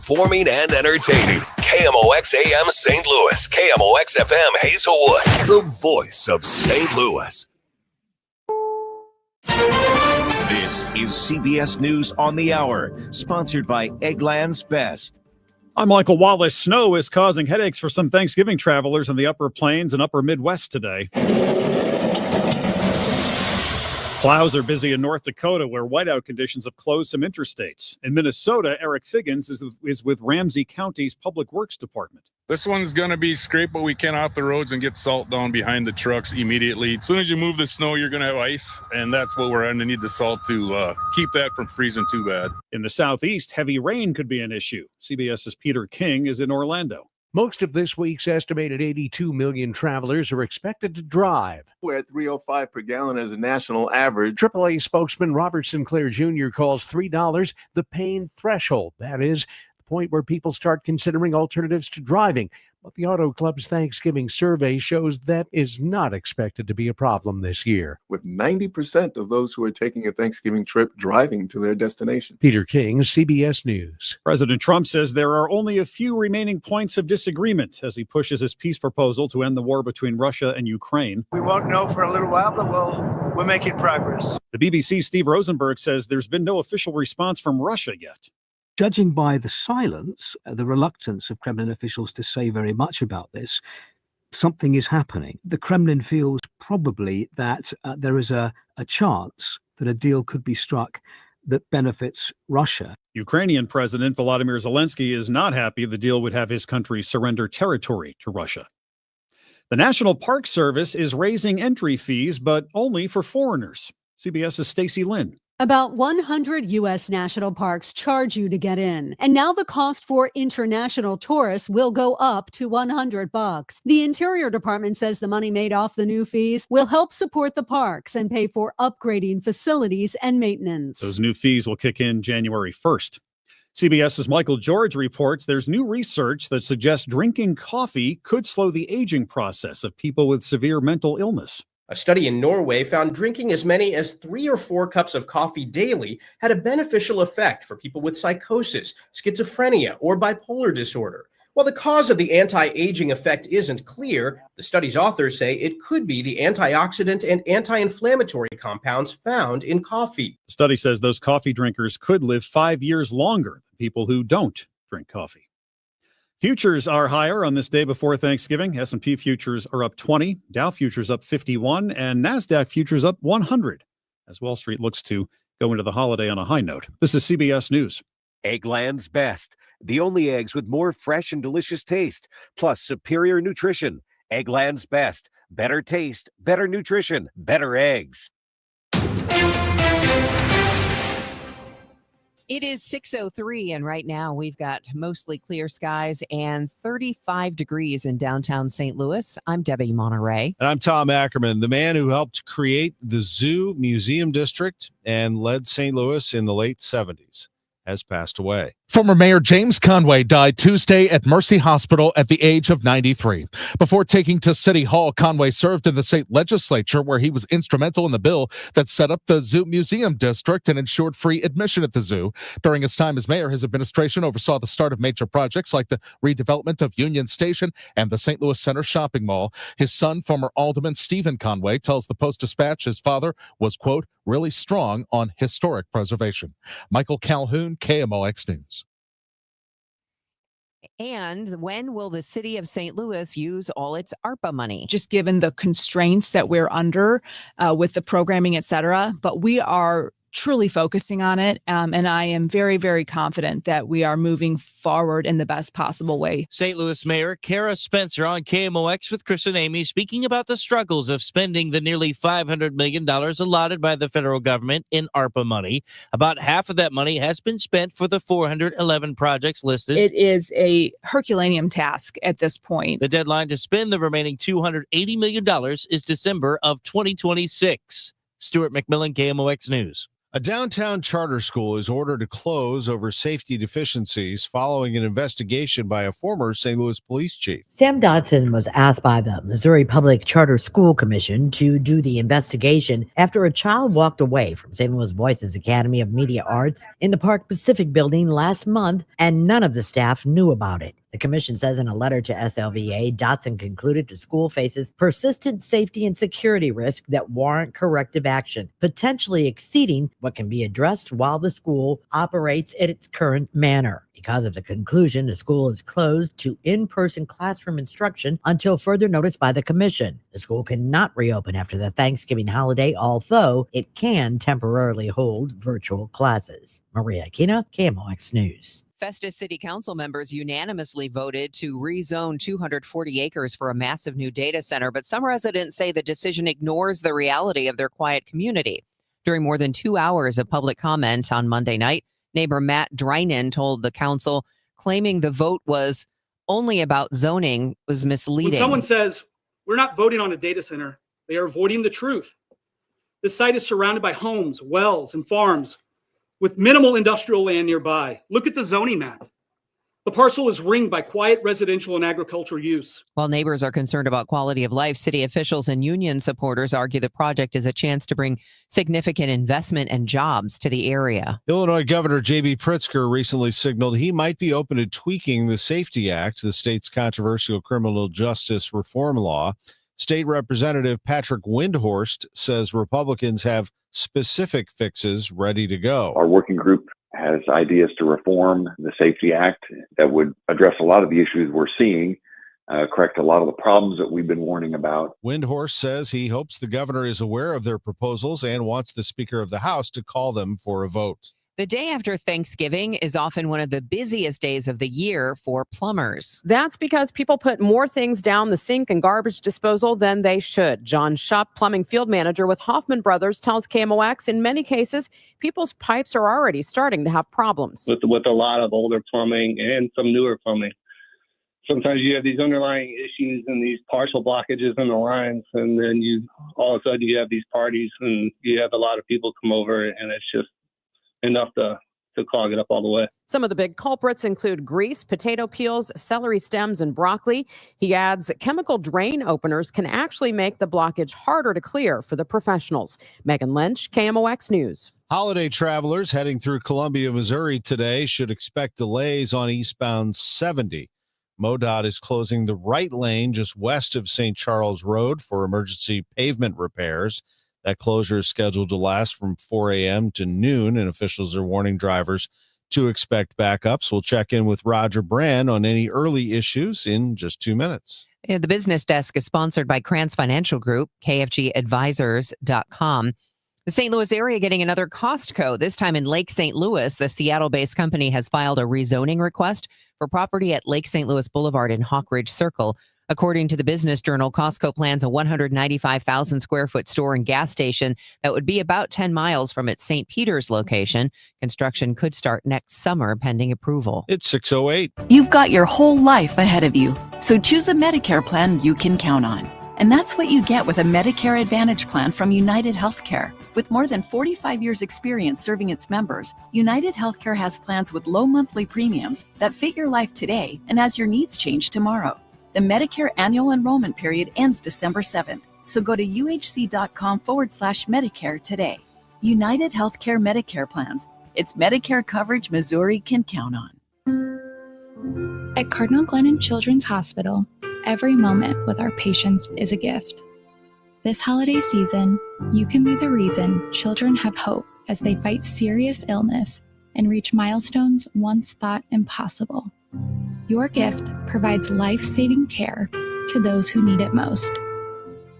informing and entertaining. KMOX AM St. Louis, KMOX FM Hazelwood, the voice of St. Louis. This is CBS News on the Hour, sponsored by Eggland's Best. I'm Michael Wallace. Snow is causing headaches for some Thanksgiving travelers in the upper plains and upper Midwest today. Plows are busy in North Dakota, where whiteout conditions have closed some interstates. In Minnesota, Eric Figgins is with Ramsey County's Public Works Department. This one's going to be scrape what we can off the roads and get salt down behind the trucks immediately. As soon as you move the snow, you're going to have ice, and that's what we're going to need the salt to keep that from freezing too bad. In the southeast, heavy rain could be an issue. CBS's Peter King is in Orlando. Most of this week's estimated 82 million travelers are expected to drive. We're at 305 per gallon as a national average. AAA spokesman Robert Sinclair Jr. calls $3 the pain threshold. That is, the point where people start considering alternatives to driving. But the Auto Club's Thanksgiving survey shows that is not expected to be a problem this year. With 90% of those who are taking a Thanksgiving trip driving to their destination. Peter King, CBS News. President Trump says there are only a few remaining points of disagreement as he pushes his peace proposal to end the war between Russia and Ukraine. We won't know for a little while, but we're making progress. The BBC's Steve Rosenberg says there's been no official response from Russia yet. Judging by the silence, the reluctance of Kremlin officials to say very much about this, something is happening. The Kremlin feels probably that there is a chance that a deal could be struck that benefits Russia. Ukrainian President Volodymyr Zelensky is not happy the deal would have his country surrender territory to Russia. The National Park Service is raising entry fees, but only for foreigners. CBS's Stacey Lynn. About 100 U.S. national parks charge you to get in. And now the cost for international tourists will go up to $100. The Interior Department says the money made off the new fees will help support the parks and pay for upgrading facilities and maintenance. Those new fees will kick in January 1st. CBS's Michael George reports there's new research that suggests drinking coffee could slow the aging process of people with severe mental illness. A study in Norway found drinking as many as 3 or 4 cups of coffee daily had a beneficial effect for people with psychosis, schizophrenia, or bipolar disorder. While the cause of the anti-aging effect isn't clear, the study's authors say it could be the antioxidant and anti-inflammatory compounds found in coffee. The study says those coffee drinkers could live 5 years longer than people who don't drink coffee. Futures are higher on this day before Thanksgiving. S&P futures are up 20, Dow futures up 51, and NASDAQ futures up 100 as Wall Street looks to go into the holiday on a high note. This is CBS News. Eggland's Best, the only eggs with more fresh and delicious taste, plus superior nutrition. Eggland's Best, better taste, better nutrition, better eggs. It is 6:03, and right now we've got mostly clear skies and 35 degrees in downtown St. Louis. I'm Debbie Monterrey. And I'm Tom Ackerman, the man who helped create the Zoo Museum District and led St. Louis in the late 70s, has passed away. Former Mayor James Conway died Tuesday at Mercy Hospital at the age of 93. Before taking to City Hall, Conway served in the state legislature, where he was instrumental in the bill that set up the Zoo Museum District and ensured free admission at the zoo. During his time as mayor, his administration oversaw the start of major projects like the redevelopment of Union Station and the St. Louis Center shopping mall. His son, former Alderman Stephen Conway, tells the Post-Dispatch his father was, quote, really strong on historic preservation. Michael Calhoun, KMOX News. And when will the city of St. Louis use all its ARPA money? Just given the constraints that we're under with the programming, et cetera, but we are truly focusing on it. And I am very, very confident that we are moving forward in the best possible way. St. Louis Mayor Kara Spencer on KMOX with Chris and Amy, speaking about the struggles of spending the nearly $500 million allotted by the federal government in ARPA money. About half of that money has been spent for the 411 projects listed. It is a Herculaneum task at this point. The deadline to spend the remaining $280 million is December of 2026. Stuart McMillan, KMOX News. A downtown charter school is ordered to close over safety deficiencies following an investigation by a former St. Louis police chief. Sam Dodson was asked by the Missouri Public Charter School Commission to do the investigation after a child walked away from St. Louis Voices Academy of Media Arts in the Park Pacific building last month, and none of the staff knew about it. The commission says in a letter to SLVA, Dotson concluded the school faces persistent safety and security risks that warrant corrective action, potentially exceeding what can be addressed while the school operates in its current manner. Because of the conclusion, the school is closed to in-person classroom instruction until further notice by the commission. The school cannot reopen after the Thanksgiving holiday, although it can temporarily hold virtual classes. Maria Aquina, KMOX News. Festus City Council members unanimously voted to rezone 240 acres for a massive new data center, but some residents say the decision ignores the reality of their quiet community. During more than 2 hours of public comment on Monday night, neighbor Matt Drynan told the council, claiming the vote was only about zoning was misleading. When someone says, we're not voting on a data center, they are avoiding the truth. This site is surrounded by homes, wells, and farms with minimal industrial land nearby. Look at the zoning map. The parcel is ringed by quiet residential and agricultural use. While neighbors are concerned about quality of life, city officials and union supporters argue the project is a chance to bring significant investment and jobs to the area. Illinois Governor J.B. Pritzker recently signaled he might be open to tweaking the Safety Act, the state's controversial criminal justice reform law. State Representative Patrick Windhorst says Republicans have specific fixes ready to go. Our working group has ideas to reform the Safety Act that would address a lot of the issues we're seeing, correct a lot of the problems that we've been warning about. Windhorst says he hopes the governor is aware of their proposals and wants the Speaker of the House to call them for a vote. The day after Thanksgiving is often one of the busiest days of the year for plumbers. That's because people put more things down the sink and garbage disposal than they should. John Shupp, plumbing field manager with Hoffman Brothers, tells KMOX in many cases, people's pipes are already starting to have problems. With a lot of older plumbing and some newer plumbing. Sometimes you have these underlying issues and these partial blockages in the lines, and then all of a sudden you have these parties and you have a lot of people come over, and it's just enough to clog it up all the way. Some of the big culprits include grease, potato peels, celery stems, and broccoli. He adds chemical drain openers can actually make the blockage harder to clear for the professionals. Megan Lynch, KMOX News. Holiday travelers heading through Columbia, Missouri today should expect delays on eastbound 70. MoDOT is closing the right lane just west of St. Charles Road for emergency pavement repairs. That closure is scheduled to last from 4 a.m. to noon, and officials are warning drivers to expect backups. We'll check in with Roger Brand on any early issues in just 2 minutes. The business desk is sponsored by Krantz Financial Group, KFGadvisors.com. The St. Louis area getting another Costco, this time in Lake St. Louis. The Seattle-based company has filed a rezoning request for property at Lake St. Louis Boulevard in Hawk Ridge Circle. According to the Business Journal, Costco plans a 195,000 square foot store and gas station that would be about 10 miles from its St. Peter's location. Construction could start next summer pending approval. It's 6:08. You've got your whole life ahead of you, so choose a Medicare plan you can count on. And that's what you get with a Medicare Advantage plan from United Healthcare. With more than 45 years experience serving its members, United Healthcare has plans with low monthly premiums that fit your life today and as your needs change tomorrow. The Medicare annual enrollment period ends December 7th, so go to uhc.com/Medicare today. United Healthcare Medicare plans. It's Medicare coverage Missouri can count on. At Cardinal Glennon Children's Hospital, every moment with our patients is a gift. This holiday season, you can be the reason children have hope as they fight serious illness and reach milestones once thought impossible. Your gift provides life-saving care to those who need it most.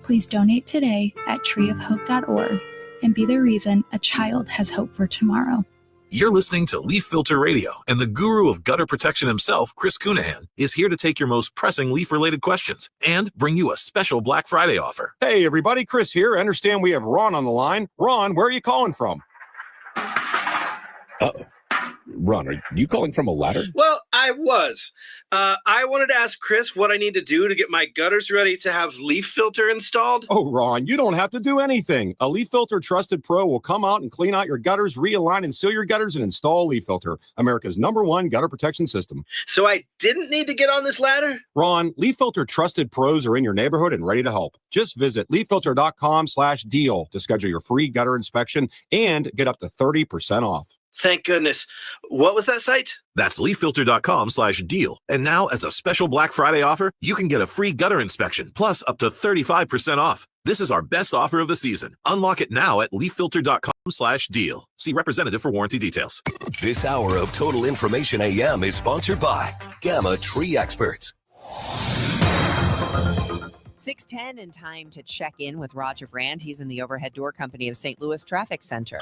Please donate today at treeofhope.org and be the reason a child has hope for tomorrow. You're listening to Leaf Filter Radio, and the guru of gutter protection himself, Chris Cunahan, is here to take your most pressing leaf-related questions and bring you a special Black Friday offer. Hey, everybody, Chris here. I understand we have Ron on the line. Ron, where are you calling from? Uh-oh. Ron, are you calling from a ladder? Well, I was. I wanted to ask Chris what I need to do to get my gutters ready to have leaf filter installed. Oh, Ron, you don't have to do anything. A Leaf Filter Trusted Pro will come out and clean out your gutters, realign and seal your gutters, and install a Leaf Filter, America's #1 gutter protection system. So I didn't need to get on this ladder? Ron, Leaf Filter Trusted Pros are in your neighborhood and ready to help. Just visit leaffilter.com/deal to schedule your free gutter inspection and get up to 30% off. Thank goodness. What was that site? That's leaffilter.com/deal. And now, as a special Black Friday offer, you can get a free gutter inspection plus up to 35% off. This is our best offer of the season. Unlock it now at leaffilter.com/deal. See representative for warranty details. This hour of Total Information AM is sponsored by Gamma Tree Experts. 6:10 and time to check in with Roger Brand. He's in the Overhead Door Company of St. Louis Traffic Center.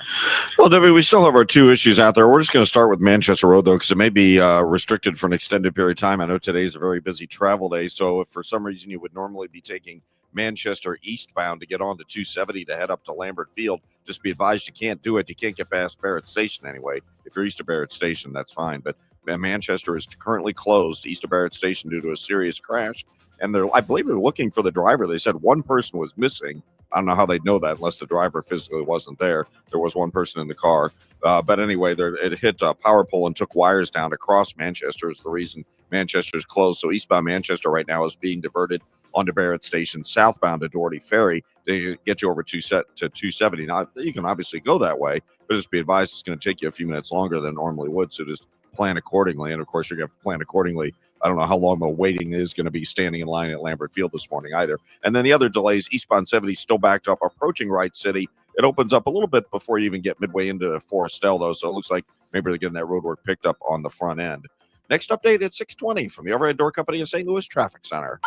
Well, Debbie, we still have our two issues out there. We're just going to start with Manchester Road, though, because it may be restricted for an extended period of time. I know today's a very busy travel day, so if for some reason you would normally be taking Manchester eastbound to get on to 270 to head up to Lambert Field, just be advised you can't do it. You can't get past Barrett Station anyway. If you're east of Barrett Station, that's fine. But Manchester is currently closed east of Barrett Station due to a serious crash. And I believe they're looking for the driver. They said one person was missing. I don't know how they'd know that unless the driver physically wasn't there. There was one person in the car. But anyway, it hit a power pole and took wires down across Manchester is the reason Manchester's closed. So eastbound Manchester right now is being diverted onto Barrett Station, southbound to Doherty Ferry to get you over to 270. Now, you can obviously go that way, but just be advised it's going to take you a few minutes longer than normally would. So just plan accordingly. And of course, you're going to have to plan accordingly. I don't know how long the waiting is going to be standing in line at Lambert Field this morning either. And then the other delays, eastbound 70 still backed up, approaching Wright City. It opens up a little bit before you even get midway into Forestell, though, so it looks like maybe they're getting that roadwork picked up on the front end. Next update at 6:20 from the Overhead Door Company of St. Louis Traffic Center.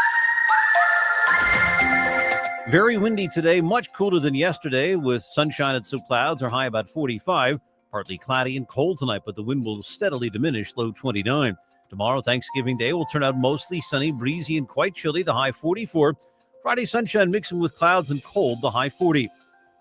Very windy today, much cooler than yesterday, with sunshine and some clouds. Our high about 45. Partly cloudy and cold tonight, but the wind will steadily diminish, low 29. Tomorrow, Thanksgiving Day, will turn out mostly sunny, breezy, and quite chilly, the high 44. Friday, sunshine mixing with clouds and cold, the high 40.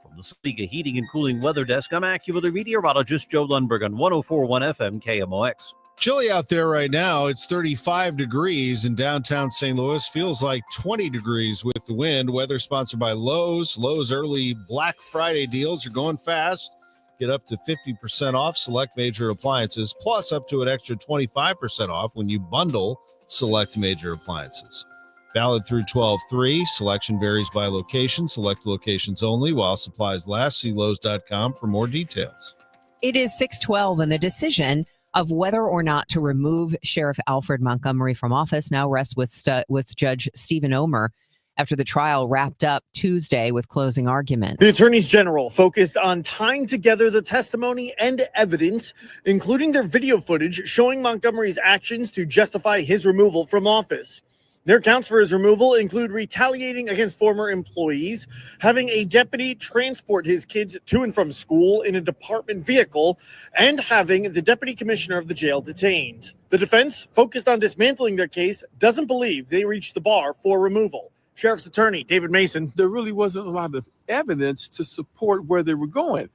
From the Sliga Heating and Cooling Weather Desk, I'm AccuWeather meteorologist Joe Lundberg on 104.1 FM KMOX. Chilly out there right now. It's 35 degrees in downtown St. Louis. Feels like 20 degrees with the wind. Weather sponsored by Lowe's. Lowe's early Black Friday deals are going fast. Get up to 50% off select major appliances, plus up to an extra 25% off when you bundle select major appliances. Valid through 12/3. Selection varies by location. Select locations only while supplies last. See Lowe's.com for more details. It is 6:12, and the decision of whether or not to remove Sheriff Alfred Montgomery from office now rests with Judge Stephen Omer after the trial wrapped up Tuesday with closing arguments. The attorneys general focused on tying together the testimony and evidence, including their video footage showing Montgomery's actions to justify his removal from office. Their counts for his removal include retaliating against former employees, having a deputy transport his kids to and from school in a department vehicle, and having the deputy commissioner of the jail detained. The defense, focused on dismantling their case, doesn't believe they reached the bar for removal. Sheriff's Attorney David Mason. There really wasn't a lot of evidence to support where they were going.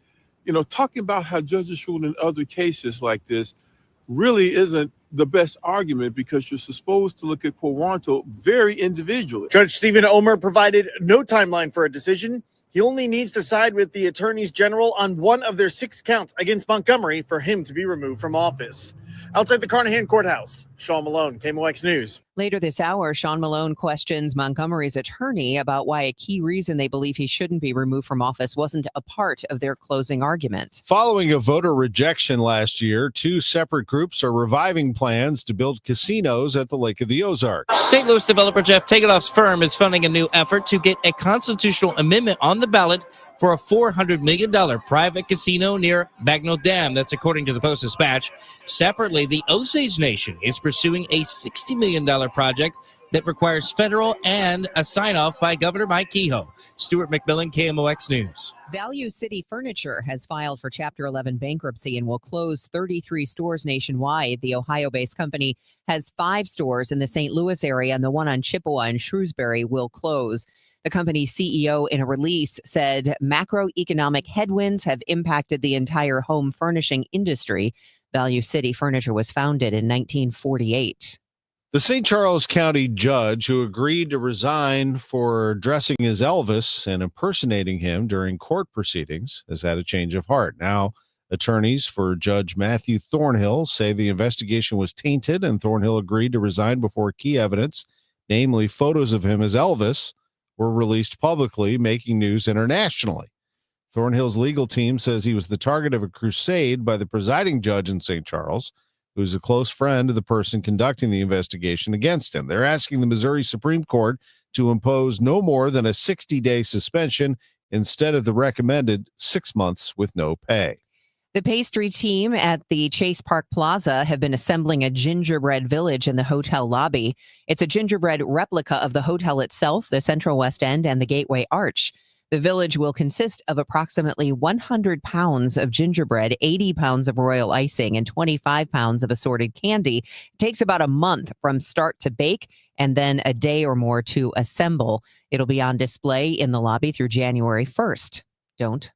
You know, talking about how judges rule in other cases like this really isn't the best argument because you're supposed to look at quo warranto very individually. Judge Stephen Omer provided no timeline for a decision. He only needs to side with the attorneys general on one of their 6 counts against Montgomery for him to be removed from office. Outside the Carnahan Courthouse, Sean Malone, KMOX News. Later this hour, Sean Malone questions Montgomery's attorney about why a key reason they believe he shouldn't be removed from office wasn't a part of their closing argument. Following a voter rejection last year, 2 separate groups are reviving plans to build casinos at the Lake of the Ozarks. St. Louis developer Jeff Tegeloff's firm is funding a new effort to get a constitutional amendment on the ballot for a $400 million private casino near Bagnell Dam. That's according to the Post-Dispatch. Separately, the Osage Nation is pursuing a $60 million project that requires federal and a sign-off by Governor Mike Kehoe. Stuart McMillan, KMOX News. Value City Furniture has filed for Chapter 11 bankruptcy and will close 33 stores nationwide. The Ohio-based company has 5 stores in the St. Louis area, and the one on Chippewa and Shrewsbury will close. The company's CEO in a release said macroeconomic headwinds have impacted the entire home furnishing industry. Value City Furniture was founded in 1948. The St. Charles County judge who agreed to resign for dressing as Elvis and impersonating him during court proceedings has had a change of heart. Now, attorneys for Judge Matthew Thornhill say the investigation was tainted, and Thornhill agreed to resign before key evidence, namely photos of him as Elvis, were released publicly, making news internationally. Thornhill's legal team says he was the target of a crusade by the presiding judge in St. Charles, who's a close friend of the person conducting the investigation against him. They're asking the Missouri Supreme Court to impose no more than a 60-day suspension instead of the recommended 6 months with no pay. The pastry team at the Chase Park Plaza have been assembling a gingerbread village in the hotel lobby. It's a gingerbread replica of the hotel itself, the Central West End, and the Gateway Arch. The village will consist of approximately 100 pounds of gingerbread, 80 pounds of royal icing, and 25 pounds of assorted candy. It takes about a month from start to bake and then a day or more to assemble. It'll be on display in the lobby through January 1st. Don't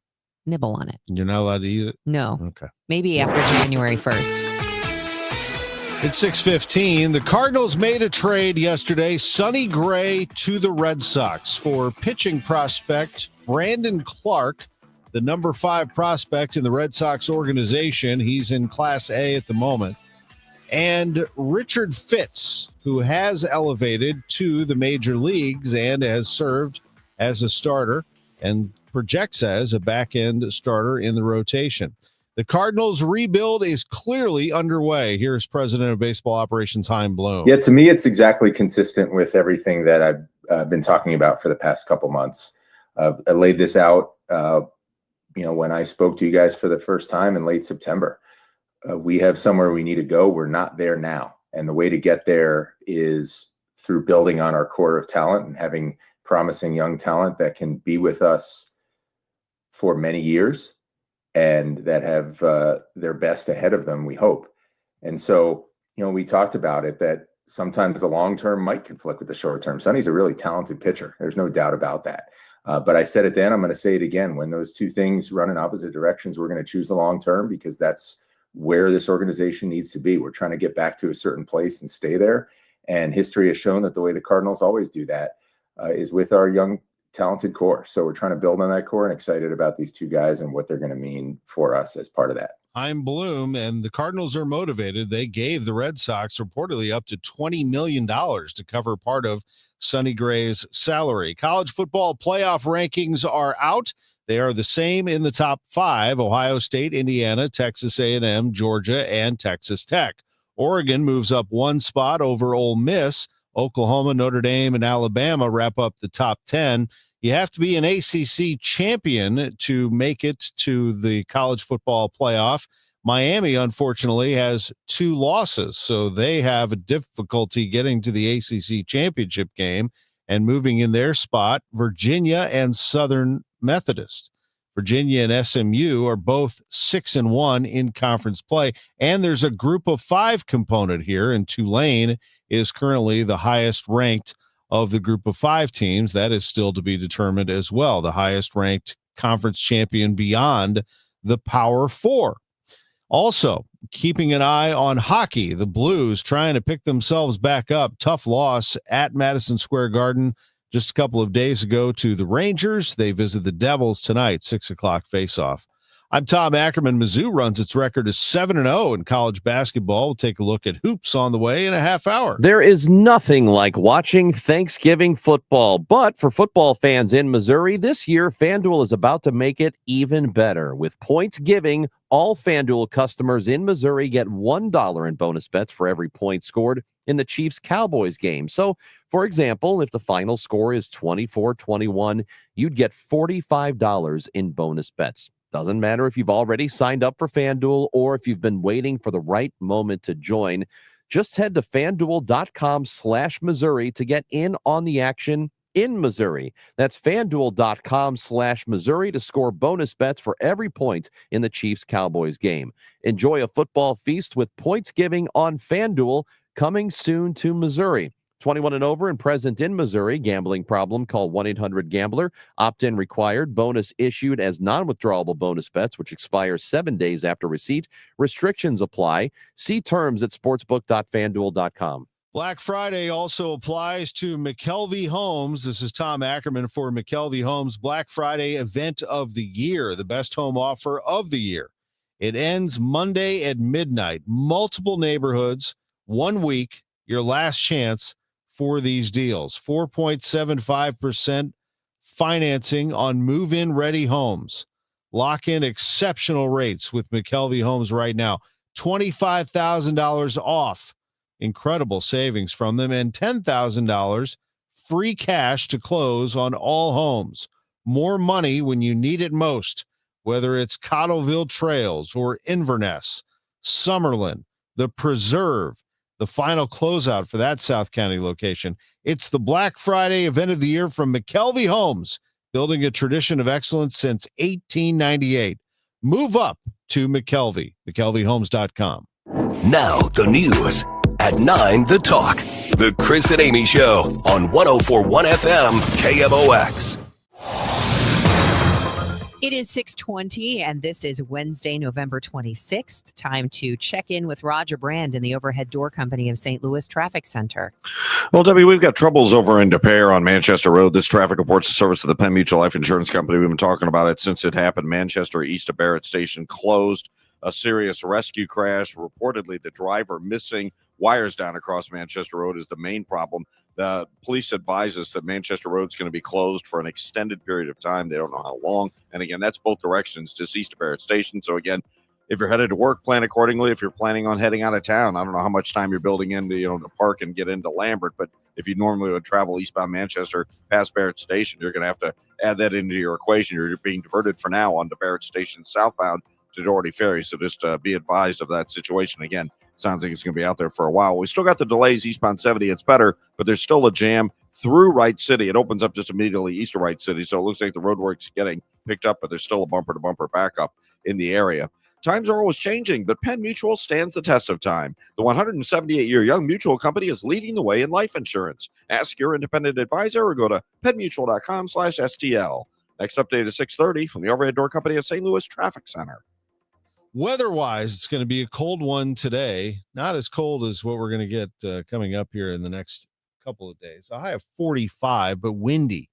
nibble on it. You're not allowed to eat it? No. Okay. Maybe after January 1st. It's 6:15. The Cardinals made a trade yesterday, Sonny Gray to the Red Sox for pitching prospect Brandon Clark, the number 5 prospect in the Red Sox organization. He's in Class A at the moment. And Richard Fitz, who has elevated to the major leagues and has served as a starter and projects as a back-end starter in the rotation. The Cardinals' rebuild is clearly underway. Here's President of Baseball Operations, Chaim Bloom. Yeah, to me, it's exactly consistent with everything that I've been talking about for the past couple months. I laid this out, when I spoke to you guys for the first time in late September. We have somewhere we need to go. We're not there now. And the way to get there is through building on our core of talent and having promising young talent that can be with us for many years and that have their best ahead of them, we hope. And so, we talked about it, that sometimes the long term might conflict with the short term. Sonny's a really talented pitcher. There's no doubt about that. But I said it then, I'm going to say it again. When those two things run in opposite directions, we're going to choose the long term, because that's where this organization needs to be. We're trying to get back to a certain place and stay there. And history has shown that the way the Cardinals always do that is with our young, talented core. So we're trying to build on that core, and excited about these two guys and what they're going to mean for us as part of that. I'm Bloom, and the Cardinals are motivated. They gave the Red Sox reportedly up to $20 million to cover part of Sonny Gray's salary. College football playoff rankings are out. They are the same in the top 5: Ohio State, Indiana, Texas A&M, Georgia, and Texas Tech. Oregon moves up 1 spot over Ole Miss. Oklahoma, Notre Dame, and Alabama wrap up the top 10. You have to be an ACC champion to make it to the college football playoff. Miami, unfortunately, has 2 losses, so they have a difficulty getting to the ACC championship game and moving in their spot. Virginia and Southern Methodist. Virginia and SMU are both 6-1 in conference play, and there's a group of 5 component here, and Tulane is currently the highest ranked of the group of 5 teams. That is still to be determined as well, the highest ranked conference champion beyond the Power 4. Also, keeping an eye on hockey, the Blues trying to pick themselves back up. Tough loss at Madison Square Garden just a couple of days ago to the Rangers. They visit the Devils tonight, 6 o'clock faceoff. I'm Tom Ackerman. Mizzou runs its record as 7-0 in college basketball. We'll take a look at hoops on the way in a half hour. There is nothing like watching Thanksgiving football, but for football fans in Missouri, this year FanDuel is about to make it even better. With points giving, all FanDuel customers in Missouri get $1 in bonus bets for every point scored in the Chiefs-Cowboys game. So, for example, if the final score is 24-21, you'd get $45 in bonus bets. Doesn't matter if you've already signed up for FanDuel or if you've been waiting for the right moment to join. Just head to FanDuel.com/Missouri to get in on the action in Missouri. That's FanDuel.com/Missouri to score bonus bets for every point in the Chiefs-Cowboys game. Enjoy a football feast with points giving on FanDuel, coming soon to Missouri. 21 and over and present in Missouri. Gambling problem, call 1-800-GAMBLER. Opt-in required. Bonus issued as non-withdrawable bonus bets, which expires 7 days after receipt. Restrictions apply. See terms at sportsbook.fanduel.com. Black Friday also applies to McKelvey Homes. This is Tom Ackerman for McKelvey Homes. Black Friday event of the year, the best home offer of the year. It ends Monday at midnight. Multiple neighborhoods, 1 week, your last chance for these deals. 4.75% financing on move-in ready homes. Lock in exceptional rates with McKelvey Homes right now. $25,000 off. Incredible savings from them, and $10,000 free cash to close on all homes. More money when you need it most, whether it's Cottleville Trails or Inverness, Summerlin, the Preserve, the final closeout for that South County location. It's the Black Friday event of the year from McKelvey Homes, building a tradition of excellence since 1898. Move up to McKelvey, McKelveyhomes.com. Now the news at 9, The Talk. The Chris and Amy Show on 104.1 FM KMOX. It is 6:20, and this is Wednesday, November 26th. Time to check in with Roger Brand in the Overhead Door Company of St. Louis Traffic Center. Well, Debbie, we've got troubles over in Des Peres on Manchester Road. This traffic reports the service of the Penn Mutual Life Insurance Company. We've been talking about it since it happened. Manchester east of Barrett Station closed. A serious rescue crash. Reportedly, the driver missing. Wires down across Manchester Road is the main problem. The police advise us that Manchester Road is going to be closed for an extended period of time. They don't know how long. And again, that's both directions, just east of Barrett Station. So again, if you're headed to work, plan accordingly. If you're planning on heading out of town, I don't know how much time you're building into, to park and get into Lambert, but if you normally would travel eastbound Manchester past Barrett Station, you're going to have to add that into your equation. You're being diverted for now onto Barrett Station southbound to Doherty Ferry. So just be advised of that situation. Again, sounds like it's going to be out there for a while. We still got the delays eastbound 70. It's better, but there's still a jam through Wright City. It opens up just immediately east of Wright City, so it looks like the roadwork's getting picked up, but there's still a bumper-to-bumper backup in the area. Times are always changing, but Penn Mutual stands the test of time. The 178-year Young Mutual Company is leading the way in life insurance. Ask your independent advisor or go to pennmutual.com/STL. Next update is 6:30 from the Overhead Door Company of St. Louis Traffic Center. Weather-wise, it's going to be a cold one today. Not as cold as what we're going to get coming up here in the next couple of days. A high of 45, but windy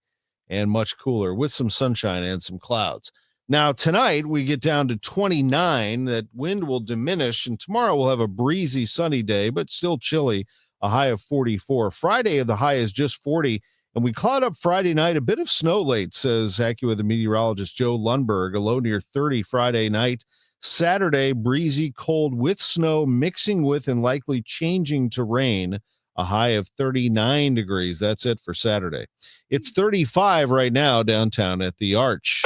and much cooler with some sunshine and some clouds. Now, tonight, we get down to 29. That wind will diminish, and tomorrow we'll have a breezy, sunny day, but still chilly, a high of 44. Friday, the high is just 40, and we cloud up Friday night. A bit of snow late, says AccuWeather meteorologist Joe Lundberg. A low near 30 Friday night. Saturday, breezy, cold with snow mixing with and likely changing to rain, a high of 39 degrees. That's it for Saturday. It's 35 right now downtown at the Arch.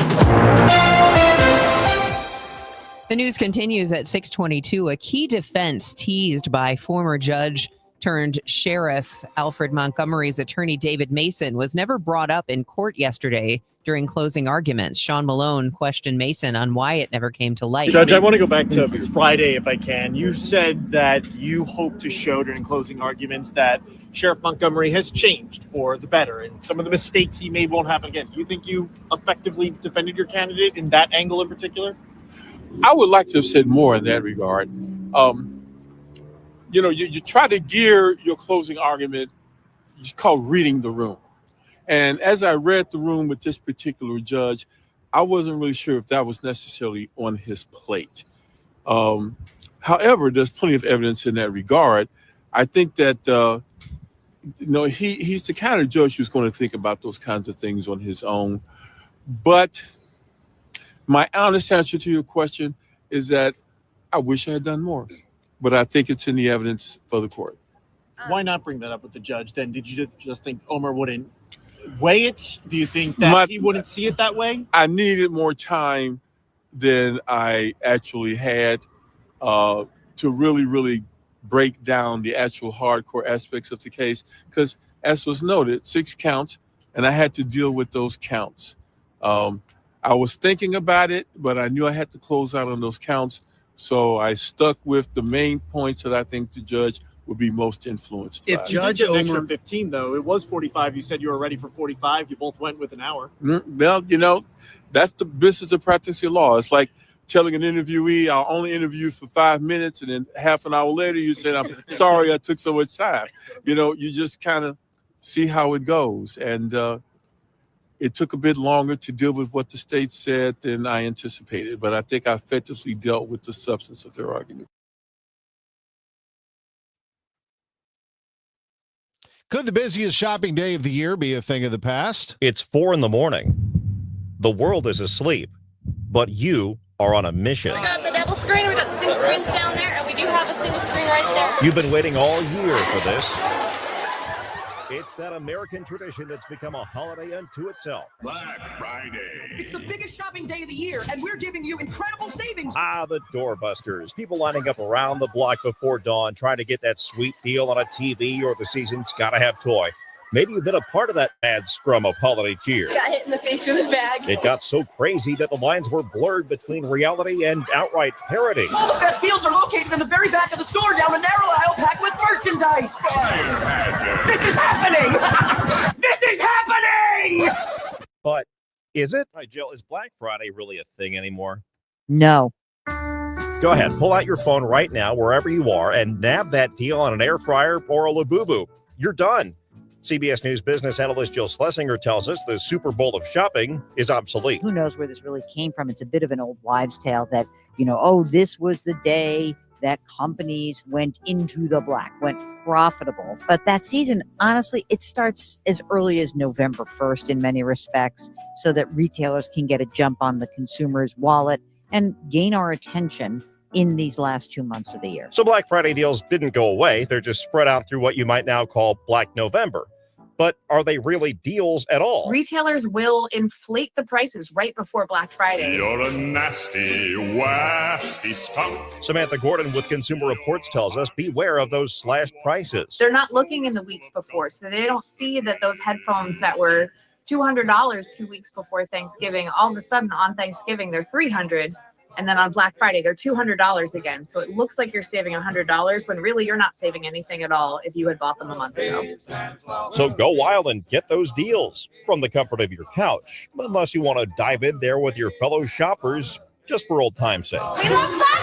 The news continues at 6:22. A key defense teased by former judge turned sheriff Alfred Montgomery's attorney David Mason was never brought up in court yesterday during closing arguments. Sean Malone questioned Mason on why it never came to light. Judge, I want to go back to Friday if I can. You said that you hope to show during closing arguments that Sheriff Montgomery has changed for the better and some of the mistakes he made won't happen again. Do you think you effectively defended your candidate in that angle in particular? I would like to have said more in that regard. You try to gear your closing argument. It's called reading the room. And as I read the room with this particular judge, I wasn't really sure if that was necessarily on his plate. However, there's plenty of evidence in that regard. I think that, he's the kind of judge who's going to think about those kinds of things on his own. But my honest answer to your question is that I wish I had done more. But I think it's in the evidence for the court. Why not bring that up with the judge then? Did you just think Omer wouldn't weigh it? Do you think that he wouldn't see it that way? I needed more time than I actually had to really break down the actual hardcore aspects of the case. Because as was noted, 6 counts, and I had to deal with those counts. I was thinking about it, but I knew I had to close out on those counts. So I stuck with the main points that I think the judge would be most influenced If by. Judge Omer 15, though, it was 45. You said you were ready for 45. You both went with an hour. Well, that's the business of practicing law. It's like telling an interviewee, I'll only interview for 5 minutes, and then half an hour later you say, I'm sorry I took so much time. You just kind of see how it goes. And it took a bit longer to deal with what the state said than I anticipated, but I think I effectively dealt with the substance of their argument. Could the busiest shopping day of the year be a thing of the past? It's 4 a.m. The world is asleep, but you are on a mission. We got the double screen, we got the single screens down there, and we do have a single screen right there. You've been waiting all year for this. It's that American tradition that's become a holiday unto itself. Black Friday. It's the biggest shopping day of the year, and we're giving you incredible savings. The doorbusters. People lining up around the block before dawn trying to get that sweet deal on a TV or the season's gotta have toy. Maybe you've been a part of that bad scrum of holiday cheer. Got hit in the face with a bag. It got so crazy that the lines were blurred between reality and outright parody. All the best deals are located in the very back of the store down a narrow aisle packed with merchandise. This is happening! This is happening! But is it? Hi, Jill, is Black Friday really a thing anymore? No. Go ahead, pull out your phone right now, wherever you are, and nab that deal on an air fryer or a Labubu. You're done. CBS News business analyst Jill Schlesinger tells us the Super Bowl of shopping is obsolete. Who knows where this really came from? It's a bit of an old wives' tale that, this was the day that companies went into the black, went profitable. But that season, honestly, it starts as early as November 1st in many respects, so that retailers can get a jump on the consumer's wallet and gain our attention in these last 2 months of the year. So Black Friday deals didn't go away. They're just spread out through what you might now call Black November. But are they really deals at all? Retailers will inflate the prices right before Black Friday. You're a nasty, wasty skunk. Samantha Gordon with Consumer Reports tells us beware of those slashed prices. They're not looking in the weeks before, so they don't see that those headphones that were $200 2 weeks before Thanksgiving, all of a sudden on Thanksgiving, they're $300. And then on Black Friday, they're $200 again. So it looks like you're saving $100 when really you're not saving anything at all if you had bought them a month ago. So go wild and get those deals from the comfort of your couch, unless you want to dive in there with your fellow shoppers just for old time's sake. We love Black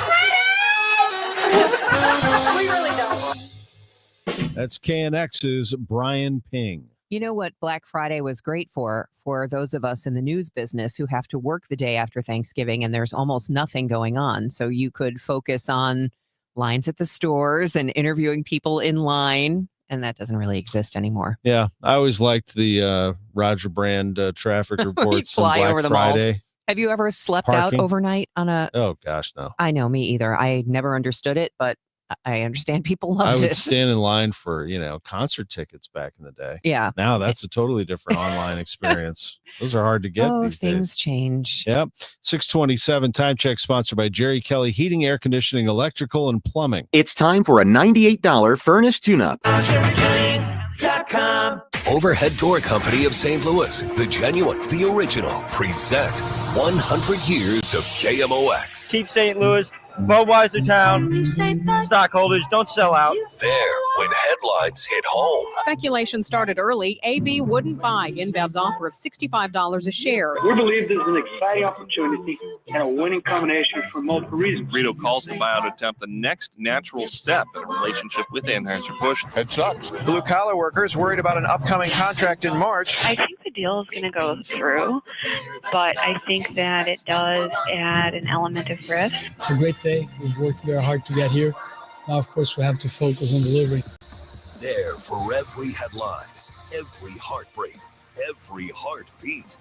Friday! We really don't. That's KNX's Brian Ping. You know what Black Friday was great for those of us in the news business who have to work the day after Thanksgiving and there's almost nothing going on. So you could focus on lines at the stores and interviewing people in line. And that doesn't really exist anymore. Yeah, I always liked the Roger Brand traffic reports on Black over the Friday. malls. Have you ever slept Parking. out overnight on a... Oh, gosh, no. I know, me either. I never understood it, but I understand people loved I would it. stand in line for, concert tickets back in the day. Yeah. Now that's a totally different online experience. Those are hard to get these things days. change. Yep. 627 time check sponsored by Jerry Kelly Heating, Air Conditioning, Electrical, and Plumbing. It's time for a $98 furnace tune-up. Overhead Door Company of St. Louis, the genuine, the original, present 100 years of KMOX. Keep St. Louis, Budweiser Town, stockholders, don't sell out. There, when headlines hit home. Speculation started early. AB wouldn't buy InBev's offer of $65 a share. We believe this is an exciting opportunity and a winning combination for multiple reasons. Rito calls the buyout attempt the next natural step in a relationship with Anheuser-Busch. It sucks. Blue-collar workers worried about an upcoming contract in March. I think the deal is going to go through, but I think that it does add an element of risk. It's a great day. We've worked very hard to get here. Now, of course, we have to focus on delivering. There for every headline, every heartbreak, every heartbeat.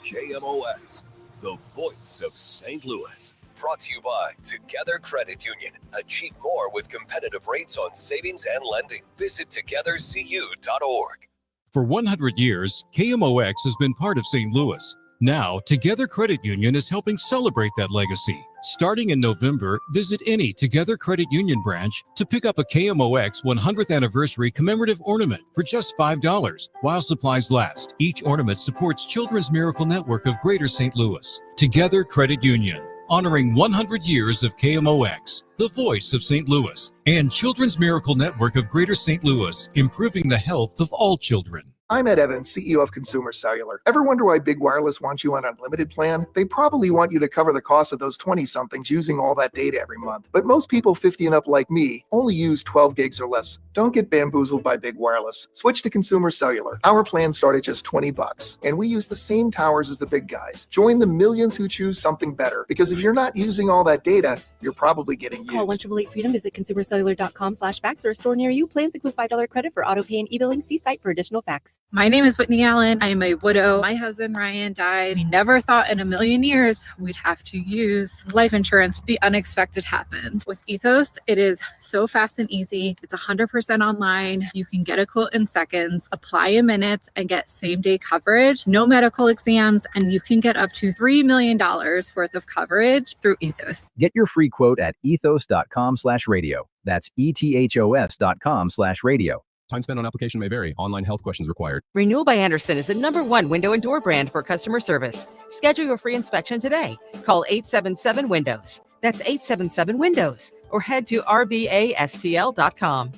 KMOX, the voice of St. Louis. Brought to you by Together Credit Union. Achieve more with competitive rates on savings and lending. Visit togethercu.org. For 100 years, KMOX has been part of St. Louis. Now, Together Credit Union is helping celebrate that legacy. Starting in November, visit any Together Credit Union branch to pick up a KMOX 100th anniversary commemorative ornament for just $5 while supplies last. Each ornament supports Children's Miracle Network of Greater St. Louis. Together Credit Union. honoring 100 years of KMOX, the voice of St. Louis, and Children's Miracle Network of Greater St. Louis, improving the health of all children. I'm Ed Evans, CEO of Consumer Cellular. Ever wonder why Big Wireless wants you on an unlimited plan? They probably want you to cover the cost of those 20-somethings using all that data every month. But most people 50 and up like me only use 12 gigs or less. Don't get bamboozled by Big Wireless. Switch to Consumer Cellular. Our plans start at just $20, and we use the same towers as the big guys. Join the millions who choose something better, because if you're not using all that data, you're probably getting used. Call 1-888-FREEDOM. Visit consumercellular.com/facts or store near you. Plans include $5 credit for auto pay and e-billing. See site for additional facts. My name is Whitney Allen. I am a widow. My husband Ryan died. We never thought in a million years we'd have to use life insurance. The unexpected happened. With Ethos, it is so fast and easy. It's 100% online. You can get a quote in seconds, apply in minutes, and get same-day coverage. No medical exams, and you can get up to $3 million worth of coverage through Ethos. Get your free quote at ethos.com/radio. That's ethos.com/radio. Time spent on application may vary. Online health questions required. Renewal by Andersen is the #1 window and door brand for customer service. Schedule your free inspection today. Call 877-WINDOWS. That's 877-WINDOWS. Or head to rbastl.com.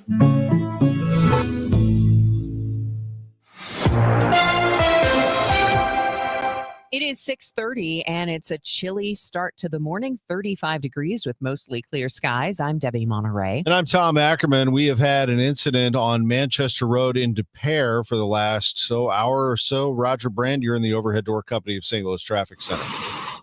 It is 6:30 and it's a chilly start to the morning, 35 degrees with mostly clear skies. I'm Debbie Monterrey. And I'm Tom Ackerman. We have had an incident on Manchester Road in De Pere for the last hour or so. Roger Brand, you're in the overhead door company of St. Louis Traffic Center.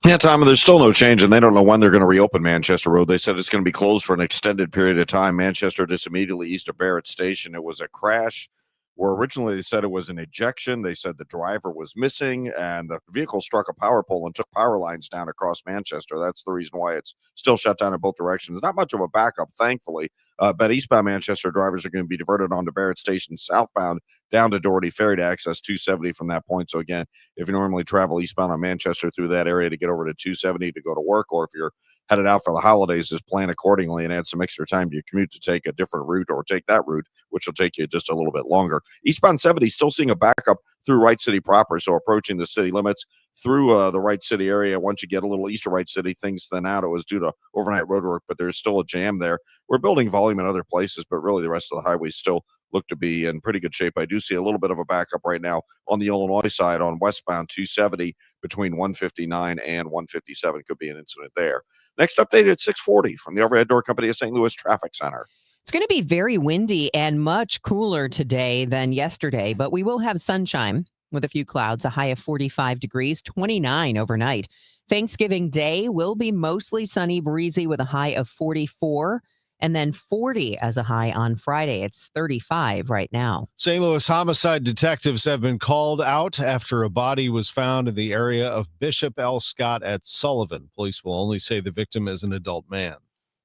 Yeah, Tom, there's still no change, and they don't know when they're going to reopen Manchester Road. They said it's going to be closed for an extended period of time. Manchester, just immediately east of Barrett Station. It was a crash where originally they said it was an ejection. They said the driver was missing, and the vehicle struck a power pole and took power lines down across Manchester. That's the reason why it's still shut down in both directions. Not much of a backup, thankfully, but eastbound Manchester drivers are going to be diverted onto Barrett Station southbound down to Doherty Ferry to access 270 from that point. So again, if you normally travel eastbound on Manchester through that area to get over to 270 to go to work, or if you're headed out for the holidays, just plan accordingly and add some extra time to your commute to take a different route or take that route, which will take you just a little bit longer. Eastbound 70 still seeing a backup through Wright City proper, so approaching the city limits through the Wright City area. Once you get a little east of Wright City, things thin out. It was due to overnight road work, but there's still a jam there. We're building volume in other places, but really the rest of the highways still look to be in pretty good shape. I do see a little bit of a backup right now on the Illinois side on westbound 270 between 159 and 157. Could be an incident there. Next update at 6:40 from the overhead door company of St. Louis Traffic Center. It's going to be very windy and much cooler today than yesterday, but we will have sunshine with a few clouds, a high of 45 degrees, 29 overnight. Thanksgiving Day will be mostly sunny, breezy with a high of 44. And then 40 as a high on Friday. It's 35 right now. St. Louis homicide detectives have been called out after a body was found in the area of Bishop L. Scott at Sullivan. Police will only say the victim is an adult man.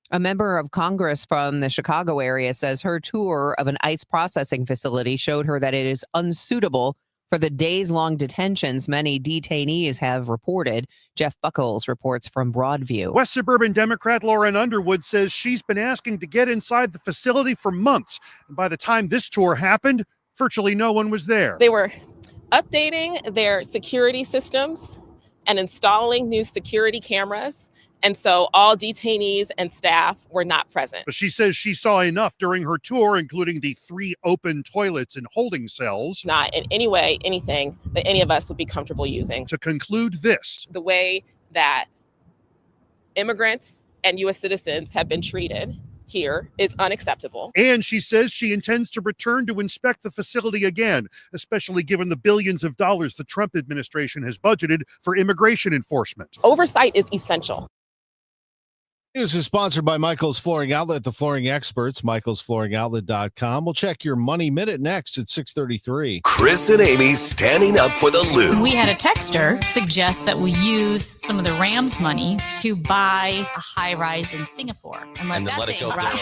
A member of Congress from the Chicago area says her tour of an ICE processing facility showed her that it is unsuitable for the days-long detentions many detainees have reported. Jeff Buckles reports from Broadview. West Suburban Democrat Lauren Underwood says she's been asking to get inside the facility for months. And by the time this tour happened, virtually no one was there. They were updating their security systems and installing new security cameras. And so all detainees and staff were not present. But she says she saw enough during her tour, including the 3 open toilets and holding cells. Not in any way anything that any of us would be comfortable using. To conclude this, the way that immigrants and U.S. citizens have been treated here is unacceptable. And she says she intends to return to inspect the facility again, especially given the billions of dollars the Trump administration has budgeted for immigration enforcement. Oversight is essential. News is sponsored by Michael's Flooring Outlet, the flooring experts, michaelsflooringoutlet.com. We'll check your Money Minute next at 6:33. Chris and Amy standing up for the Lou. We had a texter suggest that we use some of the Rams money to buy a high-rise in Singapore and let it go down.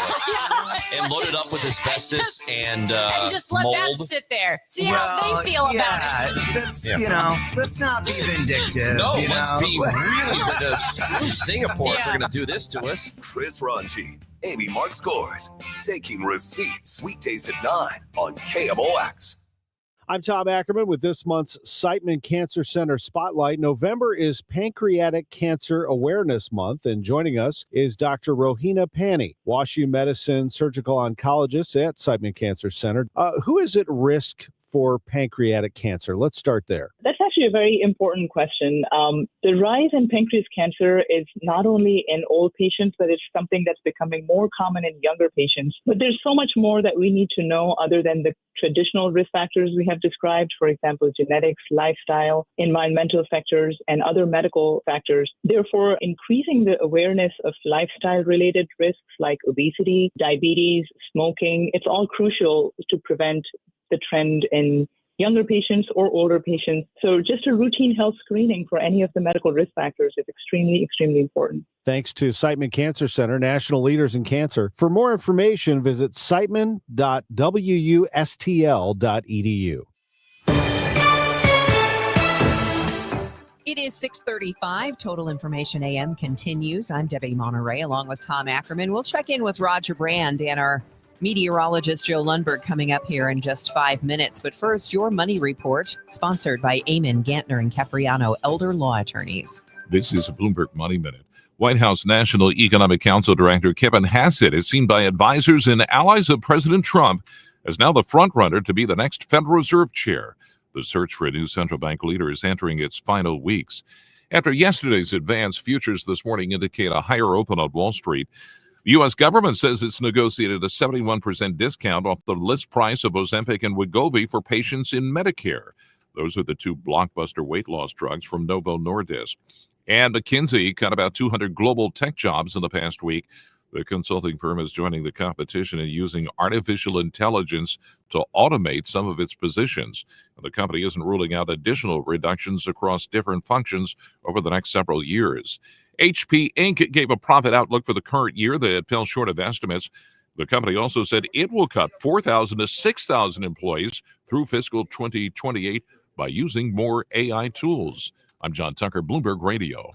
And load it up with asbestos and just let mold. that sit there. See how they feel about it. Let's not be vindictive. No, let's be really good. Singapore if they're going to do this to us. Chris Ronchi, Amy Mark Scores, taking receipts weekdays at 9 on KMOX. I'm Tom Ackerman with this month's Siteman Cancer Center Spotlight. November is Pancreatic Cancer Awareness Month, and joining us is Dr. Rohina Pani, WashU Medicine surgical oncologist at Siteman Cancer Center. Who is at risk for pancreatic cancer? Let's start there. That's actually a very important question. The rise in pancreas cancer is not only in old patients, but it's something that's becoming more common in younger patients. But there's so much more that we need to know other than the traditional risk factors we have described, for example, genetics, lifestyle, environmental factors, and other medical factors. Therefore, increasing the awareness of lifestyle-related risks like obesity, diabetes, smoking, it's all crucial to prevent the trend in younger patients or older patients. So just a routine health screening for any of the medical risk factors is extremely, extremely important. Thanks to Siteman Cancer Center, national leaders in cancer. For more information, visit siteman.wustl.edu. It is 6:35. Total Information AM continues. I'm Debbie Monterrey along with Tom Ackerman. We'll check in with Roger Brand and our meteorologist Joe Lundberg coming up here in just 5 minutes. But first, your money report, sponsored by Eamon, Gantner, and Capriano, elder law attorneys. This is a Bloomberg Money Minute. White House National Economic Council Director Kevin Hassett is seen by advisors and allies of President Trump as now the frontrunner to be the next Federal Reserve chair. The search for a new central bank leader is entering its final weeks. After yesterday's advance, futures this morning indicate a higher open on Wall Street. The U.S. government says it's negotiated a 71% discount off the list price of Ozempic and Wegovy for patients in Medicare. Those are the two blockbuster weight loss drugs from Novo Nordisk. And McKinsey cut about 200 global tech jobs in the past week. The consulting firm is joining the competition in using artificial intelligence to automate some of its positions. And the company isn't ruling out additional reductions across different functions over the next several years. HP Inc. gave a profit outlook for the current year that fell short of estimates. The company also said it will cut 4,000 to 6,000 employees through fiscal 2028 by using more AI tools. I'm John Tucker, Bloomberg Radio.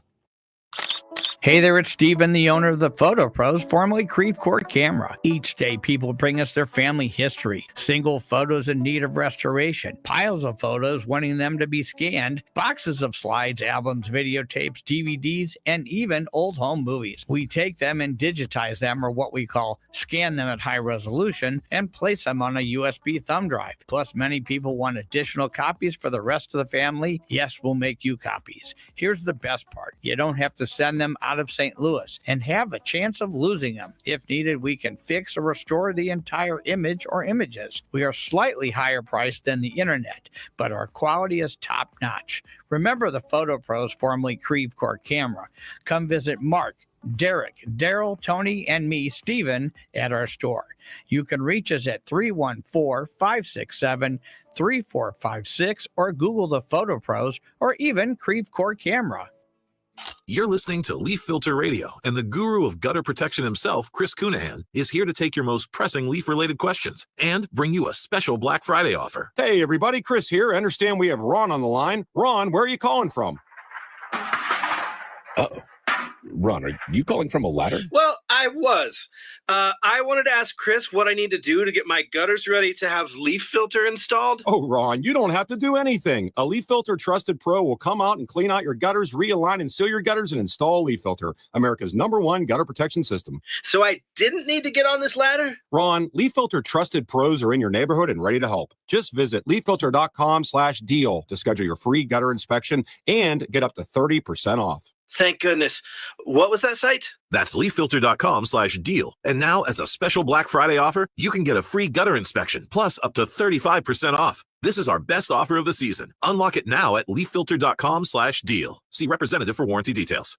Hey there, it's Steven, the owner of the Photo Pros, formerly Creve Court Camera. Each day, people bring us their family history, single photos in need of restoration, piles of photos wanting them to be scanned, boxes of slides, albums, videotapes, DVDs, and even old home movies. We take them and digitize them, or what we call scan them at high resolution, and place them on a USB thumb drive. Plus, many people want additional copies for the rest of the family. Yes, we'll make you copies. Here's the best part. You don't have to send them out of St. Louis and have a chance of losing them. If needed, we can fix or restore the entire image or images. We are slightly higher priced than the internet, but our quality is top notch. Remember the Photo Pros, formerly Creve Court Camera. Come visit Mark, Derek, Daryl, Tony, and me, Steven, at our store. You can reach us at 314-567-3456 or Google the Photo Pros or even Creve Court Camera. You're listening to Leaf Filter Radio, and the guru of gutter protection himself, Chris Cunahan, is here to take your most pressing leaf-related questions and bring you a special Black Friday offer. Hey, everybody, Chris here. I understand we have Ron on the line. Ron, where are you calling from? Uh-oh. Ron, are you calling from a ladder? Well, I was. I wanted to ask Chris what I need to do to get my gutters ready to have Leaf Filter installed. Oh, Ron, you don't have to do anything. A Leaf Filter Trusted Pro will come out and clean out your gutters, realign and seal your gutters, and install Leaf Filter, America's #1 gutter protection system. So I didn't need to get on this ladder? Ron, Leaf Filter Trusted Pros are in your neighborhood and ready to help. Just visit leaffilter.com/deal to schedule your free gutter inspection and get up to 30% off. Thank goodness. What was that site? That's leaffilter.com/deal. And now, as a special Black Friday offer, you can get a free gutter inspection, plus up to 35% off. This is our best offer of the season. Unlock it now at leaffilter.com/deal. See representative for warranty details.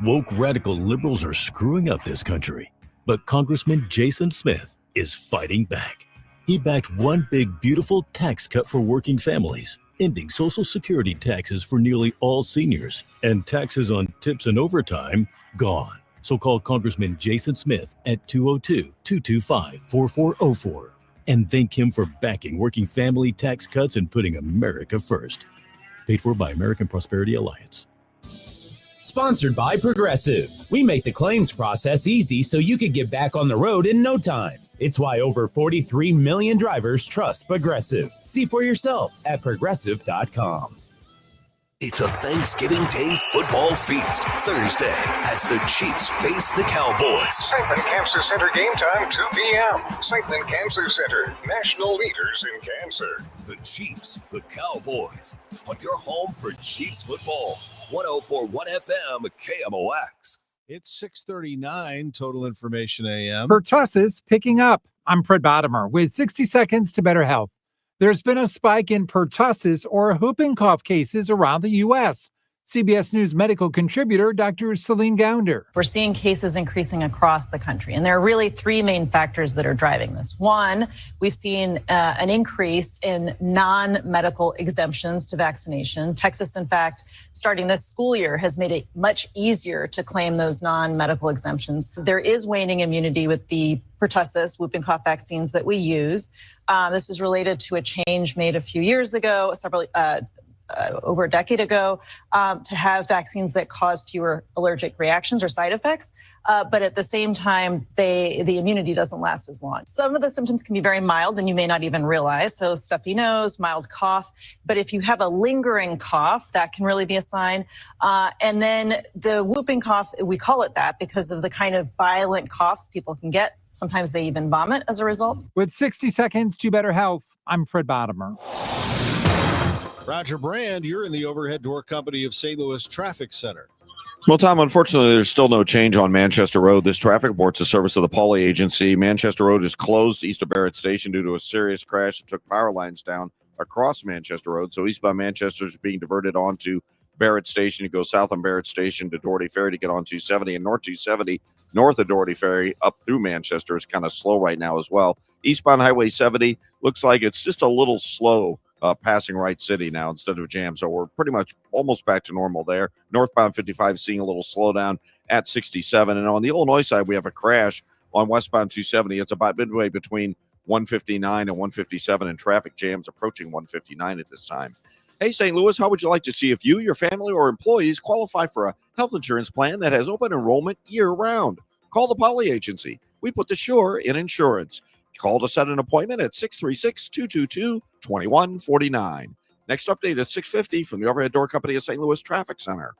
Woke radical liberals are screwing up this country, but Congressman Jason Smith is fighting back. He backed one big, beautiful tax cut for working families, ending Social Security taxes for nearly all seniors, and taxes on tips and overtime gone. So call Congressman Jason Smith at 202-225-4404 and thank him for backing working family tax cuts and putting America first. Paid for by American Prosperity Alliance. Sponsored by Progressive. We make the claims process easy so you can get back on the road in no time. It's why over 43 million drivers trust Progressive. See for yourself at Progressive.com. It's a Thanksgiving Day football feast Thursday as the Chiefs face the Cowboys. Siteman Cancer Center game time, 2 p.m. Siteman Cancer Center, national leaders in cancer. The Chiefs, the Cowboys, on your home for Chiefs football. 104.1 FM KMOX. It's 6:39 total information AM. Pertussis picking up. I'm Fred Bottomer with 60 seconds to better health. There's been a spike in pertussis or whooping cough cases around the U.S. CBS News medical contributor Dr. Celine Gounder. We're seeing cases increasing across the country, and there are really three main factors that are driving this. One, we've seen an increase in non-medical exemptions to vaccination. Texas, in fact, starting this school year, has made it much easier to claim those non-medical exemptions. There is waning immunity with the pertussis, whooping cough vaccines that we use. This is related to a change made a few years ago, over a decade ago, to have vaccines that cause fewer allergic reactions or side effects. But at the same time, the immunity doesn't last as long. Some of the symptoms can be very mild and you may not even realize. So stuffy nose, mild cough. But if you have a lingering cough, that can really be a sign. And then the whooping cough, we call it that because of the kind of violent coughs people can get. Sometimes they even vomit as a result. With 60 seconds to better health, I'm Fred Bottomer. Roger Brand, you're in the overhead door company of St. Louis Traffic Center. Well, Tom, unfortunately, there's still no change on Manchester Road. This traffic report's a service of the Pauley Agency. Manchester Road is closed east of Barrett Station due to a serious crash that took power lines down across Manchester Road. So eastbound Manchester is being diverted onto Barrett Station. You go south on Barrett Station to Doherty Ferry to get on 270, and North 270 north of Doherty Ferry up through Manchester is kind of slow right now as well. Eastbound Highway 70 looks like it's just a little slow passing Wright City now instead of jam. So we're pretty much almost back to normal there. Northbound 55 seeing a little slowdown at 67. And on the Illinois side, we have a crash on westbound 270. It's about midway between 159 and 157, and traffic jams approaching 159 at this time. Hey, St. Louis, how would you like to see if you, your family, or employees qualify for a health insurance plan that has open enrollment year-round? Call the Pauley Agency. We put the sure in insurance. Call to set an appointment at 636-222-2149. Next update at 6:50 from the overhead door company of St. Louis Traffic Center.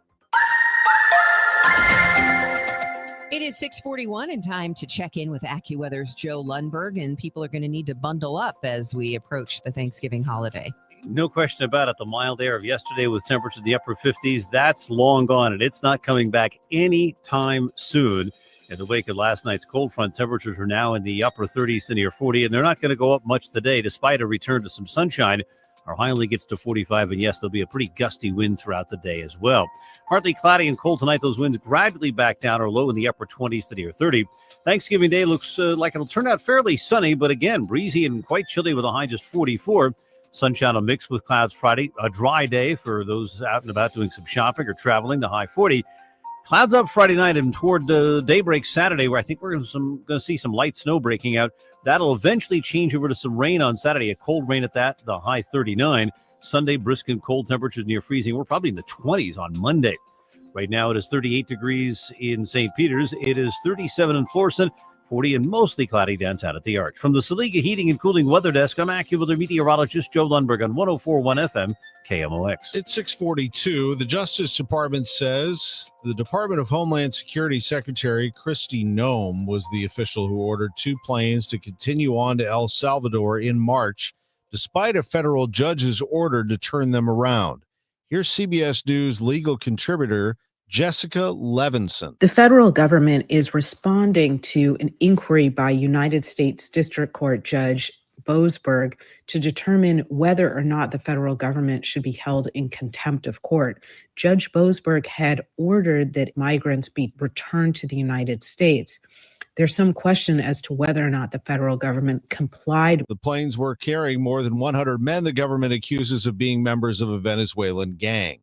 It is 6:41 and time to check in with AccuWeather's Joe Lundberg, and people are going to need to bundle up as we approach the Thanksgiving holiday. No question about it. The mild air of yesterday with temperatures in the upper 50s, that's long gone, and it's not coming back anytime soon. In the wake of last night's cold front, temperatures are now in the upper 30s to near 40, and they're not going to go up much today despite a return to some sunshine. Our high only gets to 45, and yes, there'll be a pretty gusty wind throughout the day as well. Partly cloudy and cold tonight. Those winds gradually back down or low in the upper 20s to near 30. Thanksgiving Day looks like it'll turn out fairly sunny, but again, breezy and quite chilly with a high just 44. Sunshine will mix with clouds Friday. A dry day for those out and about doing some shopping or traveling, the high 40. Clouds up Friday night and toward daybreak Saturday, where I think we're going to see some light snow breaking out. That'll eventually change over to some rain on Saturday, a cold rain at that, the high 39. Sunday, brisk and cold temperatures near freezing. We're probably in the 20s on Monday. Right now, it is 38 degrees in St. Peters. It is 37 in Florissant, 40 and mostly cloudy downtown at the Arch. From the Saliga Heating and Cooling Weather Desk, I'm AccuWeather meteorologist Joe Lundberg on 104.1 FM KMOX. It's 6:42. The Justice Department says the Department of Homeland Security Secretary Kristi Noem was the official who ordered two planes to continue on to El Salvador in March, despite a federal judge's order to turn them around. Here's CBS News legal contributor Jessica Levinson. The federal government is responding to an inquiry by United States District Court Judge Boasberg to determine whether or not the federal government should be held in contempt of court. Judge Boasberg had ordered that migrants be returned to the United States. There's some question as to whether or not the federal government complied. The planes were carrying more than 100 men the government accuses of being members of a Venezuelan gang.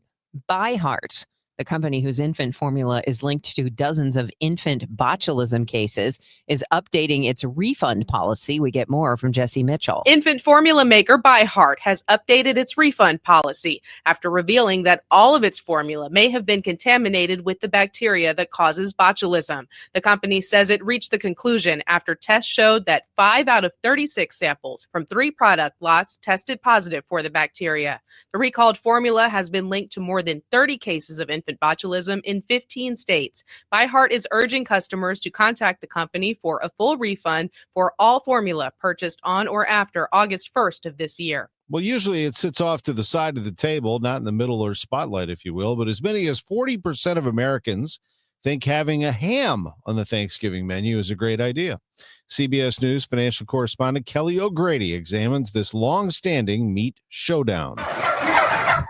By heart. The company, whose infant formula is linked to dozens of infant botulism cases, is updating its refund policy. We get more from Jesse Mitchell. Infant formula maker ByHeart has updated its refund policy after revealing that all of its formula may have been contaminated with the bacteria that causes botulism. The company says it reached the conclusion after tests showed that 5 out of 36 samples from 3 product lots tested positive for the bacteria. The recalled formula has been linked to more than 30 cases of infant botulism in 15 states. ByHeart is urging customers to contact the company for a full refund for all formula purchased on or after August 1st of this year. Well, usually it sits off to the side of the table, not in the middle or spotlight, if you will, but as many as 40% of Americans think having a ham on the Thanksgiving menu is a great idea. CBS News financial correspondent Kelly O'Grady examines this long-standing meat showdown.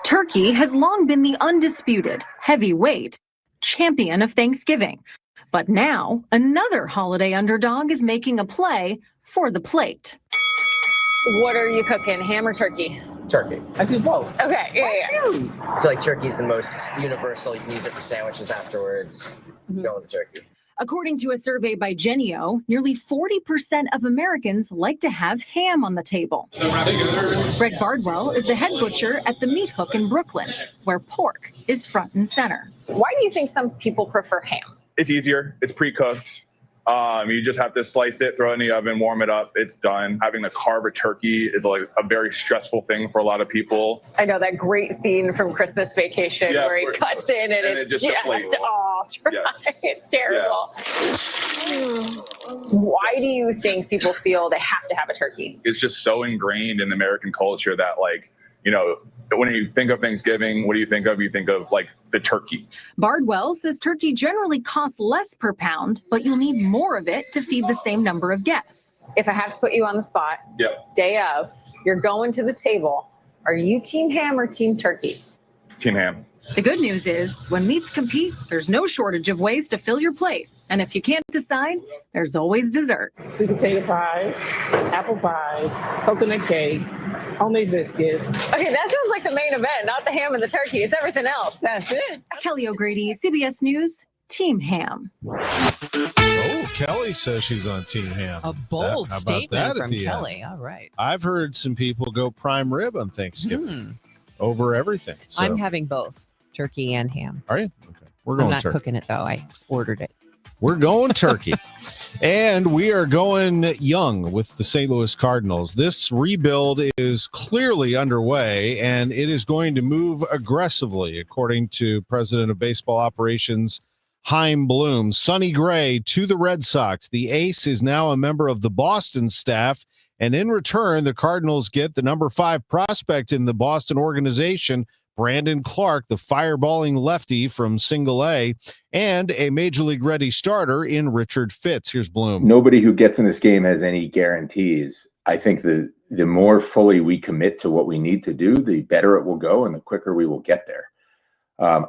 Turkey has long been the undisputed heavyweight champion of Thanksgiving. But now another holiday underdog is making a play for the plate. What are you cooking, ham or turkey? Turkey. I do both. Okay, yeah. I feel like turkey is the most universal. You can use it for sandwiches afterwards. Go with the turkey. According to a survey by Genio, nearly 40% of Americans like to have ham on the table. Greg Bardwell is the head butcher at the Meat Hook in Brooklyn, where pork is front and center. Why do you think some people prefer ham? It's easier. It's pre-cooked. You just have to slice it, throw it in the oven, warm it up. It's done. Having to carve a turkey is like a very stressful thing for a lot of people. I know that great scene from Christmas Vacation where he cuts in and it's just it's terrible. Yeah. Why do you think people feel they have to have a turkey? It's just so ingrained in American culture that, like, you know, when you think of Thanksgiving, what do you think of? You think of like the turkey. Bardwell says turkey generally costs less per pound, but you'll need more of it to feed the same number of guests. If I have to put you on the spot, day of, you're going to the table. Are you team ham or team turkey? Team ham. The good news is when meats compete, there's no shortage of ways to fill your plate. And if you can't decide, there's always dessert. Sweet potato pies, apple pies, coconut cake, homemade biscuits. Okay, that sounds like the main event, not the ham and the turkey. It's everything else. That's it. Kelly O'Grady, CBS News, Team Ham. Oh, Kelly says she's on Team Ham. A bold statement from Kelly. All right. I've heard some people go prime rib on Thanksgiving over everything. So. I'm having both turkey and ham. Are you? Okay. We're going I'm not turkey. cooking it, though. I ordered it. We're going turkey. And we are going young with the St. Louis Cardinals. This rebuild is clearly underway, and it is going to move aggressively, according to President of Baseball Operations Chaim Bloom. Sonny Gray to the Red Sox. The ace is now a member of the Boston staff, and in return, the Cardinals get the number 5 prospect in the Boston organization, Brandon Clark, the fireballing lefty from Single A, and a Major League ready starter in Richard Fitz. Here's Bloom. Nobody who gets in this game has any guarantees. I think the more fully we commit to what we need to do, the better it will go and the quicker we will get there.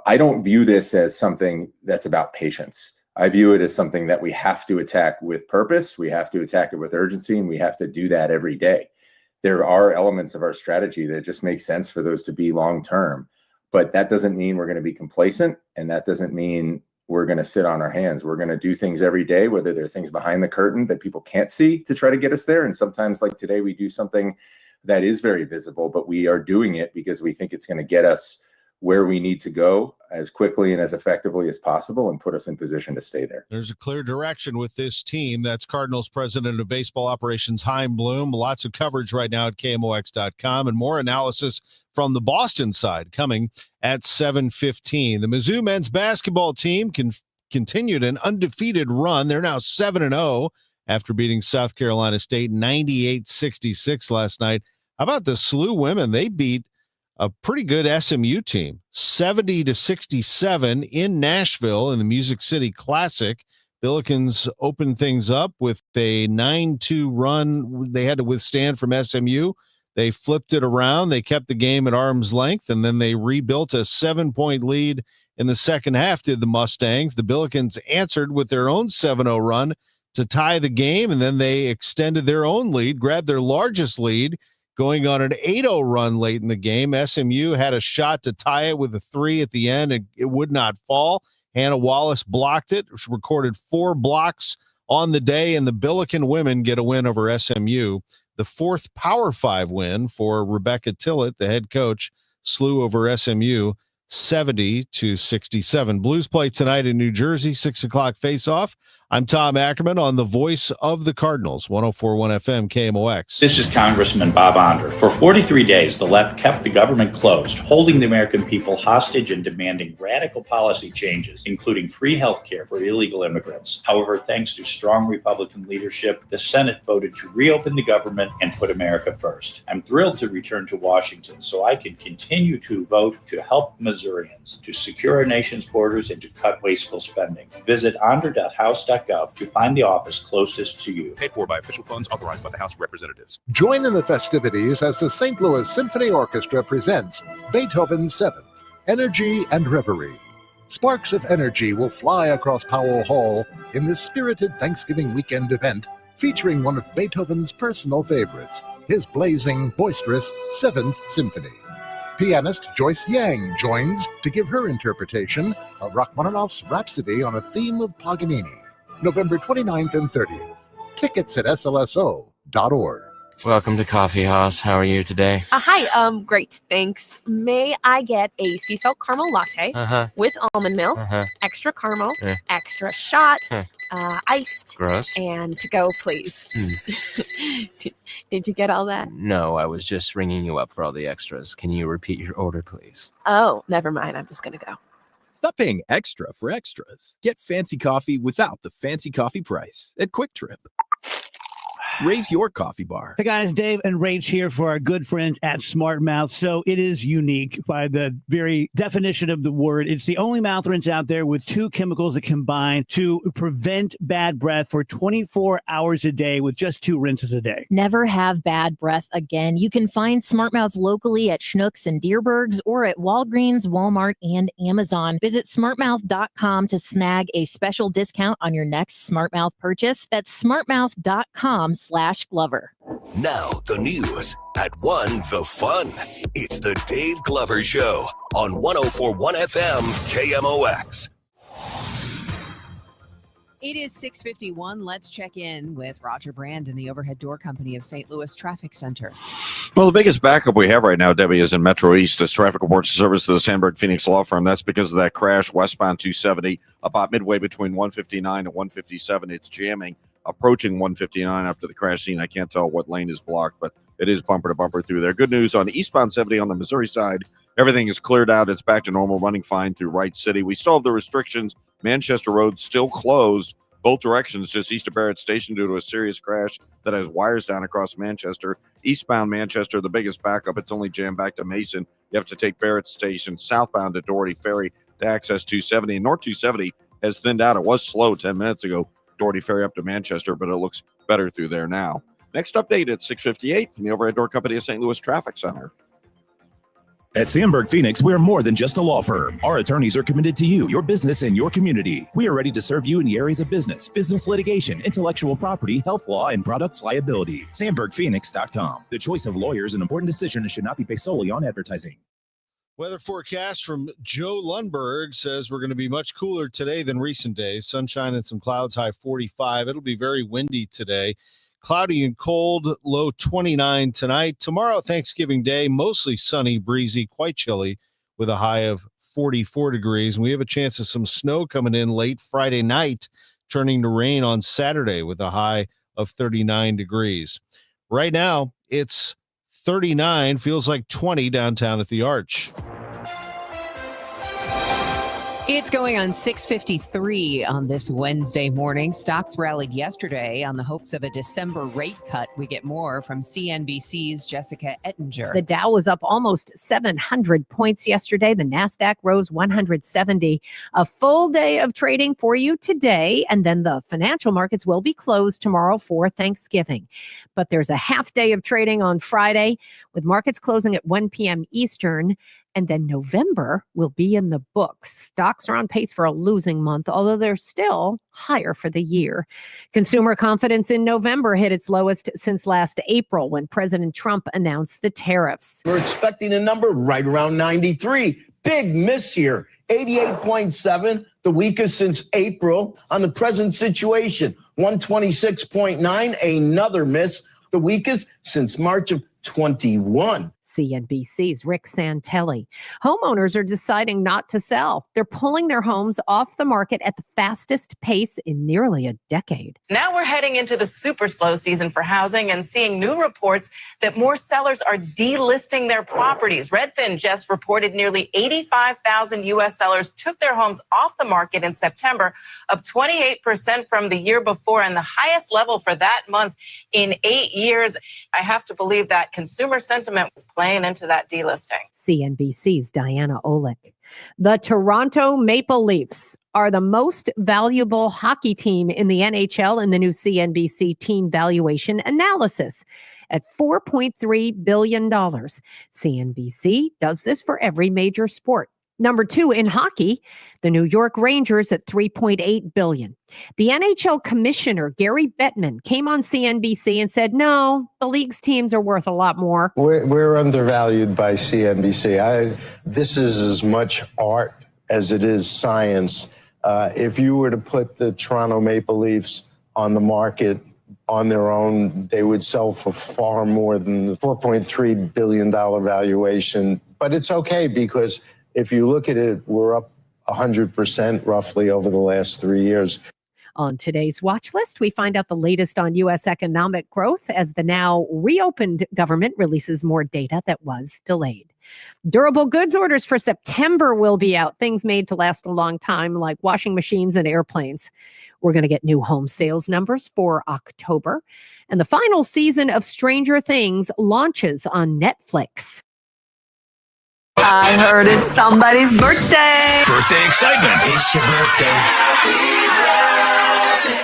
I don't view this as something that's about patience. I view it as something that we have to attack with purpose. We have to attack it with urgency, and we have to do that every day. There are elements of our strategy that just make sense for those to be long-term, but that doesn't mean we're going to be complacent, and that doesn't mean we're going to sit on our hands. We're going to do things every day, whether they're things behind the curtain that people can't see, to try to get us there. And sometimes, like today, we do something that is very visible, but we are doing it because we think it's going to get us where we need to go as quickly and as effectively as possible and put us in position to stay there. There's a clear direction with this team. That's Cardinals President of Baseball Operations Chaim Bloom. Lots of coverage right now at KMOX.com and more analysis from the Boston side coming at 7:15. The Mizzou men's basketball team continued an undefeated run. They're now 7-0 after beating South Carolina State 98-66 last night. How about the SLU women? They beat a pretty good SMU team, 70-67 in Nashville in the Music City Classic. Billikens opened things up with a 9-2 run they had to withstand from SMU. They flipped it around. They kept the game at arm's length, and then they rebuilt a 7-point lead in the second half, did the Mustangs. The Billikens answered with their own 7-0 run to tie the game, and then they extended their own lead, grabbed their largest lead, going on an 8-0 run late in the game. SMU had a shot to tie it with a 3 at the end, and it would not fall. Hannah Wallace blocked it. She recorded 4 blocks on the day, and the Billiken women get a win over SMU. The 4th Power 5 win for Rebecca Tillett, the head coach, slew over SMU 70-67. Blues play tonight in New Jersey, 6 o'clock face-off. I'm Tom Ackerman on the voice of the Cardinals, 104.1 FM KMOX. This is Congressman Bob Onder. For 43 days, the left kept the government closed, holding the American people hostage and demanding radical policy changes, including free health care for illegal immigrants. However, thanks to strong Republican leadership, the Senate voted to reopen the government and put America first. I'm thrilled to return to Washington so I can continue to vote to help Missourians, to secure our nation's borders, and to cut wasteful spending. Visit onder.house.gov to find the office closest to you. Paid for by official funds authorized by the House of Representatives. Join in the festivities as the St. Louis Symphony Orchestra presents Beethoven's 7th, Energy and Reverie. Sparks of energy will fly across Powell Hall in this spirited Thanksgiving weekend event featuring one of Beethoven's personal favorites, his blazing, boisterous 7th Symphony. Pianist Joyce Yang joins to give her interpretation of Rachmaninoff's Rhapsody on a theme of Paganini. November 29th and 30th. Tickets at slso.org. Welcome to Coffee House. How are you today? Hi, great, thanks. May I get a sea salt caramel latte with almond milk, extra caramel, extra shot, iced, Gross. and to go, please. Did you get all that? No, I was just ringing you up for all the extras. Can you repeat your order, please? Oh, never mind. I'm just gonna go. Stop paying extra for extras. Get fancy coffee without the fancy coffee price at Quick Trip. Raise your coffee bar. Hey guys, Dave and Rach here for our good friends at Smart Mouth. So it is unique by the very definition of the word. It's the only mouth rinse out there with 2 chemicals that combine to prevent bad breath for 24 hours a day with just 2 rinses a day. Never have bad breath again. You can find Smart Mouth locally at Schnucks and Deerbergs or at Walgreens, Walmart, and Amazon. Visit smartmouth.com to snag a special discount on your next Smart Mouth purchase. That's smartmouth.com/Glover. Now, the news. At 1, the fun. It's the Dave Glover Show on 104.1 FM KMOX. It is 6:51. Let's check in with Roger Brand in the Overhead Door Company of St. Louis Traffic Center. Well, the biggest backup we have right now, Debbie, is in Metro East as traffic reports service to the Sandberg Phoenix Law Firm. That's because of that crash westbound 270 about midway between 159 and 157. It's jamming, approaching 159 up to the crash scene. I can't tell what lane is blocked, but it is bumper to bumper through there. Good news on eastbound 70 on the Missouri side. Everything is cleared out. It's back to normal, running fine through Wright City. We still have the restrictions. Manchester Road still closed both directions just east of Barrett Station due to a serious crash that has wires down across Manchester. Eastbound Manchester, the biggest backup. It's only jammed back to Mason. You have to take Barrett Station southbound to Doherty Ferry to access 270. North 270 has thinned out. It was slow 10 minutes ago. Doherty Ferry up to Manchester, but it looks better through there now. Next update at 6:58 from the Overhead Door Company of St. Louis Traffic Center. At Sandberg Phoenix, we're more than just a law firm. Our attorneys are committed to you, your business, and your community. We are ready to serve you in the areas of business litigation, intellectual property, health law, and products liability. SandbergPhoenix.com. The choice of lawyers is an important decision and should not be based solely on advertising. Weather forecast from Joe Lundberg says we're going to be much cooler today than recent days. Sunshine and some clouds, high 45. It'll be very windy today. Cloudy and cold, low 29 tonight. Tomorrow, Thanksgiving Day, mostly sunny, breezy, quite chilly with a high of 44 degrees. And we have a chance of some snow coming in late Friday night, turning to rain on Saturday with a high of 39 degrees. Right now, it's 39, feels like 20 downtown at the Arch. It's going on 6:53 on this Wednesday morning. Stocks rallied yesterday on the hopes of a December rate cut. We get more from CNBC's Jessica Ettinger. The Dow was up almost 700 points yesterday. The NASDAQ rose 170. A full day of trading for you today, and then the financial markets will be closed tomorrow for Thanksgiving. But there's a half day of trading on Friday with markets closing at 1 p.m. Eastern And then November will be in the books. Stocks are on pace for a losing month, although they're still higher for the year. Consumer confidence in November hit its lowest since last April when President Trump announced the tariffs. We're expecting a number right around 93. Big miss here. 88.7, the weakest since April on the present situation. 126.9, another miss, the weakest since March of 21. CNBC's Rick Santelli. Homeowners are deciding not to sell. They're pulling their homes off the market at the fastest pace in nearly a decade. Now we're heading into the super slow season for housing and seeing new reports that more sellers are delisting their properties. Redfin just reported nearly 85,000 U.S. sellers took their homes off the market in September, up 28% from the year before and the highest level for that month in 8 years. I have to believe that consumer sentiment was playing into that delisting. CNBC's Diana Olick. The Toronto Maple Leafs are the most valuable hockey team in the NHL in the new CNBC team valuation analysis at $4.3 billion. CNBC does this for every major sport. Number 2 in hockey, the New York Rangers at $3.8 billion. The NHL commissioner, Gary Bettman, came on CNBC and said, no, the league's teams are worth a lot more. We're undervalued by CNBC. This is as much art as it is science. If you were to put the Toronto Maple Leafs on the market on their own, they would sell for far more than the $4.3 billion valuation. But it's okay because if you look at it, we're up 100% roughly over the last 3 years. On today's watch list, we find out the latest on U.S. economic growth as the now reopened government releases more data that was delayed. Durable goods orders for September will be out. Things made to last a long time, like washing machines and airplanes. We're going to get new home sales numbers for October. And the final season of Stranger Things launches on Netflix. I heard it's somebody's birthday. Birthday excitement. It's your birthday.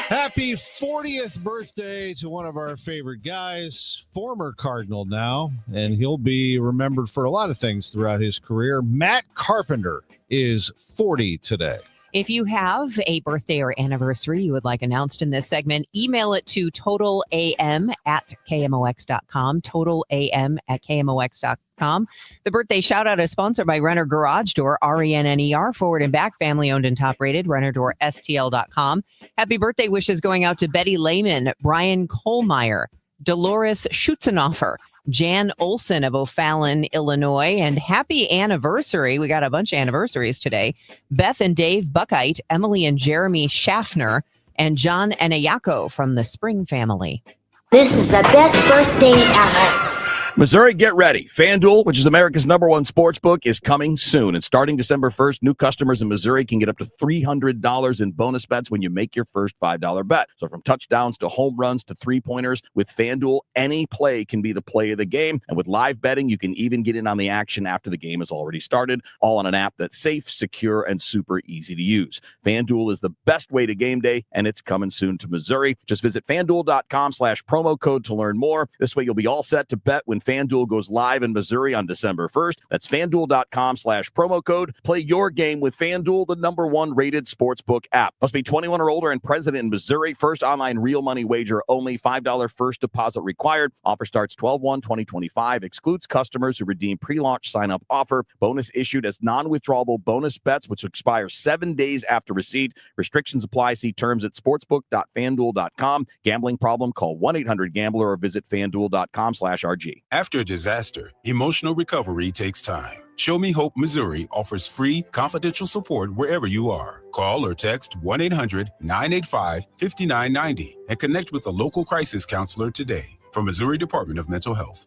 Happy 40th birthday to one of our favorite guys, former Cardinal now, and he'll be remembered for a lot of things throughout his career. Matt Carpenter is 40 today. If you have a birthday or anniversary you would like announced in this segment, email it to totalam@kmox.com, totalam@kmox.com. The birthday shout out is sponsored by Renner Garage Door, RENNER, forward and back, family owned and top rated, RennerDoorSTL.com. Happy birthday wishes going out to Betty Lehman, Brian Kohlmeyer, Dolores Schutzenhofer, Jan Olson of O'Fallon, Illinois, and happy anniversary. We got a bunch of anniversaries today. Beth and Dave Buckite, Emily and Jeremy Schaffner, and John Anayako from the Spring family. This is the best birthday ever. Missouri, get ready. FanDuel, which is America's #1 sports book, is coming soon. And starting December 1st, new customers in Missouri can get up to $300 in bonus bets when you make your first $5 bet. So from touchdowns to home runs to three-pointers, with FanDuel, any play can be the play of the game. And with live betting, you can even get in on the action after the game has already started, all on an app that's safe, secure, and super easy to use. FanDuel is the best way to game day, and it's coming soon to Missouri. Just visit FanDuel.com/promo code to learn more. This way you'll be all set to bet when FanDuel goes live in Missouri on December 1st. That's FanDuel.com/promo code. Play your game with FanDuel, the #1 rated sportsbook app. Must be 21 or older and present in Missouri. First online real money wager only. $5 first deposit required. Offer starts 12/1/2025. Excludes customers who redeem pre-launch sign-up offer. Bonus issued as non-withdrawable bonus bets, which expire 7 days after receipt. Restrictions apply. See terms at sportsbook.fanduel.com. Gambling problem? Call 1-800-GAMBLER or visit fanduel.com/RG. After a disaster, emotional recovery takes time. Show Me Hope Missouri offers free, confidential support wherever you are. Call or text 1-800-985-5990 and connect with a local crisis counselor today. From Missouri Department of Mental Health.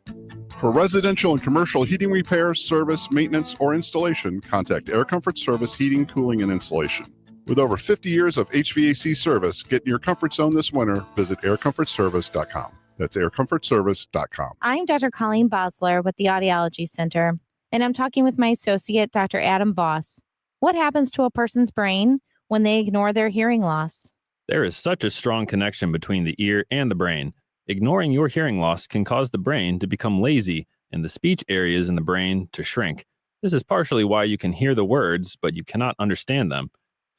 For residential and commercial heating repairs, service, maintenance, or installation, contact Air Comfort Service Heating, Cooling, and Installation. With over 50 years of HVAC service, get in your comfort zone this winter. Visit aircomfortservice.com. That's aircomfortservice.com. I'm Dr. Colleen Bosler with the Audiology Center, and I'm talking with my associate, Dr. Adam Voss. What happens to a person's brain when they ignore their hearing loss? There is such a strong connection between the ear and the brain. Ignoring your hearing loss can cause the brain to become lazy and the speech areas in the brain to shrink. This is partially why you can hear the words, but you cannot understand them.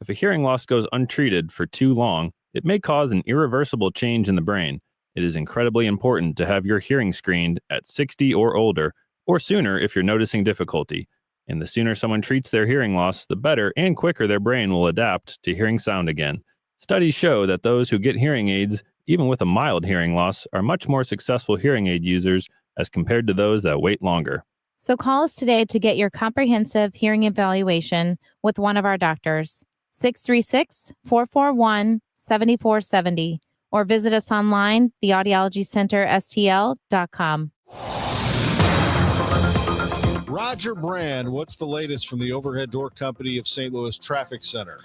If a hearing loss goes untreated for too long, it may cause an irreversible change in the brain. It is incredibly important to have your hearing screened at 60 or older, or sooner if you're noticing difficulty. And the sooner someone treats their hearing loss, the better and quicker their brain will adapt to hearing sound again. Studies show that those who get hearing aids, even with a mild hearing loss, are much more successful hearing aid users as compared to those that wait longer. So call us today to get your comprehensive hearing evaluation with one of our doctors. 636-441-7470, or visit us online, theaudiologycenterstl.com. Roger Brand, what's the latest from the Overhead Door Company of St. Louis Traffic Center?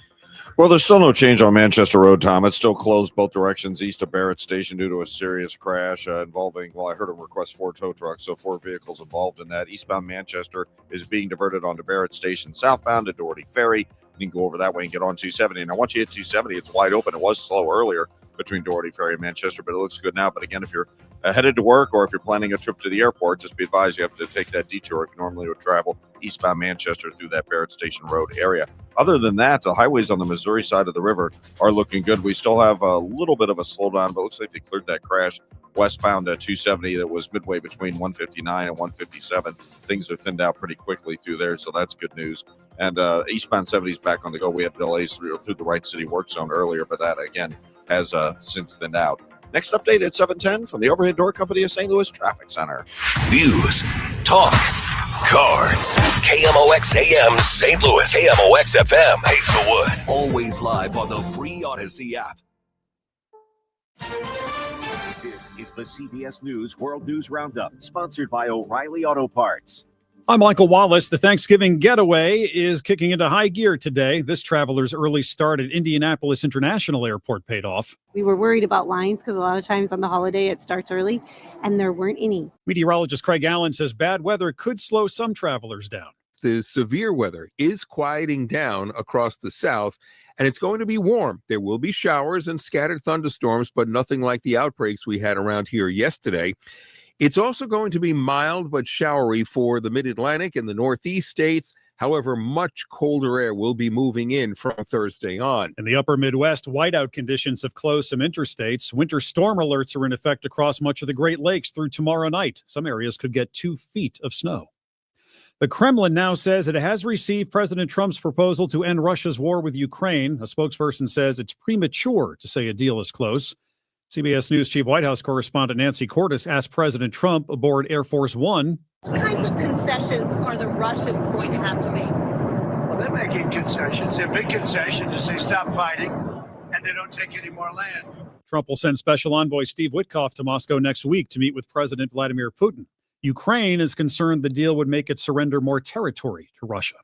Well, there's still no change on Manchester Road, Tom. It's still closed both directions east of Barrett Station due to a serious crash involving, I heard a request for tow trucks, so 4 vehicles involved in that. Eastbound Manchester is being diverted onto Barrett Station southbound to Doherty Ferry. You can go over that way and get on 270. And once you hit 270, it's wide open. It was slow earlier between Doherty Ferry and Manchester, but it looks good now. But again, if you're headed to work or if you're planning a trip to the airport, just be advised you have to take that detour if you normally would travel eastbound Manchester through that Barrett Station Road area. Other than that, the highways on the Missouri side of the river are looking good. We still have a little bit of a slowdown, but it looks like they cleared that crash westbound at 270 that was midway between 159 and 157. Things are thinned out pretty quickly through there, so that's good news. And eastbound 70 is back on the go. We had delays through the Wright City work zone earlier, but that, again, has since thinned out. Next update at 7:10 from the Overhead Door Company of St. Louis Traffic Center. News, talk, cards. KMOX AM St. Louis. KMOX FM Hazelwood. Always live on the free Odyssey app. This is the CBS News World News Roundup, sponsored by O'Reilly Auto Parts. I'm Michael Wallace. The Thanksgiving getaway is kicking into high gear today. This traveler's early start at Indianapolis International Airport paid off. We were worried about lines because a lot of times on the holiday it starts early, and there weren't any. Meteorologist Craig Allen says bad weather could slow some travelers down. The severe weather is quieting down across the south, and it's going to be warm. There will be showers and scattered thunderstorms, but nothing like the outbreaks we had around here yesterday. It's also going to be mild but showery for the mid-Atlantic and the Northeast states. However, much colder air will be moving in from Thursday on. In the upper Midwest, whiteout conditions have closed some interstates. Winter storm alerts are in effect across much of the Great Lakes through tomorrow night. Some areas could get 2 feet of snow. The Kremlin now says it has received President Trump's proposal to end Russia's war with Ukraine. A spokesperson says it's premature to say a deal is close. CBS News Chief White House correspondent Nancy Cordes asked President Trump aboard Air Force One, what kinds of concessions are the Russians going to have to make? Well, they're making concessions. Their big concession is they stop fighting and they don't take any more land. Trump will send Special Envoy Steve Witkoff to Moscow next week to meet with President Vladimir Putin. Ukraine is concerned the deal would make it surrender more territory to Russia.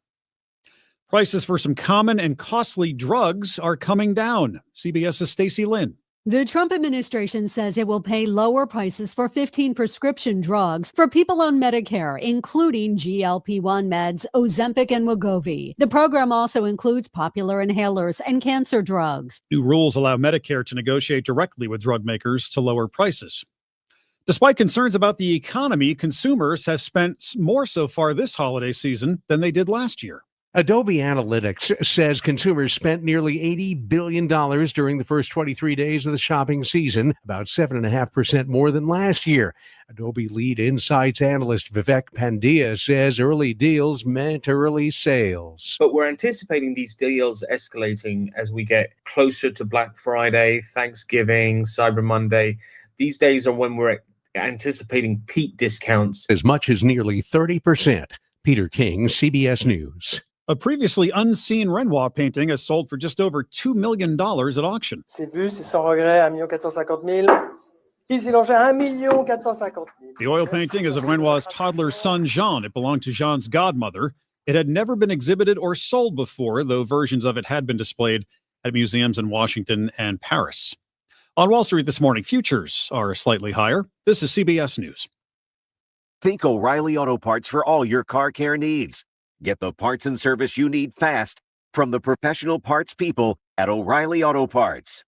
Prices for some common and costly drugs are coming down. CBS's Stacey Lynn. The Trump administration says it will pay lower prices for 15 prescription drugs for people on Medicare, including GLP-1 meds, Ozempic and Wegovy. The program also includes popular inhalers and cancer drugs. New rules allow Medicare to negotiate directly with drug makers to lower prices. Despite concerns about the economy, consumers have spent more so far this holiday season than they did last year. Adobe Analytics says consumers spent nearly $80 billion during the first 23 days of the shopping season, about 7.5% more than last year. Adobe lead insights analyst Vivek Pandya says early deals meant early sales. But we're anticipating these deals escalating as we get closer to Black Friday, Thanksgiving, Cyber Monday. These days are when we're anticipating peak discounts. As much as nearly 30%. Peter King, CBS News. A previously unseen Renoir painting has sold for just over $2 million at auction. C'est vu, c'est sans regret, à 1,450,000. Ici, l'on gère 1,450,000. The oil painting is of Renoir's toddler son, Jean. It belonged to Jean's godmother. It had never been exhibited or sold before, though versions of it had been displayed at museums in Washington and Paris. On Wall Street this morning, futures are slightly higher. This is CBS News. Think O'Reilly Auto Parts for all your car care needs. Get the parts and service you need fast from the professional parts people at O'Reilly Auto Parts.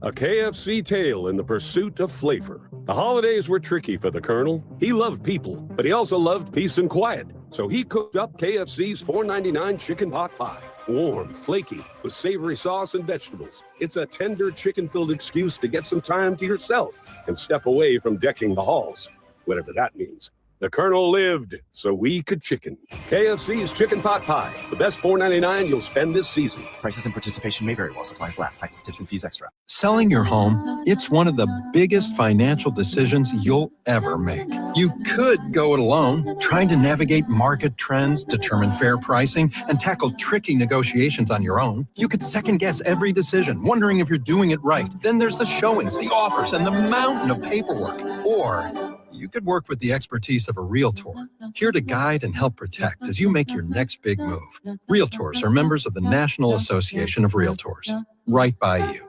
A KFC tale in the pursuit of flavor. The holidays were tricky for the Colonel. He loved people, but he also loved peace and quiet. So he cooked up KFC's $4.99 chicken pot pie. Warm, flaky, with savory sauce and vegetables. It's a tender chicken-filled excuse to get some time to yourself and step away from decking the halls, whatever that means. The Colonel lived so we could chicken. KFC's chicken pot pie. The best $4.99 you'll spend this season. Prices and participation may vary while supplies last. Taxes, tips, and fees extra. Selling your home, it's one of the biggest financial decisions you'll ever make. You could go it alone, trying to navigate market trends, determine fair pricing, and tackle tricky negotiations on your own. You could second guess every decision, wondering if you're doing it right. Then there's the showings, the offers, and the mountain of paperwork. Or you could work with the expertise of a realtor, here to guide and help protect as you make your next big move. Realtors are members of the National Association of Realtors. Right by you.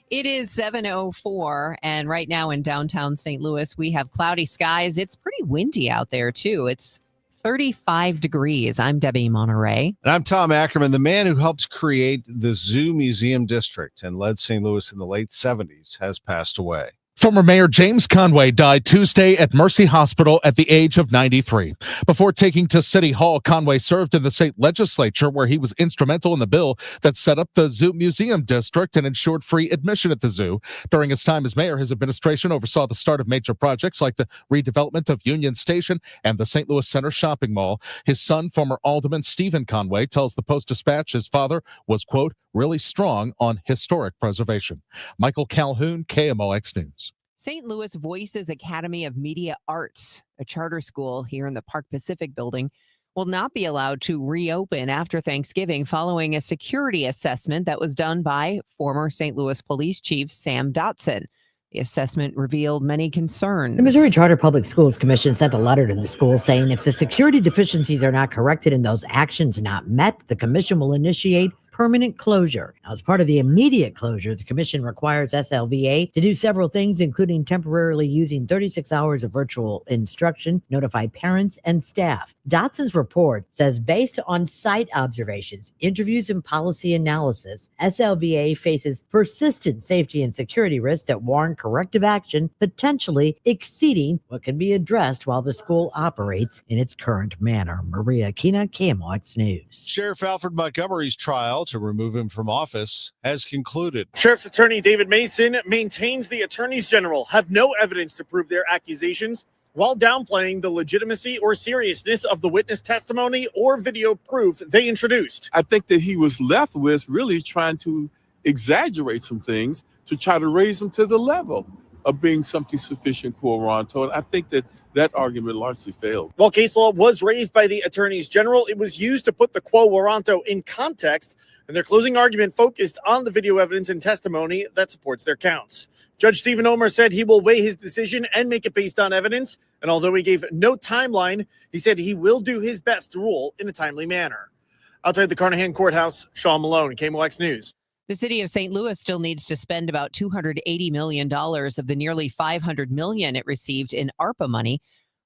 It is 7:04, and right now in downtown St. Louis, we have cloudy skies. It's pretty windy out there, too. It's 35 degrees. I'm Debbie Monterrey. And I'm Tom Ackerman, the man who helped create the Zoo Museum District and led St. Louis in the late 70s, has passed away. Former Mayor James Conway died Tuesday at Mercy Hospital at the age of 93. Before taking to City Hall, Conway served in the state legislature, where he was instrumental in the bill that set up the Zoo Museum District and ensured free admission at the zoo. During his time as mayor, his administration oversaw the start of major projects like the redevelopment of Union Station and the St. Louis Center shopping mall. His son, former Alderman Stephen Conway, tells the Post-Dispatch his father was, quote, really strong on historic preservation. Michael Calhoun, KMOX News. St. Louis Voices Academy of Media Arts, a charter school here in the Park Pacific building, will not be allowed to reopen after Thanksgiving following a security assessment that was done by former St. Louis Police Chief Sam Dotson. The assessment revealed many concerns. The Missouri Charter Public Schools Commission sent a letter to the school saying if the security deficiencies are not corrected and those actions not met, the commission will initiate permanent closure. Now, as part of the immediate closure, the commission requires SLVA to do several things, including temporarily using 36 hours of virtual instruction, notify parents and staff. Dotson's report says based on site observations, interviews, and policy analysis, SLVA faces persistent safety and security risks that warrant corrective action, potentially exceeding what can be addressed while the school operates in its current manner. Maria Kina, KMOX News. Sheriff Alfred Montgomery's trial to remove him from office has concluded. Sheriff's Attorney David Mason maintains the attorneys general have no evidence to prove their accusations, while downplaying the legitimacy or seriousness of the witness testimony or video proof they introduced. I think that he was left with really trying to exaggerate some things to try to raise them to the level of being something sufficient quo warranto. And I think that that argument largely failed. While case law was raised by the attorneys general, it was used to put the quo warranto in context, and their closing argument focused on the video evidence and testimony that supports their counts. Judge Stephen Omer said he will weigh his decision and make it based on evidence, and although he gave no timeline, he said he will do his best to rule in a timely manner. Outside the Carnahan Courthouse, Sean Malone, KMOX News. The city of St. Louis still needs to spend about $280 million of the nearly $500 million it received in ARPA money.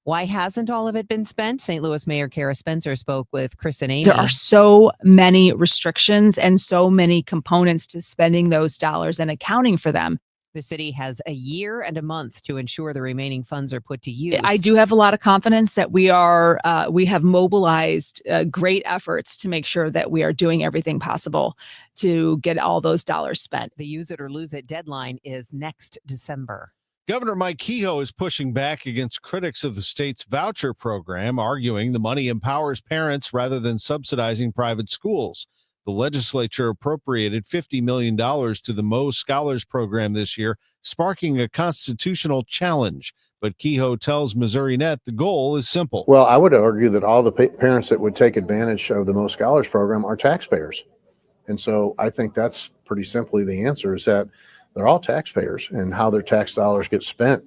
Why hasn't all of it been spent? St. Louis Mayor Kara Spencer spoke with Chris and Amy. There are so many restrictions and so many components to spending those dollars and accounting for them. The city has a year and a month to ensure the remaining funds are put to use. I do have a lot of confidence that we have mobilized great efforts to make sure that we are doing everything possible to get all those dollars spent. The use it or lose it deadline is next December. Governor Mike Kehoe is pushing back against critics of the state's voucher program, arguing the money empowers parents rather than subsidizing private schools. The legislature appropriated $50 million to the Mo Scholars Program this year, sparking a constitutional challenge. But Kehoe tells Missouri Net the goal is simple. Well, I would argue that all the parents that would take advantage of the Mo Scholars Program are taxpayers. And so I think that's pretty simply the answer, is that they're all taxpayers, and how their tax dollars get spent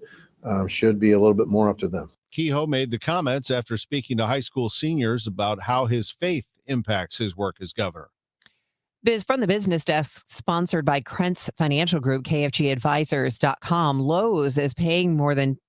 should be a little bit more up to them. Kehoe made the comments after speaking to high school seniors about how his faith impacts his work as governor. From the business desk, sponsored by Krentz Financial Group, KFGadvisors.com, Lowe's is paying more than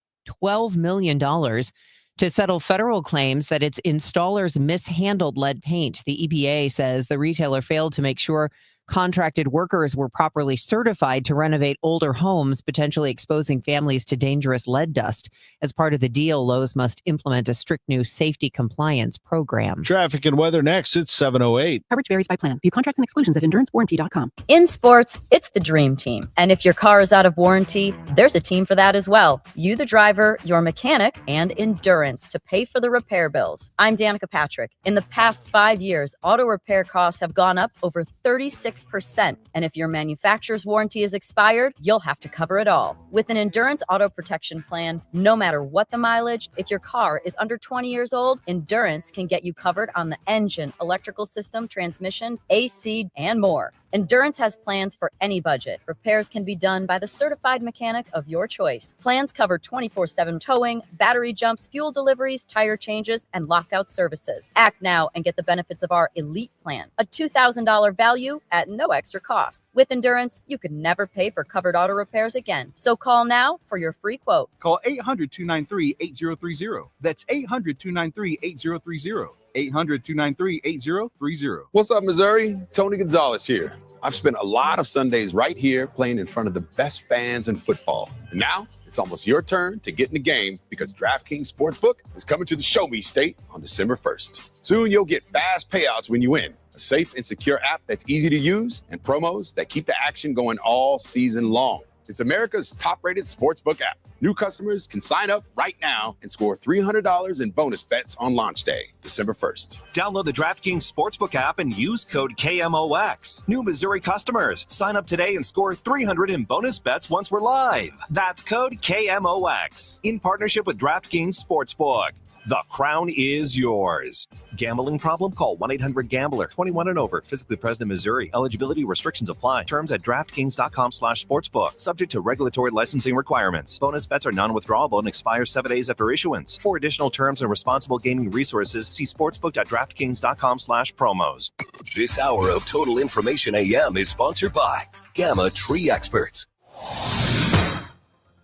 $12 million to settle federal claims that its installers mishandled lead paint. The EPA says the retailer failed to make sure contracted workers were properly certified to renovate older homes, potentially exposing families to dangerous lead dust. As part of the deal, Lowe's must implement a strict new safety compliance program. Traffic and weather next. It's 7:08. Coverage varies by plan. View contracts and exclusions at endurancewarranty.com. In sports, it's the dream team. And if your car is out of warranty, there's a team for that as well. You, the driver, your mechanic, and Endurance to pay for the repair bills. I'm Danica Patrick. In the past 5 years, auto repair costs have gone up over 36%. And if your manufacturer's warranty is expired, you'll have to cover it all. With an Endurance auto protection plan, no matter what the mileage, if your car is under 20 years old, Endurance can get you covered on the engine, electrical system, transmission, AC, and more. Endurance has plans for any budget. Repairs can be done by the certified mechanic of your choice. Plans cover 24/7 towing, battery jumps, fuel deliveries, tire changes, and lockout services. Act now and get the benefits of our Elite Plan, a $2,000 value at no extra cost. With Endurance, you could never pay for covered auto repairs again. So call now for your free quote. Call 800-293-8030. That's 800-293-8030. 800-293-8030. What's up, Missouri? Tony Gonzalez here. I've spent a lot of Sundays right here playing in front of the best fans in football. And now it's almost your turn to get in the game because DraftKings Sportsbook is coming to the Show Me State on December 1st. Soon you'll get fast payouts when you win, a safe and secure app that's easy to use, and promos that keep the action going all season long. It's America's top-rated sportsbook app. New customers can sign up right now and score $300 in bonus bets on launch day, December 1st. Download the DraftKings Sportsbook app and use code KMOX. New Missouri customers, sign up today and score $300 in bonus bets once we're live. That's code KMOX. In partnership with DraftKings Sportsbook. The crown is yours. Gambling problem? Call 1-800-GAMBLER. 21 and over. Physically present in Missouri. Eligibility restrictions apply. Terms at DraftKings.com/sportsbook. Subject to regulatory licensing requirements. Bonus bets are non-withdrawable and expire 7 days after issuance. For additional terms and responsible gaming resources, see sportsbook.draftkings.com/promos. This hour of Total Information AM is sponsored by Gamma Tree Experts.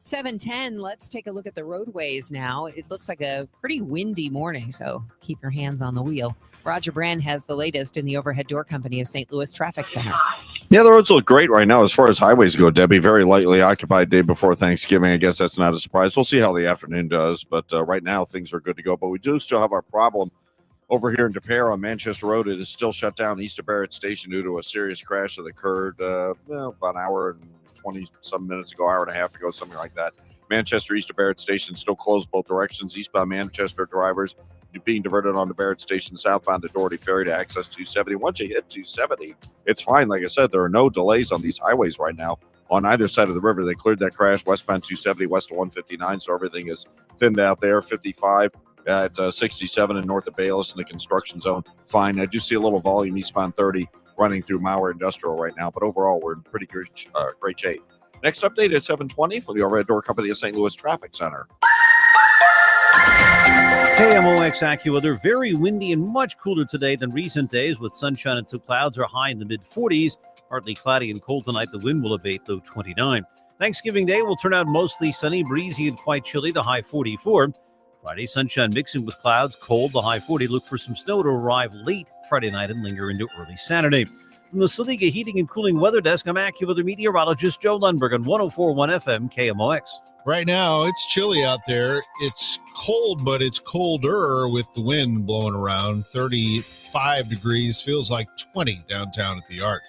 7:10. Let's take a look at the roadways now. It looks like a pretty windy morning, so keep your hands on the wheel. Roger Brand has the latest in the Overhead Door Company of St. Louis Traffic Center. Yeah, the roads look great right now as far as highways go, Debbie. Very lightly occupied day before Thanksgiving. I guess that's not a surprise. We'll see how the afternoon does, but right now things are good to go. But we do still have our problem over here in Des Peres on Manchester Road. It is still shut down east of Barrett Station due to a serious crash that occurred about an hour and 20-some minutes ago, hour and a half ago, something like that. Manchester east of Barrett Station still closed both directions. Eastbound Manchester drivers being diverted onto Barrett Station, southbound to Doherty Ferry to access 270. Once you hit 270, it's fine. Like I said, there are no delays on these highways right now on either side of the river. They cleared that crash westbound 270, west of 159, so everything is thinned out there. 55 at 67 and north of Bayless in the construction zone, fine. I do see a little volume eastbound 30 running through Mauer Industrial right now, but overall we're in pretty great shape. Next update is 7:20 for the Overhead Door Company of St. Louis Traffic Center. KMOX AccuWeather, very windy and much cooler today than recent days with sunshine and some clouds are high in the mid-40s. Partly cloudy and cold tonight. The wind will abate, low 29. Thanksgiving Day will turn out mostly sunny, breezy, and quite chilly, the high 44. Friday, sunshine mixing with clouds, cold, the high 40. Look for some snow to arrive late Friday night and linger into early Saturday. From the Saliga Heating and Cooling Weather Desk, I'm AccuWeather meteorologist Joe Lundberg on 104.1 FM KMOX. Right now, it's chilly out there. It's cold, but it's colder with the wind blowing around. 35 degrees, feels like 20 downtown at the Arch.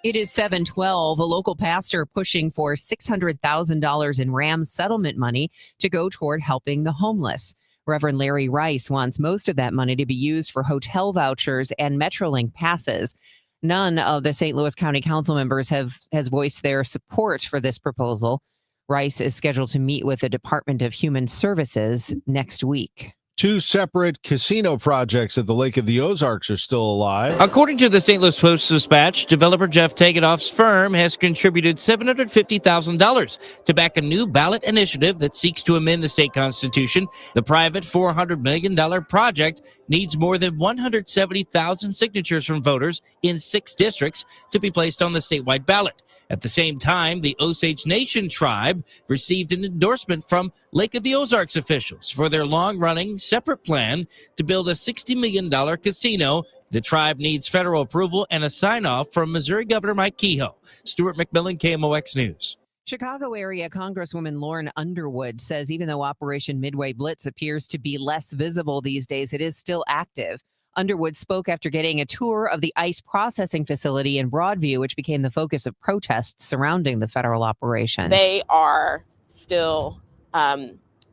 It is 7:12. A local pastor pushing for $600,000 in RAM settlement money to go toward helping the homeless. Reverend Larry Rice wants most of that money to be used for hotel vouchers and Metrolink passes. None of the St. Louis County Council members has voiced their support for this proposal. Rice is scheduled to meet with the Department of Human Services next week. Two separate casino projects at the Lake of the Ozarks are still alive. According to the St. Louis Post-Dispatch, developer Jeff Tegenoff's firm has contributed $750,000 to back a new ballot initiative that seeks to amend the state constitution. The private $400 million project needs more than 170,000 signatures from voters in 6 districts to be placed on the statewide ballot. At the same time, the Osage Nation tribe received an endorsement from Lake of the Ozarks officials for their long-running separate plan to build a $60 million casino The tribe needs federal approval and a sign-off from Missouri Governor Mike Kehoe. Stuart McMillan, KMOX News. Chicago area Congresswoman Lauren Underwood says even though Operation Midway Blitz appears to be less visible these days, it is still active. Underwood spoke after getting a tour of the ICE processing facility in Broadview, which became the focus of protests surrounding the federal operation. They are still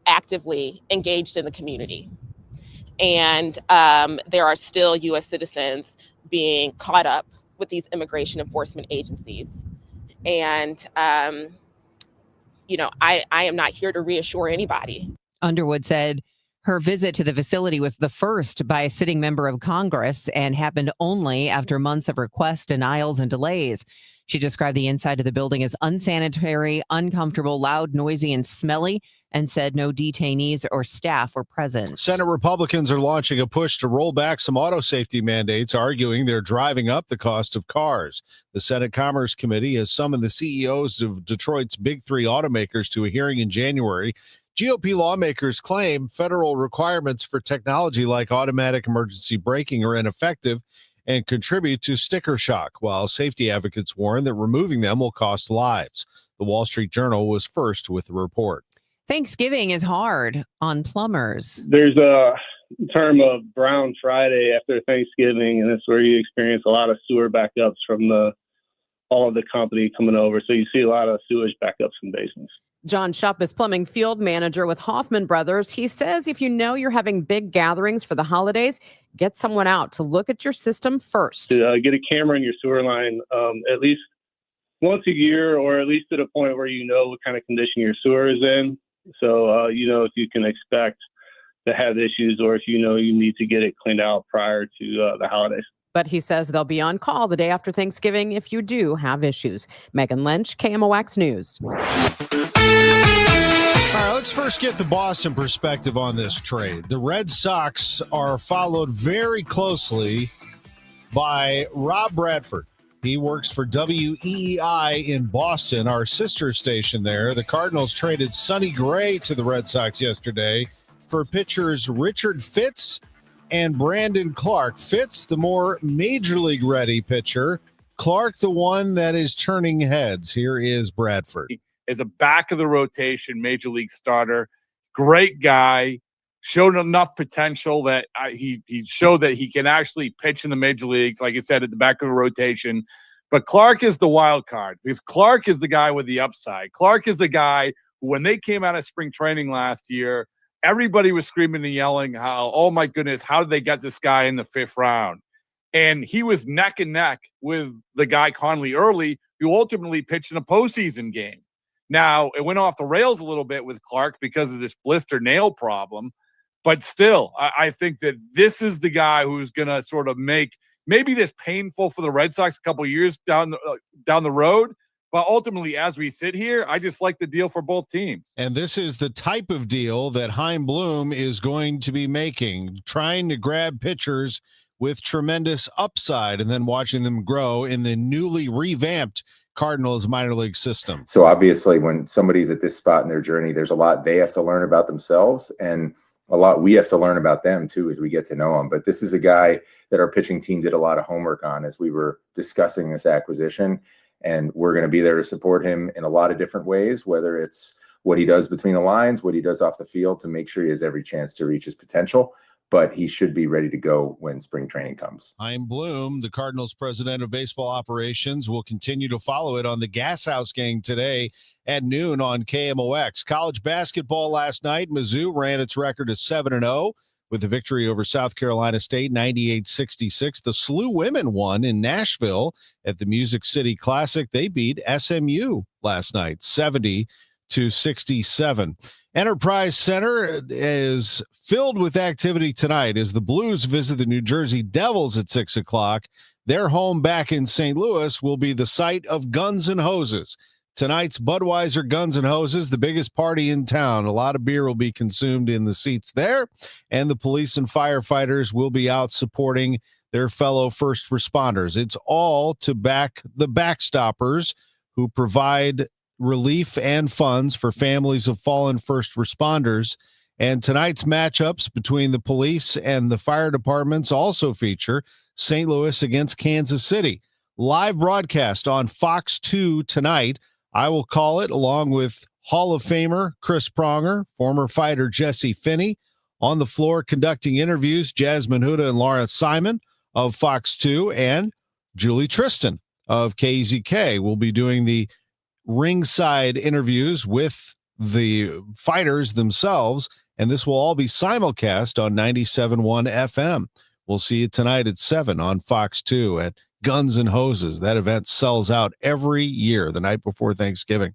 actively engaged in the community. And there are still U.S. citizens being caught up with these immigration enforcement agencies. And, I am not here to reassure anybody. Underwood said her visit to the facility was the first by a sitting member of Congress and happened only after months of requests, denials, and delays. She described the inside of the building as unsanitary, uncomfortable, loud, noisy, and smelly, and said no detainees or staff were present. Senate Republicans are launching a push to roll back some auto safety mandates, arguing they're driving up the cost of cars. The Senate Commerce Committee has summoned the CEOs of Detroit's big three automakers to a hearing in January. GOP lawmakers claim federal requirements for technology like automatic emergency braking are ineffective and contribute to sticker shock, while safety advocates warn that removing them will cost lives. The Wall Street Journal was first with the report. Thanksgiving is hard on plumbers. There's a term of Brown Friday after Thanksgiving, and it's where you experience a lot of sewer backups from all of the company coming over. So you see a lot of sewage backups in basements. John Shupp is plumbing field manager with Hoffman Brothers. He says if you know you're having big gatherings for the holidays, get someone out to look at your system first. To get a camera in your sewer line at least once a year, or at least at a point where you know what kind of condition your sewer is in. So if you can expect to have issues, or if you know you need to get it cleaned out prior to the holidays. But he says they'll be on call the day after Thanksgiving if you do have issues. Megan Lynch, KMOX News. All right, let's first get the Boston perspective on this trade. The Red Sox are followed very closely by Rob Bradford. He works for WEEI in Boston, our sister station there. The Cardinals traded Sonny Gray to the Red Sox yesterday for pitchers Richard Fitz and Brandon Clark. Fitz, the more major league ready pitcher. Clark, the one that is turning heads. Here is Bradford. Is a back of the rotation major league starter, great guy, showed enough potential that he showed that he can actually pitch in the major leagues, like I said, at the back of the rotation. But Clark is the wild card, because Clark is the guy with the upside. Clark is the guy who, when they came out of spring training last year, everybody was screaming and yelling how, oh my goodness, how did they get this guy in the 5th round? And he was neck and neck with the guy Conley Early, who ultimately pitched in a postseason game. Now, it went off the rails a little bit with Clark because of this blister nail problem. But still, I think that this is the guy who's going to sort of make maybe this painful for the Red Sox a couple of years down the road. But ultimately, as we sit here, I just like the deal for both teams. And this is the type of deal that Chaim Bloom is going to be making, trying to grab pitchers with tremendous upside and then watching them grow in the newly revamped Cardinals minor league system. So obviously when somebody's at this spot in their journey, there's a lot they have to learn about themselves and a lot we have to learn about them too as we get to know them. But this is a guy that our pitching team did a lot of homework on as we were discussing this acquisition. And we're going to be there to support him in a lot of different ways, whether it's what he does between the lines, what he does off the field to make sure he has every chance to reach his potential. But he should be ready to go when spring training comes. Chaim Bloom, the Cardinals president of baseball operations, will continue to follow it on the Gas House Gang today at noon on KMOX. College basketball last night, Mizzou ran its record to 7-0 with a victory over South Carolina State, 98-66. The SLU women won in Nashville at the Music City Classic. They beat SMU last night, 70-67. Enterprise Center is filled with activity tonight as the Blues visit the New Jersey Devils at 6 o'clock. Their home back in St. Louis will be the site of Guns N' Hoses. Tonight's Budweiser Guns N' Hoses, the biggest party in town. A lot of beer will be consumed in the seats there, and the police and firefighters will be out supporting their fellow first responders. It's all to back the Backstoppers, who provide relief and funds for families of fallen first responders. And tonight's matchups between the police and the fire departments also feature St. Louis against Kansas City. Live broadcast on Fox 2 tonight. I will call it along with Hall of Famer Chris Pronger, former fighter Jesse Finney. On the floor conducting interviews, Jasmine Huda and Laura Simon of Fox 2 and Julie Tristan of KZK will be doing the ringside interviews with the fighters themselves, and this will all be simulcast on 97.1 FM. We'll see you tonight at 7 on Fox 2 at Guns and Hoses. That event sells out every year the night before Thanksgiving.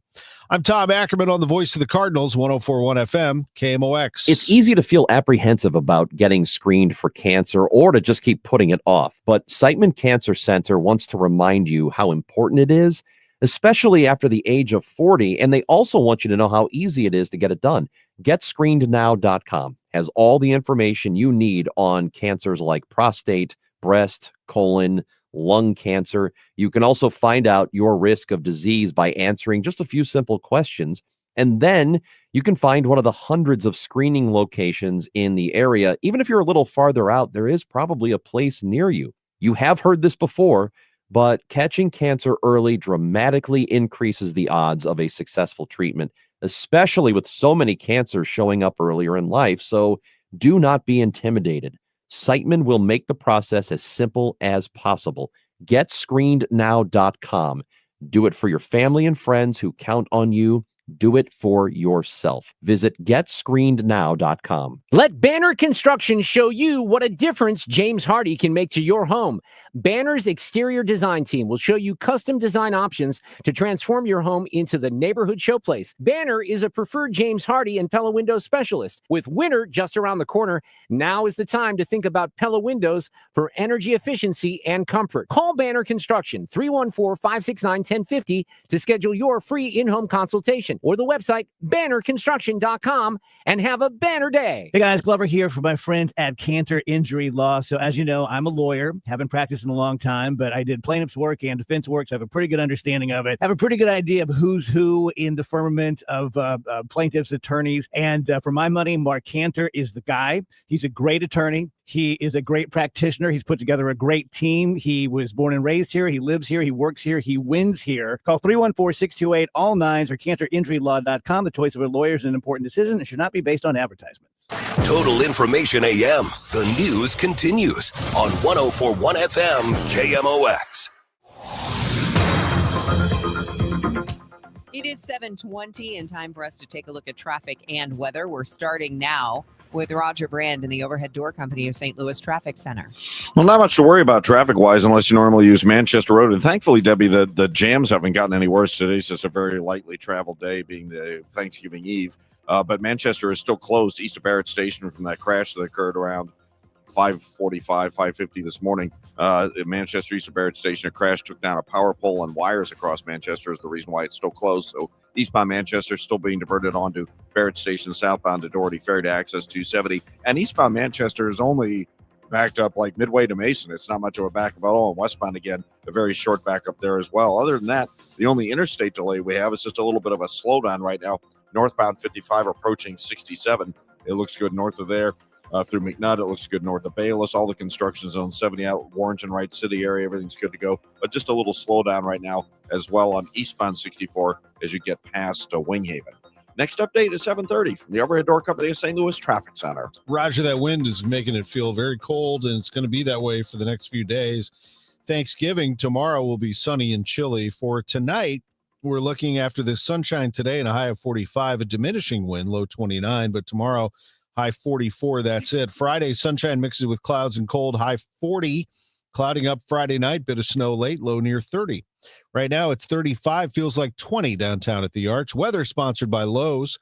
I'm Tom Ackerman on the Voice of the Cardinals, 104.1 FM, KMOX. It's easy to feel apprehensive about getting screened for cancer or to just keep putting it off. But Siteman Cancer Center wants to remind you how important it is, especially after the age of 40. And they also want you to know how easy it is to get it done. GetScreenedNow.com has all the information you need on cancers like prostate, breast, colon, lung cancer. You can also find out your risk of disease by answering just a few simple questions. And then you can find one of the hundreds of screening locations in the area. Even if you're a little farther out, there is probably a place near you. You have heard this before, but catching cancer early dramatically increases the odds of a successful treatment, especially with so many cancers showing up earlier in life. So do not be intimidated. Siteman will make the process as simple as possible. GetScreenedNow.com. Do it for your family and friends who count on you. Do it for yourself. Visit GetScreenedNow.com. Let Banner Construction show you what a difference James Hardy can make to your home. Banner's exterior design team will show you custom design options to transform your home into the neighborhood showplace. Banner is a preferred James Hardy and Pella Windows specialist. With winter just around the corner, now is the time to think about Pella Windows for energy efficiency and comfort. Call Banner Construction 314-569-1050 to schedule your free in-home consultation, or the website bannerconstruction.com, and have a banner day. Hey guys, Glover here for my friends at Cantor Injury Law. So as you know, I'm a lawyer, haven't practiced in a long time, but I did plaintiff's work and defense work, so I have a pretty good understanding of it. I have a pretty good idea of who's who in the firmament of plaintiffs' attorneys. And for my money, Mark Cantor is the guy. He's a great attorney. He is a great practitioner. He's put together a great team. He was born and raised here. He lives here. He works here. He wins here. Call 314-628-ALL-9s or CantorInjuryLaw.com. The choice of a lawyer is an important decision. It should not be based on advertisements. Total Information AM. The news continues on 104.1 FM KMOX. It is 7:20 and time for us to take a look at traffic and weather. We're starting now with Roger Brand in the Overhead Door Company of St. Louis Traffic Center. Well, not much to worry about traffic-wise unless you normally use Manchester Road. And thankfully, Debbie, the jams haven't gotten any worse. Today's just a very lightly traveled day, being the Thanksgiving Eve. But Manchester is still closed east of Barrett Station from that crash that occurred around 5:45, 5:50 this morning. At Manchester east of Barrett Station, a crash took down a power pole and wires across Manchester is the reason why it's still closed. So eastbound Manchester is still being diverted onto Barrett Station, southbound to Doherty Ferry to access 270. And eastbound Manchester is only backed up like midway to Mason. It's not much of a backup at all. And westbound, again, a very short backup there as well. Other than that, the only interstate delay we have is just a little bit of a slowdown right now. Northbound 55 approaching 67. It looks good north of there. Through McNutt, it looks good north of Bayless. All the construction zone 70 out Warrenton, Wright City area, everything's good to go. But just a little slowdown right now as well on eastbound 64 as you get past Winghaven. Next update is 7:30 from the Overhead Door Company of St. Louis Traffic Center. Roger, that wind is making it feel very cold, and it's going to be that way for the next few days. Thanksgiving tomorrow will be sunny and chilly. For tonight, we're looking after this sunshine today and a high of 45, a diminishing wind, low 29, but tomorrow, high 44, that's it. Friday, sunshine mixes with clouds and cold, high 40. Clouding up Friday night, bit of snow late, low near 30. Right now, it's 35, feels like 20 downtown at the Arch. Weather sponsored by Lowe's.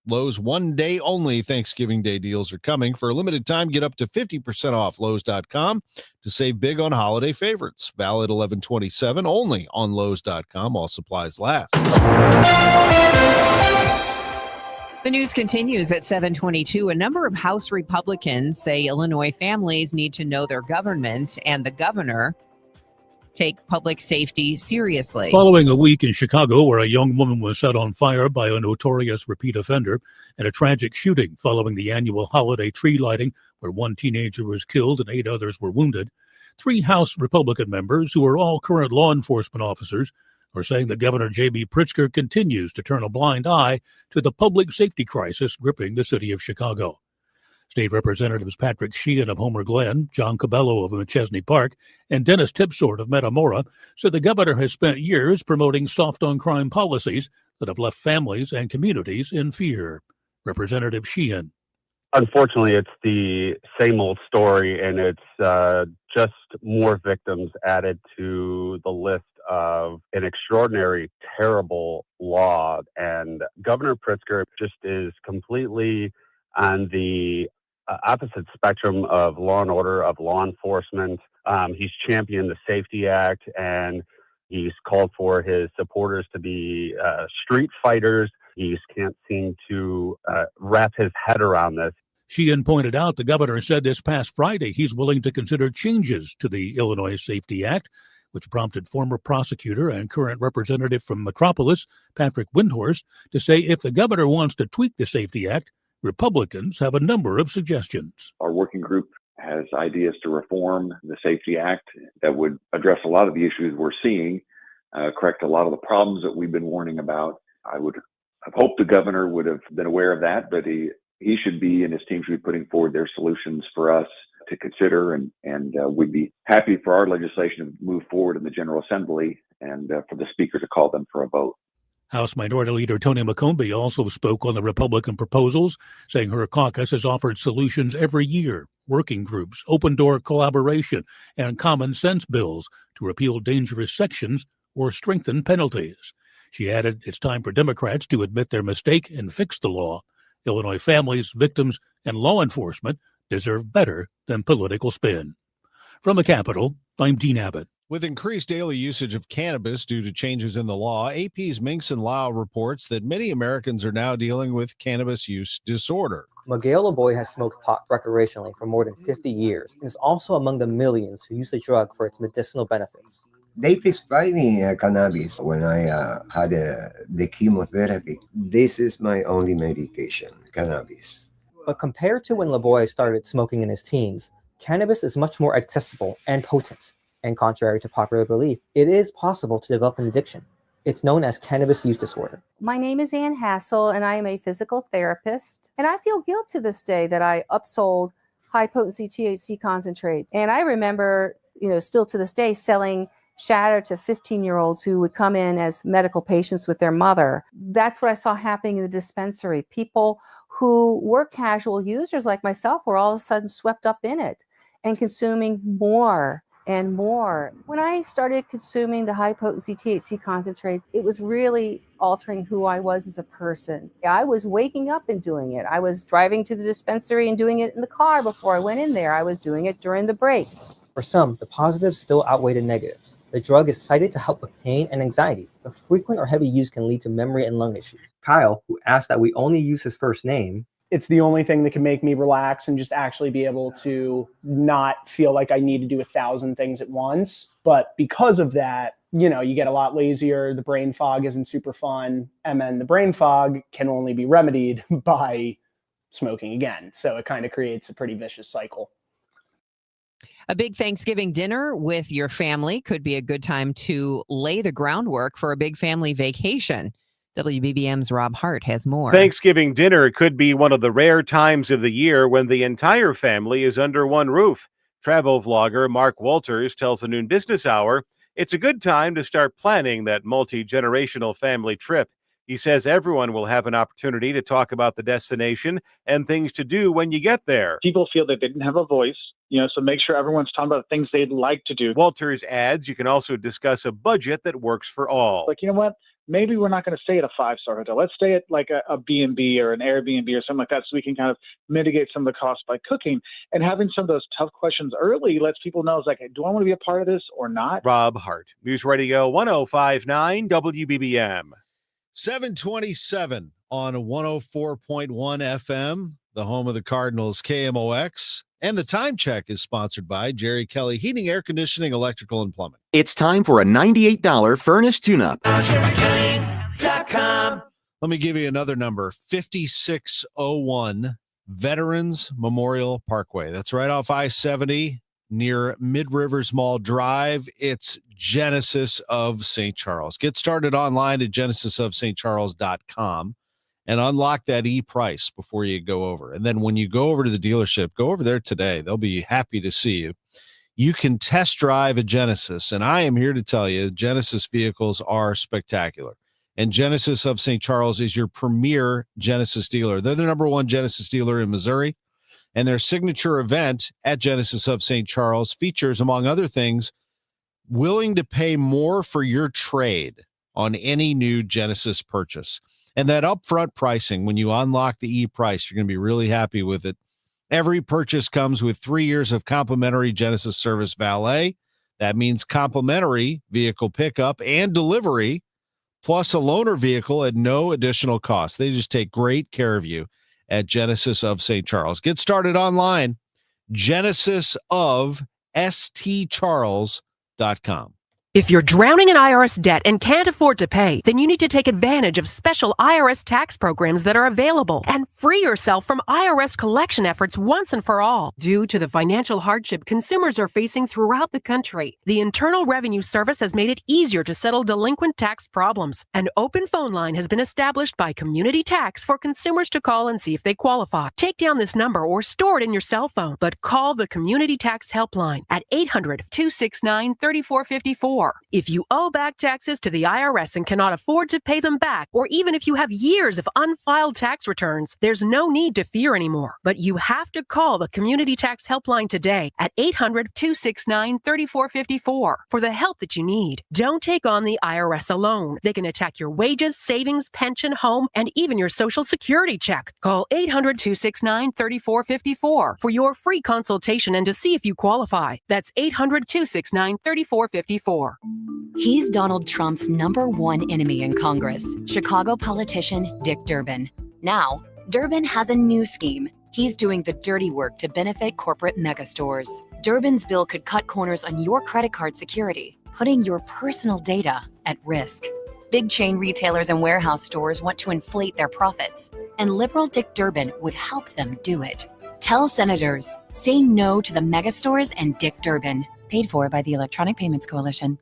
Lowe's one day only Thanksgiving Day deals are coming. For a limited time, get up to 50% off Lowe's.com to save big on holiday favorites. Valid 11/27, only on Lowe's.com. All supplies last. The news continues at 7:22. A number of House Republicans say Illinois families need to know their government, and the governor take public safety seriously. Following a week in Chicago where a young woman was set on fire by a notorious repeat offender, and a tragic shooting following the annual holiday tree lighting where one teenager was killed and 8 others were wounded, 3 House Republican members, who are all current law enforcement officers, are saying that Governor J.B. Pritzker continues to turn a blind eye to the public safety crisis gripping the city of Chicago. State Representatives Patrick Sheehan of Homer Glen, John Cabello of McChesney Park, and Dennis Tipsort of Metamora said the governor has spent years promoting soft-on-crime policies that have left families and communities in fear. Representative Sheehan. Unfortunately, it's the same old story, and it's just more victims added to the list of an extraordinary, terrible law. And Governor Pritzker just is completely on the opposite spectrum of law and order, of law enforcement. He's championed the Safety Act, and he's called for his supporters to be street fighters. He can't seem to wrap his head around this. Sheehan pointed out the governor said this past Friday he's willing to consider changes to the Illinois Safety Act, which prompted former prosecutor and current representative from Metropolis, Patrick Windhorst, to say if the governor wants to tweak the Safety Act, Republicans have a number of suggestions. Our working group has ideas to reform the Safety Act that would address a lot of the issues we're seeing, correct a lot of the problems that we've been warning about. I would have hoped the governor would have been aware of that, but he should be, and his team should be putting forward their solutions for us to consider, and we'd be happy for our legislation to move forward in the General Assembly and for the Speaker to call them for a vote. House Minority Leader Tony McCombie also spoke on the Republican proposals, saying her caucus has offered solutions every year, working groups, open-door collaboration, and common sense bills to repeal dangerous sections or strengthen penalties. She added it's time for Democrats to admit their mistake and fix the law. Illinois families, victims, and law enforcement deserve better than political spin. From the Capitol, I'm Dean Abbott. With increased daily usage of cannabis due to changes in the law, AP's Minxon Lau reports that many Americans are now dealing with cannabis use disorder. Miguel Lavoy has smoked pot recreationally for more than 50 years and is also among the millions who use the drug for its medicinal benefits. They prescribed me cannabis when I had the chemotherapy. This is my only medication, cannabis. But compared to when Lavoy started smoking in his teens, cannabis is much more accessible and potent. And contrary to popular belief, it is possible to develop an addiction. It's known as cannabis use disorder. My name is Ann Hassel, and I am a physical therapist. And I feel guilt to this day that I upsold high-potency THC concentrates. And I remember, still to this day, selling shatter to 15-year-olds who would come in as medical patients with their mother. That's what I saw happening in the dispensary. People who were casual users like myself were all of a sudden swept up in it and consuming more and more. When I started consuming the high-potency THC concentrate, it was really altering who I was as a person. I was waking up and doing it. I was driving to the dispensary and doing it in the car before I went in there. I was doing it during the break. For some, the positives still outweigh the negatives. The drug is cited to help with pain and anxiety, but frequent or heavy use can lead to memory and lung issues. Kyle, who asked that we only use his first name, it's the only thing that can make me relax and just actually be able to not feel like I need to do 1,000 things at once. But because of that, you get a lot lazier. The brain fog isn't super fun. And then the brain fog can only be remedied by smoking again. So it kind of creates a pretty vicious cycle. A big Thanksgiving dinner with your family could be a good time to lay the groundwork for a big family vacation. WBBM's Rob Hart has more. Thanksgiving dinner could be one of the rare times of the year when the entire family is under one roof. Travel vlogger Mark Walters tells the Noon Business Hour it's a good time to start planning that multi-generational family trip. He says everyone will have an opportunity to talk about the destination and things to do when you get there. People feel that they didn't have a voice, so make sure everyone's talking about things they'd like to do. Walters adds you can also discuss a budget that works for all. Like, you know what? Maybe we're not going to stay at a 5-star hotel. Let's stay at like a B&B or an Airbnb or something like that so we can kind of mitigate some of the costs by cooking. And having some of those tough questions early lets people know, it's like, do I want to be a part of this or not? Rob Hart, News Radio 105.9 WBBM. 727 on 104.1 FM, the home of the Cardinals, KMOX. And the time check is sponsored by Jerry Kelly Heating, Air Conditioning, Electrical, and Plumbing. It's time for a $98 furnace tune-up. JerryKelly.com. Let me give you another number, 5601 Veterans Memorial Parkway. That's right off I-70 near Mid-Rivers Mall Drive. It's Genesis of St. Charles. Get started online at genesisofstcharles.com. and unlock that e-price before you go over. And then when you go over to the dealership, go over there today. They'll be happy to see you. You can test drive a Genesis, and I am here to tell you Genesis vehicles are spectacular. And Genesis of St. Charles is your premier Genesis dealer. They're the number one Genesis dealer in Missouri, and their signature event at Genesis of St. Charles features, among other things, willing to pay more for your trade on any new Genesis purchase. And that upfront pricing, when you unlock the e-price, you're going to be really happy with it. Every purchase comes with 3 years of complimentary Genesis service valet. That means complimentary vehicle pickup and delivery, plus a loaner vehicle at no additional cost. They just take great care of you at Genesis of St. Charles. Get started online, genesisofstcharles.com. If you're drowning in IRS debt and can't afford to pay, then you need to take advantage of special IRS tax programs that are available and free yourself from IRS collection efforts once and for all. Due to the financial hardship consumers are facing throughout the country, the Internal Revenue Service has made it easier to settle delinquent tax problems. An open phone line has been established by Community Tax for consumers to call and see if they qualify. Take down this number or store it in your cell phone, but call the Community Tax Helpline at 800-269-3454. If you owe back taxes to the IRS and cannot afford to pay them back, or even if you have years of unfiled tax returns, there's no need to fear anymore. But you have to call the Community Tax Helpline today at 800-269-3454 for the help that you need. Don't take on the IRS alone. They can attack your wages, savings, pension, home, and even your Social Security check. Call 800-269-3454 for your free consultation and to see if you qualify. That's 800-269-3454. He's Donald Trump's #1 enemy in Congress, Chicago politician Dick Durbin. Now, Durbin has a new scheme. He's doing the dirty work to benefit corporate megastores. Durbin's bill could cut corners on your credit card security, putting your personal data at risk. Big chain retailers and warehouse stores want to inflate their profits, and liberal Dick Durbin would help them do it. Tell senators, say no to the megastores and Dick Durbin. Paid for by the Electronic Payments Coalition.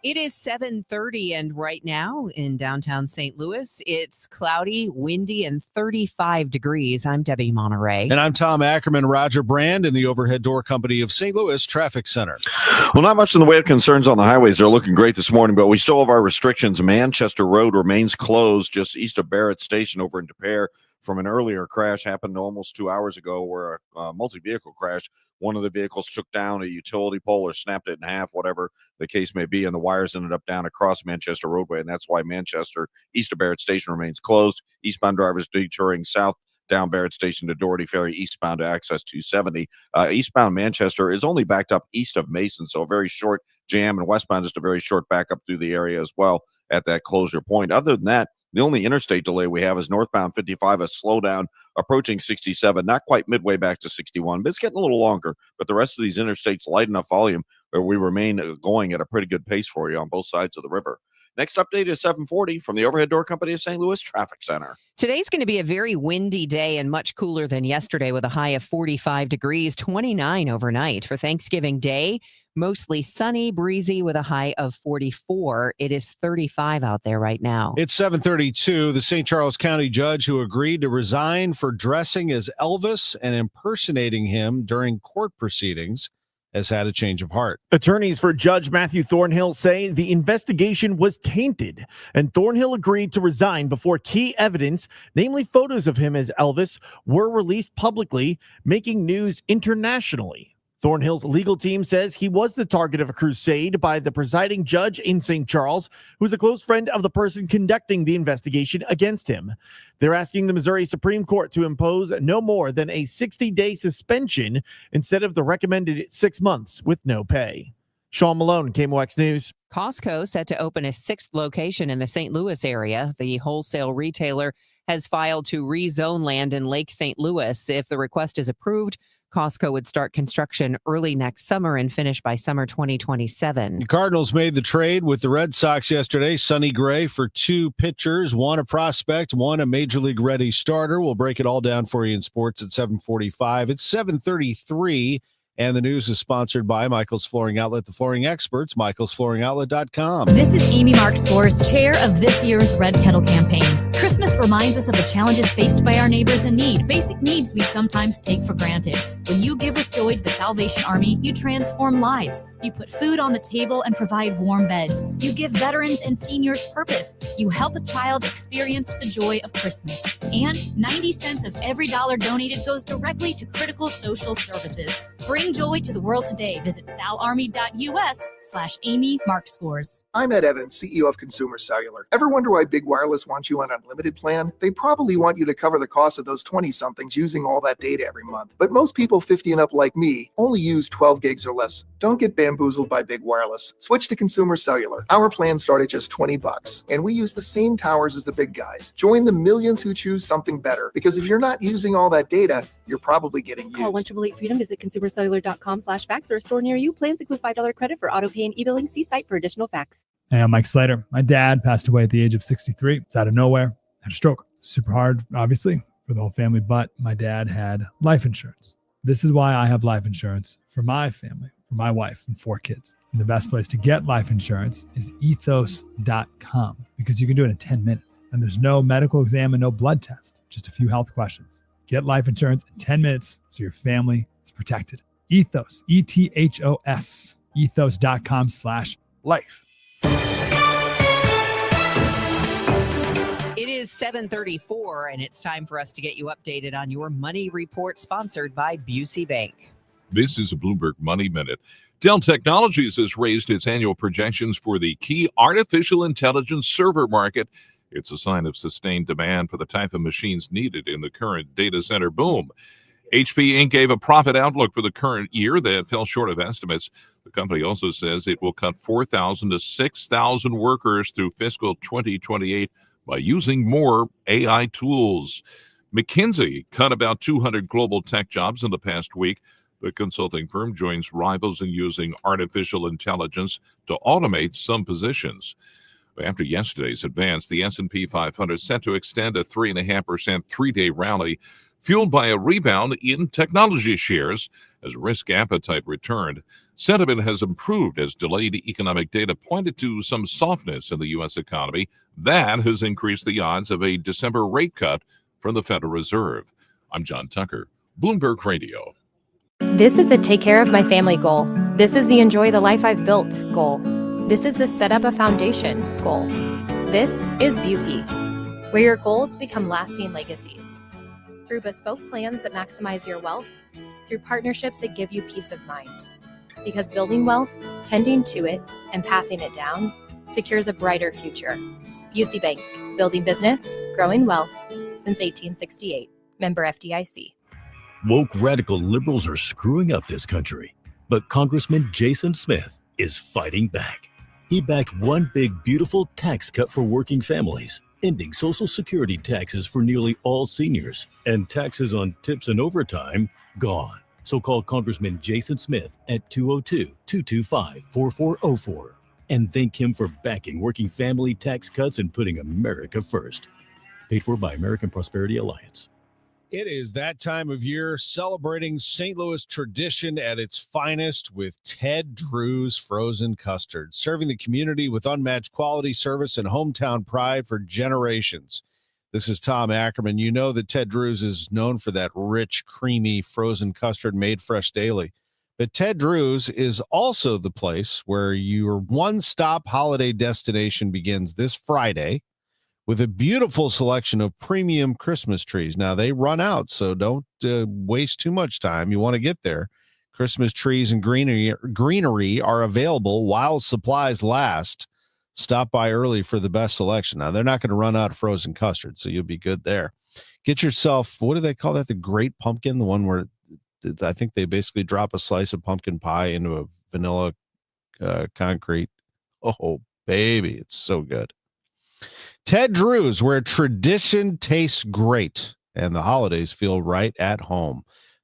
It is 7:30, and right now in downtown St. Louis, it's cloudy, windy, and 35 degrees. I'm Debbie Monterrey. And I'm Tom Ackerman. Roger Brand in the Overhead Door Company of St. Louis Traffic Center. Well, not much in the way of concerns on the highways. They're looking great this morning, but we still have our restrictions. Manchester Road remains closed just east of Barrett Station over in De Pere from an earlier crash happened almost 2 hours ago where a multi-vehicle crash. One of the vehicles took down a utility pole or snapped it in half, whatever the case may be, and the wires ended up down across Manchester Roadway, and that's why Manchester east of Barrett Station remains closed. Eastbound drivers detouring south down Barrett Station to Doherty Ferry, eastbound to access 270. Eastbound Manchester is only backed up east of Mason, so a very short jam, and westbound just a very short backup through the area as well at that closure point. Other than that, the only interstate delay we have is northbound 55, a slowdown approaching 67, not quite midway back to 61, but it's getting a little longer. But the rest of these interstates, light enough volume where we remain going at a pretty good pace for you on both sides of the river. Next update is 7:40 from the Overhead Door Company of St. Louis Traffic Center. Today's going to be a very windy day and much cooler than yesterday with a high of 45 degrees, 29 overnight. For Thanksgiving Day, mostly sunny, breezy with a high of 44. It is 35 out there right now. It's 7:32. The St. Charles County judge who agreed to resign for dressing as Elvis and impersonating him during court proceedings has had a change of heart. Attorneys for Judge Matthew Thornhill say the investigation was tainted, and Thornhill agreed to resign before key evidence, namely photos of him as Elvis, were released publicly, making news internationally. Thornhill's legal team says he was the target of a crusade by the presiding judge in St. Charles, who's a close friend of the person conducting the investigation against him. They're asking the Missouri Supreme Court to impose no more than a 60-day suspension instead of the recommended 6 months with no pay. Sean Malone, KMOX News. Costco set to open a 6th location in the St. Louis area. The wholesale retailer has filed to rezone land in Lake St. Louis. If the request is approved, Costco would start construction early next summer and finish by summer 2027. The Cardinals made the trade with the Red Sox yesterday. Sonny Gray for 2 pitchers, one a prospect, one a Major League ready starter. We'll break it all down for you in sports at 7:45. It's 7:33, and the news is sponsored by Michael's Flooring Outlet, the flooring experts, michaelsflooringoutlet.com. This is Amy Mark Scores, chair of this year's Red Kettle campaign. Christmas reminds us of the challenges faced by our neighbors in need, basic needs we sometimes take for granted. When you give with joy to the Salvation Army, you transform lives. You put food on the table and provide warm beds. You give veterans and seniors purpose. You help a child experience the joy of Christmas. And 90 cents of every dollar donated goes directly to critical social services. Bring joy to the world today. Visit salarmy.us/Amy Mark Scores. I'm Ed Evans, CEO of Consumer Cellular. Ever wonder why Big Wireless wants you on an unlimited plan? They probably want you to cover the cost of those 20-somethings using all that data every month. But most people 50 and up like me only use 12 gigs or less. Don't get bamboozled by Big Wireless. Switch to Consumer Cellular. Our plans start at just $20, and we use the same towers as the big guys. Join the millions who choose something better, because if you're not using all that data, you're probably getting used. Call 1-888-FREEDOM, visit consumercellular.com/facts or a store near you. Plans include $5 credit for auto pay and e-billing. See site for additional facts. Hey, I'm Mike Slater. My dad passed away at the age of 63. It's out of nowhere. Had a stroke. Super hard, obviously, for the whole family, but my dad had life insurance. This is why I have life insurance for my family, for my wife and 4 kids. And the best place to get life insurance is ethos.com, because you can do it in 10 minutes. And there's no medical exam and no blood test, just a few health questions. Get life insurance in 10 minutes so your family is protected. Ethos, ETHOS, ethos.com/life. It is 7:34, and it's time for us to get you updated on your money report, sponsored by Busey Bank. This is a Bloomberg Money Minute. Dell Technologies has raised its annual projections for the key artificial intelligence server market. It's a sign of sustained demand for the type of machines needed in the current data center boom. HP Inc. gave a profit outlook for the current year that fell short of estimates. The company also says it will cut 4,000 to 6,000 workers through fiscal 2028 by using more AI tools. McKinsey cut about 200 global tech jobs in the past week. The consulting firm joins rivals in using artificial intelligence to automate some positions. After yesterday's advance, the S&P 500 set to extend a 3.5% three-day rally, fueled by a rebound in technology shares as risk appetite returned. Sentiment has improved as delayed economic data pointed to some softness in the U.S. economy. That has increased the odds of a December rate cut from the Federal Reserve. I'm John Tucker, Bloomberg Radio. This is the take care of my family goal. This is the enjoy the life I've built goal. This is the set up a foundation goal. This is Busey, where your goals become lasting legacies. Through bespoke plans that maximize your wealth, through partnerships that give you peace of mind. Because building wealth, tending to it, and passing it down secures a brighter future. Busey Bank, building business, growing wealth since 1868. Member FDIC. Woke radical liberals are screwing up this country, but Congressman Jason Smith is fighting back. He backed one big, beautiful tax cut for working families, ending Social Security taxes for nearly all seniors, and taxes on tips and overtime gone. So call Congressman Jason Smith at 202-225-4404 and thank him for backing working family tax cuts and putting America first. Paid for by American Prosperity Alliance. It is that time of year, celebrating St. Louis tradition at its finest with Ted Drew's Frozen Custard, serving the community with unmatched quality service and hometown pride for generations. This is Tom Ackerman. You know that Ted Drew's is known for that rich, creamy frozen custard made fresh daily. But Ted Drew's is also the place where your one-stop holiday destination begins this Friday, with a beautiful selection of premium Christmas trees. Now, they run out, so don't waste too much time. You want to get there. Christmas trees and greenery are available while supplies last. Stop by early for the best selection. Now, they're not going to run out of frozen custard, so you'll be good there. Get yourself, what do they call that? The Great Pumpkin, the one where I think they basically drop a slice of pumpkin pie into a vanilla concrete. Oh, baby, it's so good. Ted Drew's, where tradition tastes great and the holidays feel right at home.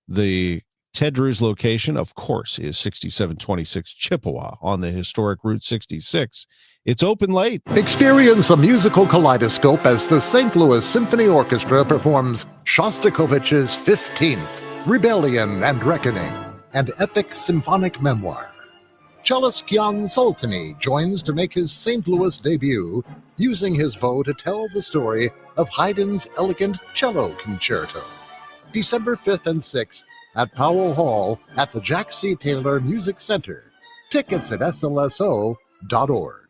The Ted Drew's location, of course, is 6726 Chippewa on the historic Route 66. It's open late. Experience a musical kaleidoscope as the St. Louis Symphony Orchestra performs Shostakovich's 15th, Rebellion and Reckoning, an epic symphonic memoir. Cellist Kian Soltany joins to make his St. Louis debut, using his bow to tell the story of Haydn's elegant cello concerto. December 5th and 6th at Powell Hall at the Jack C. Taylor Music Center. Tickets at slso.org.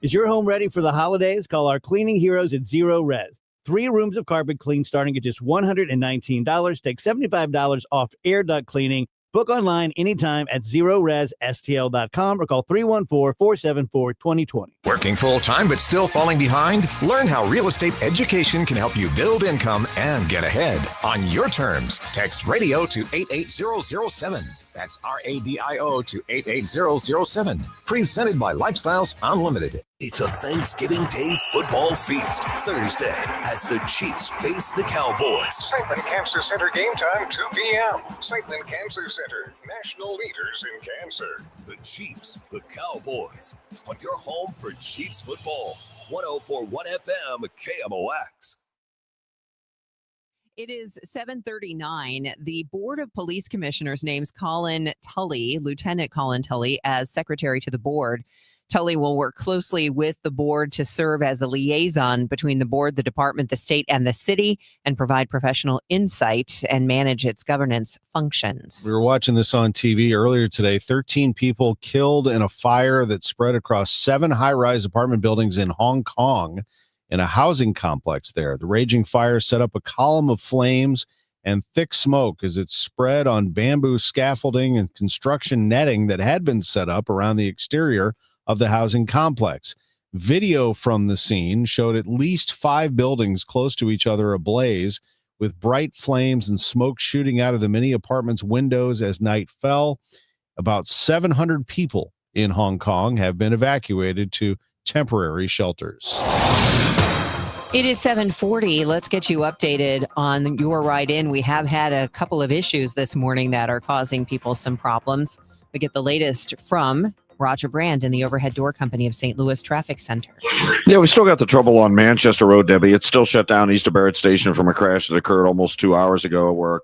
Is your home ready for the holidays? Call our cleaning heroes at Zero Res. 3 rooms of carpet clean starting at just $119. Take $75 off air duct cleaning. Book online anytime at ZeroResSTL.com or call 314-474-2020. Working full-time but still falling behind? Learn how real estate education can help you build income and get ahead on your terms. Text radio to 88007. That's RADIO to 88007. Presented by Lifestyles Unlimited. It's a Thanksgiving Day football feast Thursday as the Chiefs face the Cowboys. Sightman Cancer Center game time, 2 p.m. Sightman Cancer Center, national leaders in cancer. The Chiefs, the Cowboys, on your home for Chiefs football. 104.1 FM KMOX. It is 7:39. The Board of Police Commissioners names Colin Tully, Lieutenant Colin Tully, as secretary to the board. Tully will work closely with the board to serve as a liaison between the board, the department, the state, and the city, and provide professional insight and manage its governance functions. We were watching this on TV earlier today. 13 people killed in a fire that spread across 7 high-rise apartment buildings in Hong Kong in a housing complex there. The raging fire set up a column of flames and thick smoke as it spread on bamboo scaffolding and construction netting that had been set up around the exterior of the housing complex. Video from the scene showed at least 5 buildings close to each other ablaze, with bright flames and smoke shooting out of the many apartments' windows as night fell. About 700 people in Hong Kong have been evacuated to temporary shelters. It is 7:40. Let's get you updated on your ride in. We have had a couple of issues this morning that are causing people some problems. We get the latest from Roger Brand in the Overhead Door Company of St. Louis Traffic Center. Yeah, we still got the trouble on Manchester Road, Debbie. It's still shut down east of Barrett Station from a crash that occurred almost 2 hours ago where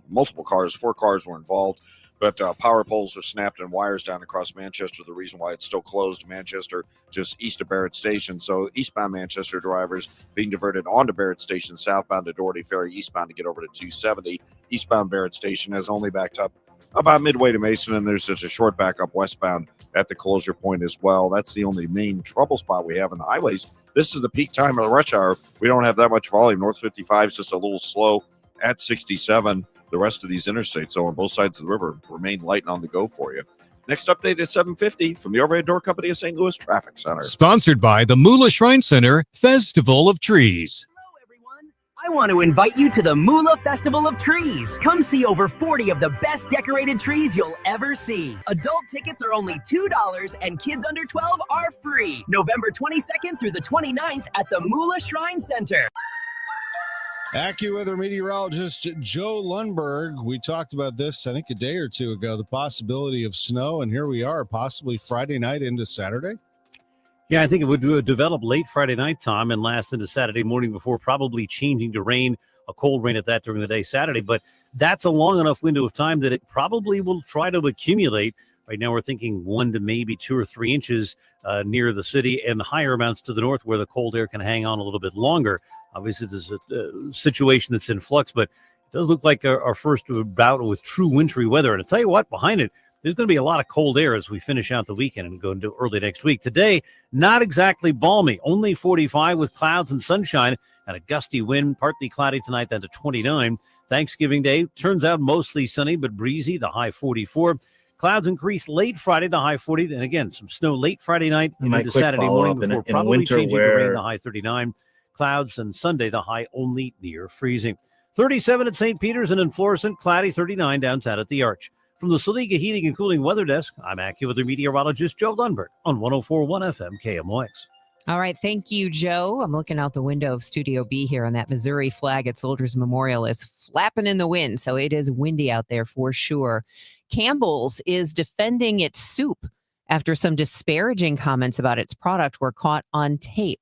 multiple cars, 4 cars were involved. But power poles are snapped and wires down across Manchester. The reason why it's still closed, Manchester, just east of Barrett Station. So eastbound Manchester drivers being diverted onto Barrett Station, southbound to Doherty Ferry, eastbound to get over to 270. Eastbound Barrett Station has only backed up about midway to Mason, and there's just a short backup westbound at the closure point as well. That's the only main trouble spot we have in the highways. This is the peak time of the rush hour. We don't have that much volume. North 55 is just a little slow at 67. The rest of these interstates, so on both sides of the river, remain light and on the go for you. Next update at 7:50 from the Overhead Door Company of St. Louis Traffic Center. Sponsored by the Moolah Shrine Center Festival of Trees. I want to invite you to the Moolah Festival of Trees. Come see over 40 of the best decorated trees you'll ever see. Adult tickets are only $2 and kids under 12 are free. November 22nd through the 29th at the Moolah Shrine Center. AccuWeather meteorologist Joe Lundberg. We talked about this, I think, a day or two ago, the possibility of snow, and here we are, possibly Friday night into Saturday. Yeah, I think it would develop late Friday night, Tom, and last into Saturday morning before probably changing to rain, a cold rain at that during the day Saturday. But that's a long enough window of time that it probably will try to accumulate. Right now we're thinking 1 to maybe 2 or 3 inches near the city, and higher amounts to the north where the cold air can hang on a little bit longer. Obviously, there's a situation that's in flux, but it does look like our first bout with true wintry weather. And I'll tell you what, behind it, there's going to be a lot of cold air as we finish out the weekend and go into early next week. Today, not exactly balmy, only 45 with clouds and sunshine and a gusty wind, partly cloudy tonight, then to 29. Thanksgiving Day turns out mostly sunny but breezy, the high 44. Clouds increase late Friday, the high 40. And again, some snow late Friday night and into Saturday morning before probably changing to rain, the high 39. Clouds, and Sunday, the high only near freezing. 37 at St. Peter's and in Florissant, cloudy 39 downtown at the Arch. From the Saliga Heating and Cooling Weather Desk, I'm AccuWeather meteorologist Joe Lundberg on 104.1 FM KMOX. All right. Thank you, Joe. I'm looking out the window of Studio B here, and that Missouri flag at Soldiers Memorial is flapping in the wind. So it is windy out there for sure. Campbell's is defending its soup after some disparaging comments about its product were caught on tape.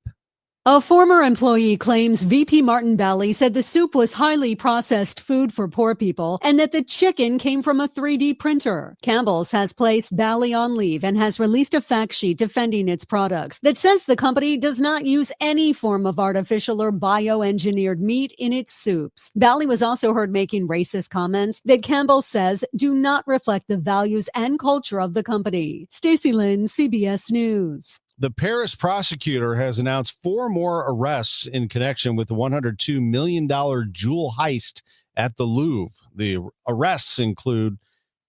A former employee claims VP Martin Bally said the soup was highly processed food for poor people and that the chicken came from a 3D printer. Campbell's has placed Bally on leave and has released a fact sheet defending its products that says the company does not use any form of artificial or bioengineered meat in its soups. Bally was also heard making racist comments that Campbell says do not reflect the values and culture of the company. Stacey Lynn, CBS News. The Paris prosecutor has announced 4 more arrests in connection with the $102 million jewel heist at the Louvre. The arrests include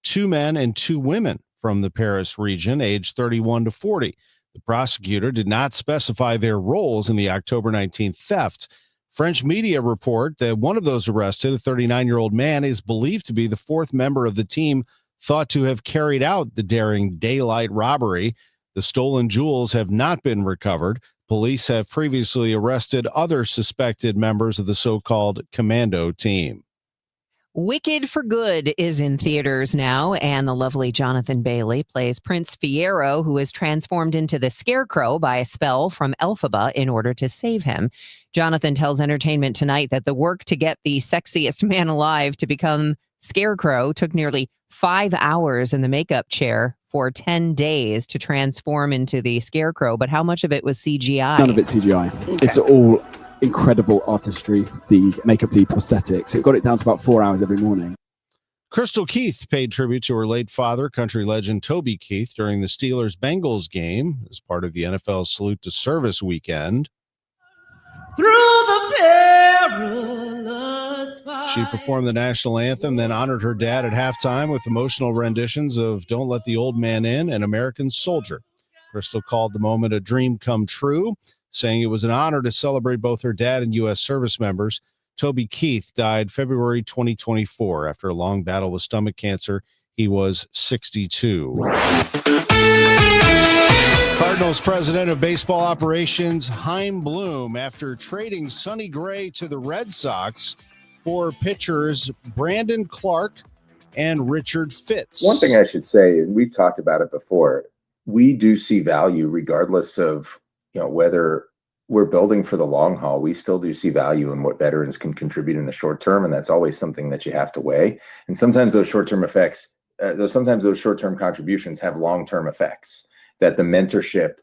2 men and 2 women from the Paris region, aged 31 to 40. The prosecutor did not specify their roles in the October 19th theft. French media report that one of those arrested, a 39-year-old man, is believed to be the 4th member of the team thought to have carried out the daring daylight robbery. The stolen jewels have not been recovered. Police have previously arrested other suspected members of the so-called commando team. Wicked for Good is in theaters now, and the lovely Jonathan Bailey plays Prince Fiero, who is transformed into the Scarecrow by a spell from Elphaba in order to save him. Jonathan tells Entertainment Tonight that the work to get the sexiest man alive to become Scarecrow took nearly 5 hours in the makeup chair for 10 days to transform into the Scarecrow. But how much of it was CGI? None of it's CGI. Okay. It's all incredible artistry, the makeup, the prosthetics. It got it down to about 4 hours every morning. Crystal Keith paid tribute to her late father, country legend Toby Keith, during the Steelers-Bengals game as part of the NFL's Salute to Service weekend. Through the perilous fight. She performed the national anthem, then honored her dad at halftime with emotional renditions of Don't Let the Old Man In and American Soldier. Crystal called the moment a dream come true, saying it was an honor to celebrate both her dad and U.S. service members. Toby Keith died February 2024 after a long battle with stomach cancer. He was 62. Cardinals president of baseball operations, Chaim Bloom, after trading Sonny Gray to the Red Sox for pitchers Brandon Clark and Richard Fitz. One thing I should say, and we've talked about it before, we do see value regardless of, whether we're building for the long haul. We still do see value in what veterans can contribute in the short term, and that's always something that you have to weigh. And sometimes those short-term effects, those short-term contributions have long-term effects. That the mentorship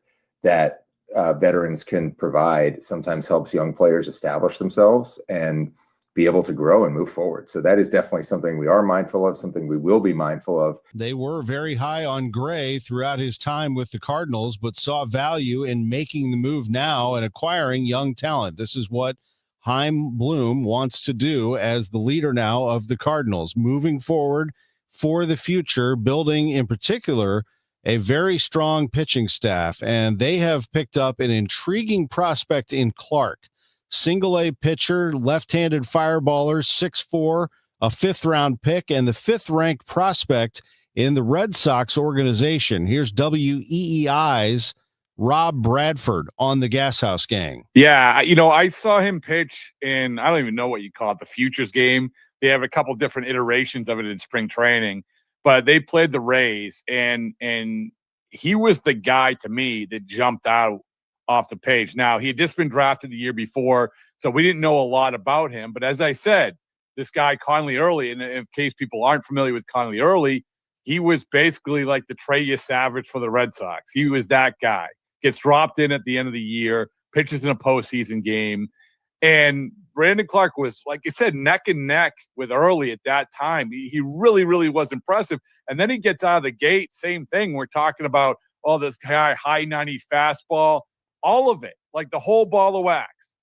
that veterans can provide sometimes helps young players establish themselves and be able to grow and move forward. So that is definitely something we are mindful of, something we will be mindful of. They were very high on Gray throughout his time with the Cardinals, but saw value in making the move now and acquiring young talent. This is what Chaim Bloom wants to do as the leader now of the Cardinals, moving forward for the future, building in particular a very strong pitching staff. And they have picked up an intriguing prospect in Clark. Single-A pitcher, left-handed fireballer, 6'4", a 5th-round pick, and the 5th-ranked prospect in the Red Sox organization. Here's WEEI's Rob Bradford on the Gas House Gang. Yeah, I saw him pitch in, I don't even know what you call it, the Futures game. They have a couple different iterations of it in spring training, but they played the Rays, and he was the guy to me that jumped out off the page. Now, he had just been drafted the year before, so we didn't know a lot about him. But as I said, this guy, Conley Early, and in case people aren't familiar with Conley Early, he was basically like the Trey Savage for the Red Sox. He was that guy. Gets dropped in at the end of the year, pitches in a postseason game. And Brandon Clark was, like I said, neck and neck with Early at that time. He really, really was impressive. And then he gets out of the gate, same thing. We're talking about all this high 90 fastball. All of it, like the whole ball of wax.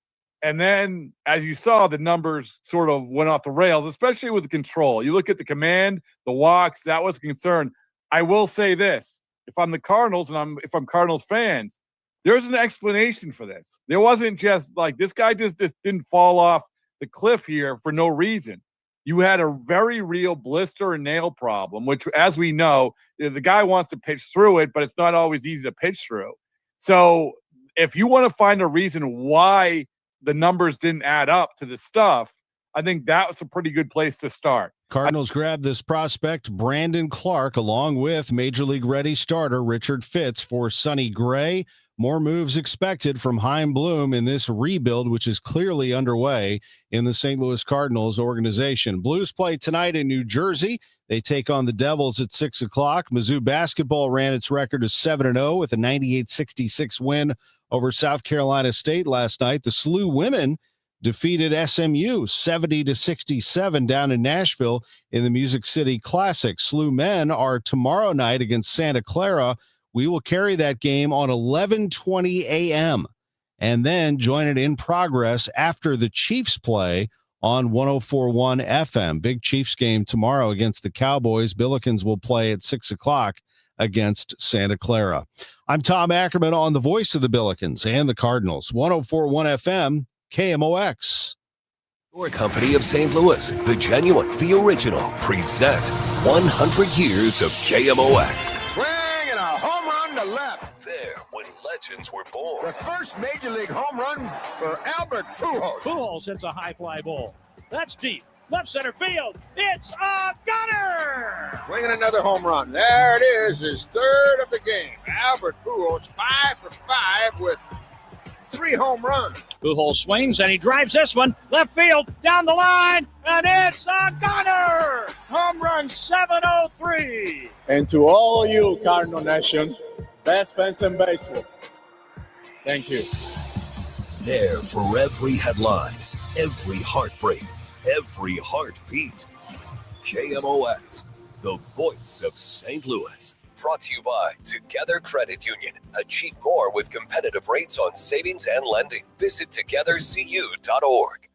And then, as you saw, the numbers sort of went off the rails, especially with the control. You look at the command, the walks, that was a concern. I will say this. If I'm the Cardinals and if I'm Cardinals fans, there's an explanation for this. There wasn't just like this guy just didn't fall off the cliff here for no reason. You had a very real blister and nail problem, which, as we know, the guy wants to pitch through it, but it's not always easy to pitch through. So if you want to find a reason why the numbers didn't add up to the stuff, I think that was a pretty good place to start. Cardinals grabbed this prospect, Brandon Clark, along with Major League ready starter Richard Fitz for Sonny Gray. More moves expected from Chaim Bloom in this rebuild, which is clearly underway in the St. Louis Cardinals organization. Blues play tonight in New Jersey. They take on the Devils at 6 o'clock. Mizzou basketball ran its record to 7-0 with a 98-66 win over South Carolina State last night. The SLU women defeated SMU 70-67 down in Nashville in the Music City Classic. SLU men are tomorrow night against Santa Clara. We will carry that game on 11:20 a.m. and then join it in progress after the Chiefs play on 104.1 FM. Big Chiefs game tomorrow against the Cowboys. Billikens will play at 6 o'clock against Santa Clara. I'm Tom Ackerman on the voice of the Billikens and the Cardinals. 104.1 FM, KMOX. Your company of St. Louis, the genuine, the original, present 100 years of KMOX. Swing and a home run to left. There, when legends were born. The first Major League home run for Albert Pujols. Pujols hits a high fly ball. That's deep. Left center field. It's a gunner! Swinging another home run. There it is, his third of the game. Albert Pujols, 5 for 5 with 3 home runs. Pujols swings and he drives this one left field down the line, and it's a gunner! Home run 703. And to all of you, Cardinal Nation, best fans in baseball. Thank you. There for every headline, every heartbreak, every heartbeat. KMOX, the voice of St. Louis. Brought to you by Together Credit Union. Achieve more with competitive rates on savings and lending. Visit togethercu.org.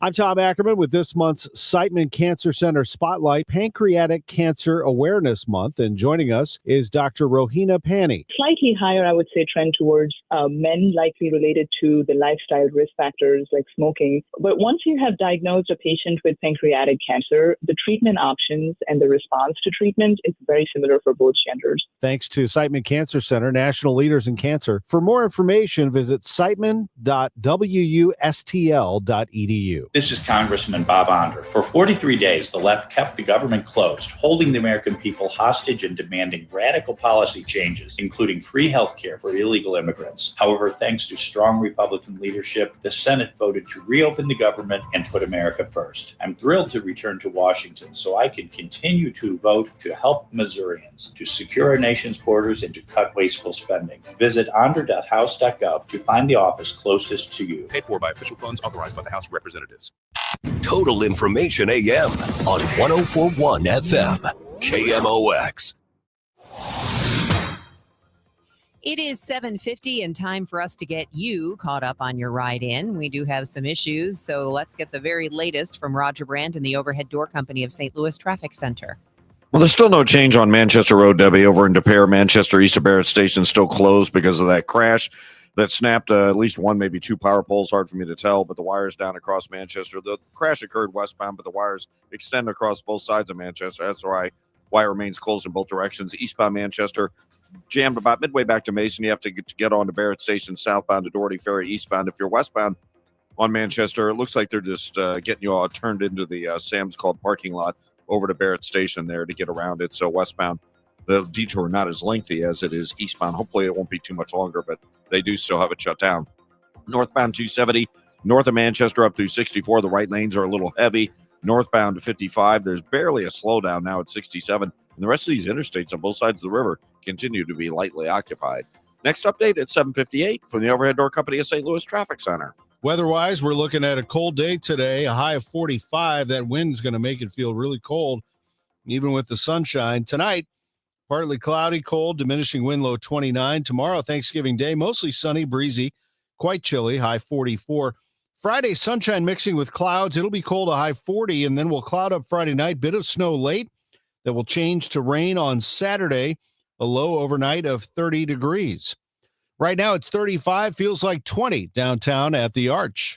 I'm Tom Ackerman with this month's Siteman Cancer Center Spotlight, Pancreatic Cancer Awareness Month. And joining us is Dr. Rohina Pani. Slightly higher, I would say, trend towards men, likely related to the lifestyle risk factors like smoking. But once you have diagnosed a patient with pancreatic cancer, the treatment options and the response to treatment is very similar for both genders. Thanks to Siteman Cancer Center, national leaders in cancer. For more information, visit siteman.wustl.edu. This is Congressman Bob Onder. For 43 days, the left kept the government closed, holding the American people hostage and demanding radical policy changes, including free health care for illegal immigrants. However, thanks to strong Republican leadership, the Senate voted to reopen the government and put America first. I'm thrilled to return to Washington so I can continue to vote to help Missourians, to secure our nation's borders, and to cut wasteful spending. Visit onder.house.gov to find the office closest to you. Paid for by official funds authorized by the House of Representatives. Total Information AM on 104.1 FM. KMOX. It is 7:50 and time for us to get you caught up on your ride in. We do have some issues, so let's get the very latest from Roger Brand and the Overhead Door Company of St. Louis Traffic Center. Well, there's still no change on Manchester Road, Debbie, over in De Pere. Manchester east of Barrett Station still closed because of that crash that snapped at least one, maybe 2 power poles. Hard for me to tell, but the wires down across Manchester. The crash occurred westbound, but the wires extend across both sides of Manchester. That's why remains closed in both directions. Eastbound Manchester jammed about midway back to Mason. You have to get on to Barrett Station southbound to Doherty Ferry eastbound. If you're westbound on Manchester, it looks like they're just getting you all turned into the Sam's Club parking lot over to Barrett Station there to get around it. So westbound, the detour not as lengthy as it is eastbound. Hopefully it won't be too much longer, but they do still have it shut down. Northbound 270, north of Manchester up through 64. The right lanes are a little heavy. Northbound to 55, there's barely a slowdown now at 67. And the rest of these interstates on both sides of the river continue to be lightly occupied. Next update at 7:58 from the Overhead Door Company of St. Louis Traffic Center. Weather-wise, we're looking at a cold day today, a high of 45. That wind's going to make it feel really cold, even with the sunshine. Tonight, partly cloudy, cold, diminishing wind low 29. Tomorrow, Thanksgiving Day, mostly sunny, breezy, quite chilly, high 44. Friday, sunshine mixing with clouds. It'll be cold, a high 40, and then we'll cloud up Friday night. Bit of snow late that will change to rain on Saturday, a low overnight of 30 degrees. Right now, it's 35, feels like 20 downtown at the Arch.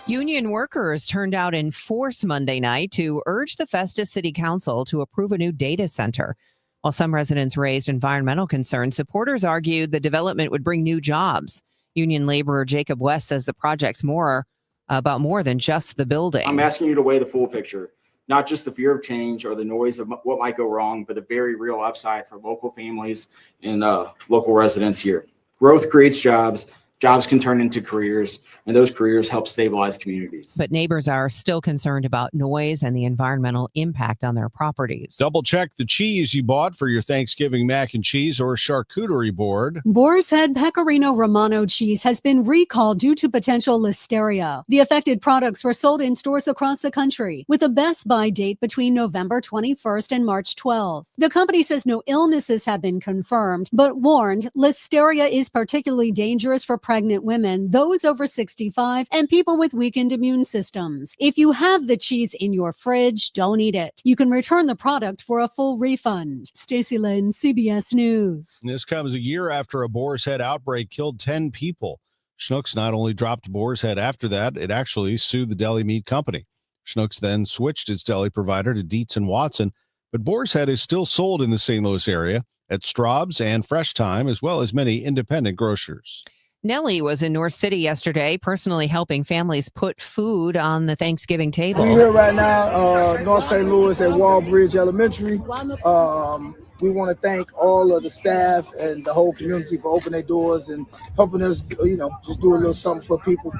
Union workers turned out in force Monday night to urge the Festus City Council to approve a new data center. While some residents raised environmental concerns, supporters argued the development would bring new jobs. Union laborer Jacob West says the project's more than just the building. I'm asking you to weigh the full picture, not just the fear of change or the noise of what might go wrong, but the very real upside for local families and local residents here. Growth creates jobs. Jobs can turn into careers, and those careers help stabilize communities. But neighbors are still concerned about noise and the environmental impact on their properties. Double check the cheese you bought for your Thanksgiving mac and cheese or charcuterie board. Boar's Head Pecorino Romano cheese has been recalled due to potential listeria. The affected products were sold in stores across the country, with a best buy date between November 21st and March 12th. The company says no illnesses have been confirmed, but warned listeria is particularly dangerous for pregnant women, those over 65, and people with weakened immune systems. If you have the cheese in your fridge, don't eat it. You can return the product for a full refund. Stacey Lynn, CBS News. This comes a year after a boar's head outbreak killed 10 people. Schnucks not only dropped boar's head after that, it actually sued the deli meat company. Schnucks then switched its deli provider to Dietz & Watson, but boar's head is still sold in the St. Louis area at Straub's and Fresh Time, as well as many independent grocers. Nellie was in North City yesterday, personally helping families put food on the Thanksgiving table. We're here right now, North St. Louis at Walbridge Elementary. We want to thank all of the staff and the whole community for opening their doors and helping us, just do a little something for people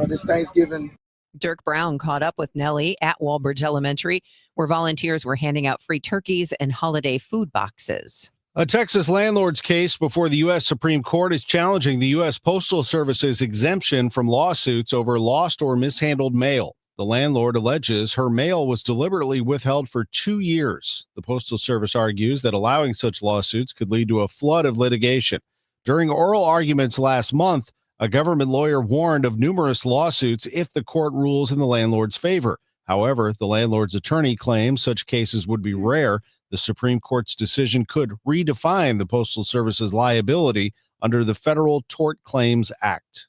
this Thanksgiving. Dirk Brown caught up with Nellie at Walbridge Elementary, where volunteers were handing out free turkeys and holiday food boxes. A Texas landlord's case before the U.S. Supreme Court is challenging the U.S. Postal Service's exemption from lawsuits over lost or mishandled mail. The landlord alleges her mail was deliberately withheld for 2 years. The Postal Service argues that allowing such lawsuits could lead to a flood of litigation. During oral arguments last month, a government lawyer warned of numerous lawsuits if the court rules in the landlord's favor. However, the landlord's attorney claims such cases would be rare. The Supreme Court's decision could redefine the Postal Service's liability under the Federal Tort Claims Act.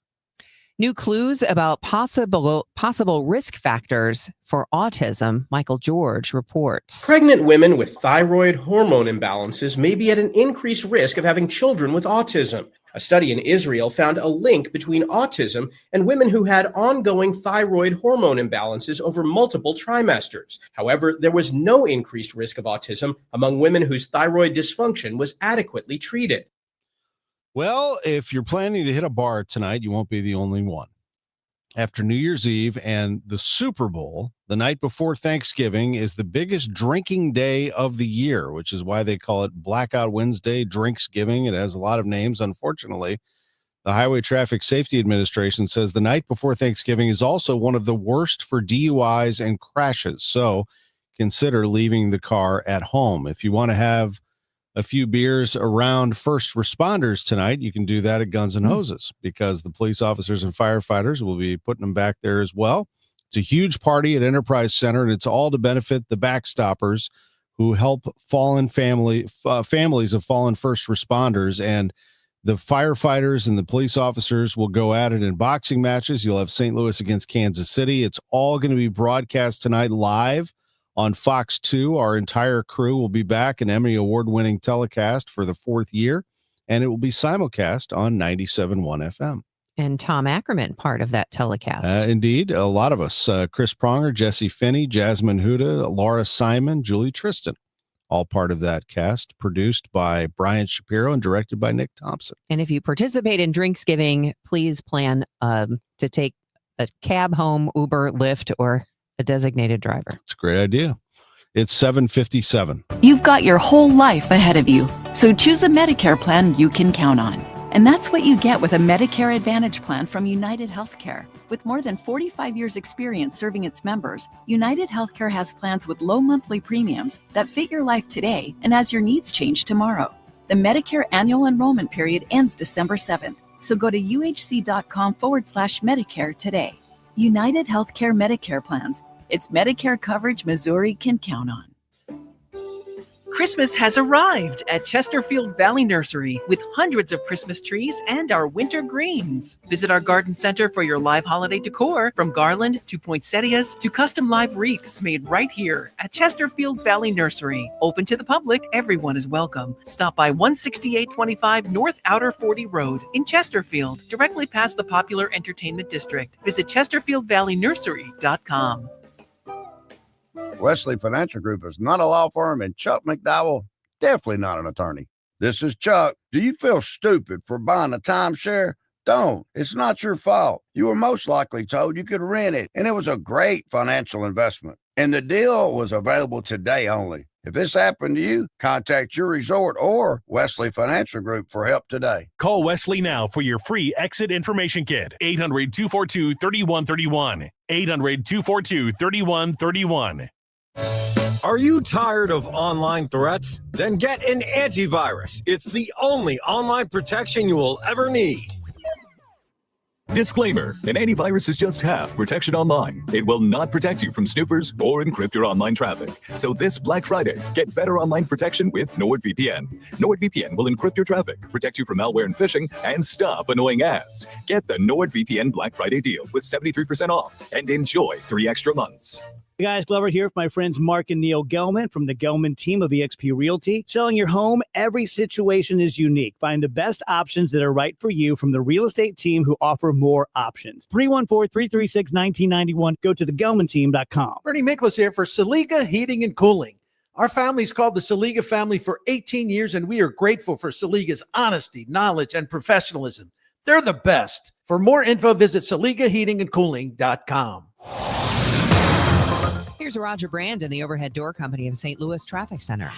New clues about possible risk factors for autism, Michael George reports. Pregnant women with thyroid hormone imbalances may be at an increased risk of having children with autism. A study in Israel found a link between autism and women who had ongoing thyroid hormone imbalances over multiple trimesters. However, there was no increased risk of autism among women whose thyroid dysfunction was adequately treated. Well, if you're planning to hit a bar tonight, you won't be the only one. After New Year's Eve and the Super Bowl, the night before Thanksgiving is the biggest drinking day of the year, which is why they call it Blackout Wednesday, Drinksgiving. It has a lot of names, unfortunately. The Highway Traffic Safety Administration says the night before Thanksgiving is also one of the worst for DUIs and crashes. So consider leaving the car at home. If you want to have a few beers around first responders tonight, you can do that at Guns N' Hoses because the police officers and firefighters will be putting them back there as well. It's a huge party at Enterprise Center, and it's all to benefit the Backstoppers who help families of fallen first responders. And the firefighters and the police officers will go at it in boxing matches. You'll have St. Louis against Kansas City. It's all going to be broadcast tonight live on Fox 2. Our entire crew will be back, an Emmy Award-winning telecast for the 4th year, and it will be simulcast on 97.1 FM. And Tom Ackerman, part of that telecast. Indeed, a lot of us. Chris Pronger, Jesse Finney, Jasmine Huda, Laura Simon, Julie Tristan, all part of that cast, produced by Brian Shapiro and directed by Nick Thompson. And if you participate in Drinksgiving, please plan to take a cab home, Uber, Lyft, or a designated driver. It's a great idea. It's 7:57. You've got your whole life ahead of you, so choose a Medicare plan you can count on. And that's what you get with a Medicare Advantage plan from United Healthcare. With more than 45 years experience serving its members, United Healthcare has plans with low monthly premiums that fit your life today and as your needs change tomorrow. The Medicare annual enrollment period ends December 7th, so go to uhc.com/Medicare today. United Healthcare Medicare plans. It's Medicare coverage Missouri can count on. Christmas has arrived at Chesterfield Valley Nursery with hundreds of Christmas trees and our winter greens. Visit our garden center for your live holiday decor, from garland to poinsettias to custom live wreaths made right here at Chesterfield Valley Nursery. Open to the public, everyone is welcome. Stop by 16825 North Outer 40 Road in Chesterfield, directly past the popular entertainment district. Visit ChesterfieldValleyNursery.com. Wesley Financial Group is not a law firm, and Chuck McDowell, definitely not an attorney. This is Chuck. Do you feel stupid for buying a timeshare? Don't. It's not your fault. You were most likely told you could rent it, and it was a great financial investment. And the deal was available today only. If this happened to you, contact your resort or Wesley Financial Group for help today. Call Wesley now for your free exit information kit. 800-242-3131. 800-242-3131. Are you tired of online threats? Then get an antivirus. It's the only online protection you will ever need. Disclaimer: an antivirus is just half protection online. It will not protect you from snoopers or encrypt your online traffic. So this Black Friday, get better online protection with NordVPN. NordVPN will encrypt your traffic, protect you from malware and phishing, and stop annoying ads. Get the NordVPN Black Friday deal with 73% off and enjoy 3 extra months. Hey guys, Glover here with my friends Mark and Neil Gelman from the Gelman team of eXp Realty. Selling your home, every situation is unique. Find the best options that are right for you from the real estate team who offer more options. 314-336-1991. Go to thegelmanteam.com. Bernie Miklas here for Saliga Heating and Cooling. Our family's called the Saliga family for 18 years, and we are grateful for Saliga's honesty, knowledge, and professionalism. They're the best. For more info, visit SaligaHeatingandCooling.com. Here's Roger Brand in the Overhead Door Company of St. Louis Traffic Center.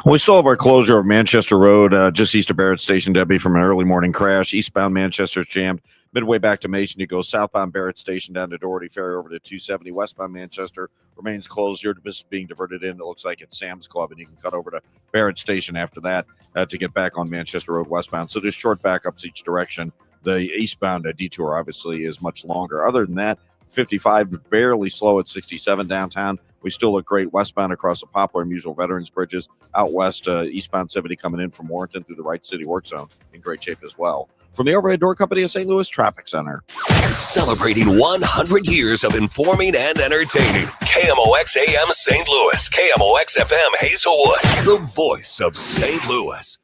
We still have our closure of Manchester Road, just east of Barrett Station, Debbie, from an early morning crash. Eastbound Manchester is jammed. Midway back to Mason, you go southbound Barrett Station down to Doherty Ferry over to 270. Westbound Manchester remains closed. You're just being diverted in. It looks like it's Sam's Club, and you can cut over to Barrett Station after that to get back on Manchester Road westbound. So just short backups each direction. The eastbound detour obviously is much longer. Other than that, 55 barely slow at 67 downtown. We still look great westbound across the Poplar and Musial Veterans Bridges. Out west, eastbound 70 coming in from Warrenton through the Wright City Work Zone in great shape as well. From the Overhead Door Company of St. Louis Traffic Center. Celebrating 100 years of informing and entertaining. KMOX AM St. Louis. KMOX FM Hazelwood. The voice of St. Louis.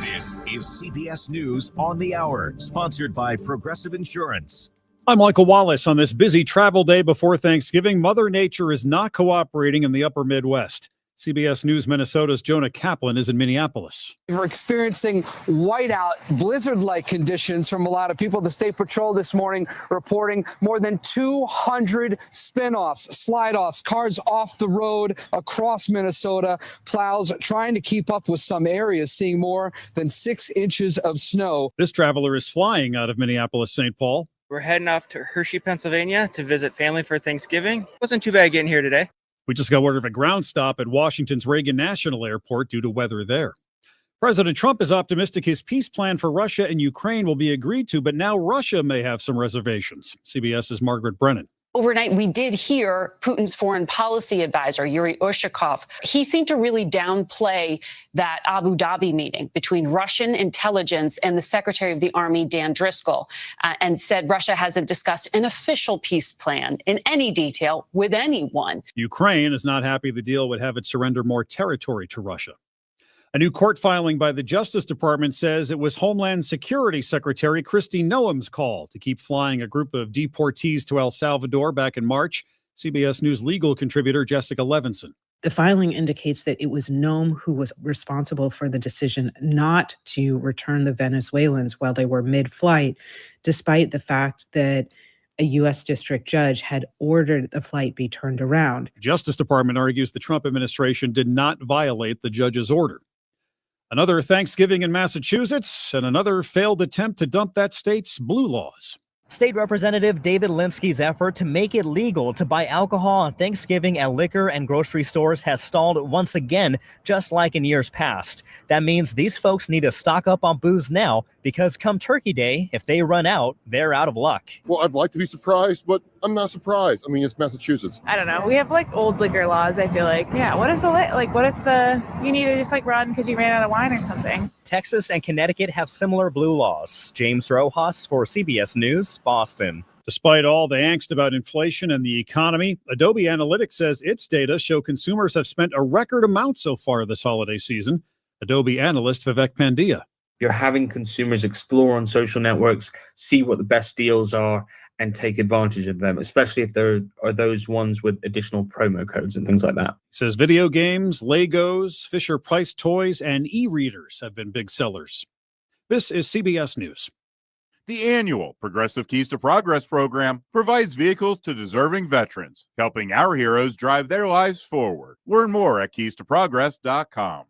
This is CBS News on the Hour, sponsored by Progressive Insurance. I'm Michael Wallace. On this busy travel day before Thanksgiving, Mother Nature is not cooperating in the upper Midwest. CBS News Minnesota's Jonah Kaplan is in Minneapolis. We're experiencing whiteout, blizzard-like conditions from a lot of people. The State Patrol this morning reporting more than 200 spin-offs, slide-offs, cars off the road across Minnesota. Plows trying to keep up with some areas, seeing more than 6 inches of snow. This traveler is flying out of Minneapolis-St. Paul. We're heading off to Hershey, Pennsylvania to visit family for Thanksgiving. Wasn't too bad getting here today. We just got word of a ground stop at Washington's Reagan National Airport due to weather there. President Trump is optimistic his peace plan for Russia and Ukraine will be agreed to, but now Russia may have some reservations. CBS's Margaret Brennan. Overnight, we did hear Putin's foreign policy advisor, Yuri Ushakov. He seemed to really downplay that Abu Dhabi meeting between Russian intelligence and the Secretary of the Army, Dan Driscoll, and said Russia hasn't discussed an official peace plan in any detail with anyone. Ukraine is not happy the deal would have it surrender more territory to Russia. A new court filing by the Justice Department says it was Homeland Security Secretary Kristi Noem's call to keep flying a group of deportees to El Salvador back in March. CBS News legal contributor Jessica Levinson. The filing indicates that it was Noem who was responsible for the decision not to return the Venezuelans while they were mid-flight, despite the fact that a U.S. district judge had ordered the flight be turned around. Justice Department argues the Trump administration did not violate the judge's order. Another Thanksgiving in Massachusetts and another failed attempt to dump that state's blue laws. State Representative David Linsky's effort to make it legal to buy alcohol on Thanksgiving at liquor and grocery stores has stalled once again, just like in years past. That means these folks need to stock up on booze now because come Turkey Day, if they run out, they're out of luck. Well, I'd like to be surprised, but I'm not surprised. I mean, it's Massachusetts. I don't know. We have like old liquor laws, I feel like. Yeah, what if you need to just like run because you ran out of wine or something? Texas and Connecticut have similar blue laws. James Rojas for CBS News, Boston. Despite all the angst about inflation and the economy, Adobe Analytics says its data show consumers have spent a record amount so far this holiday season. Adobe analyst Vivek Pandya. You're having consumers explore on social networks, see what the best deals are, and take advantage of them, especially if there are those ones with additional promo codes and things like that. He says video games, Legos, Fisher-Price toys, and e-readers have been big sellers. This is CBS News. The annual Progressive Keys to Progress program provides vehicles to deserving veterans, helping our heroes drive their lives forward. Learn more at keystoprogress.com.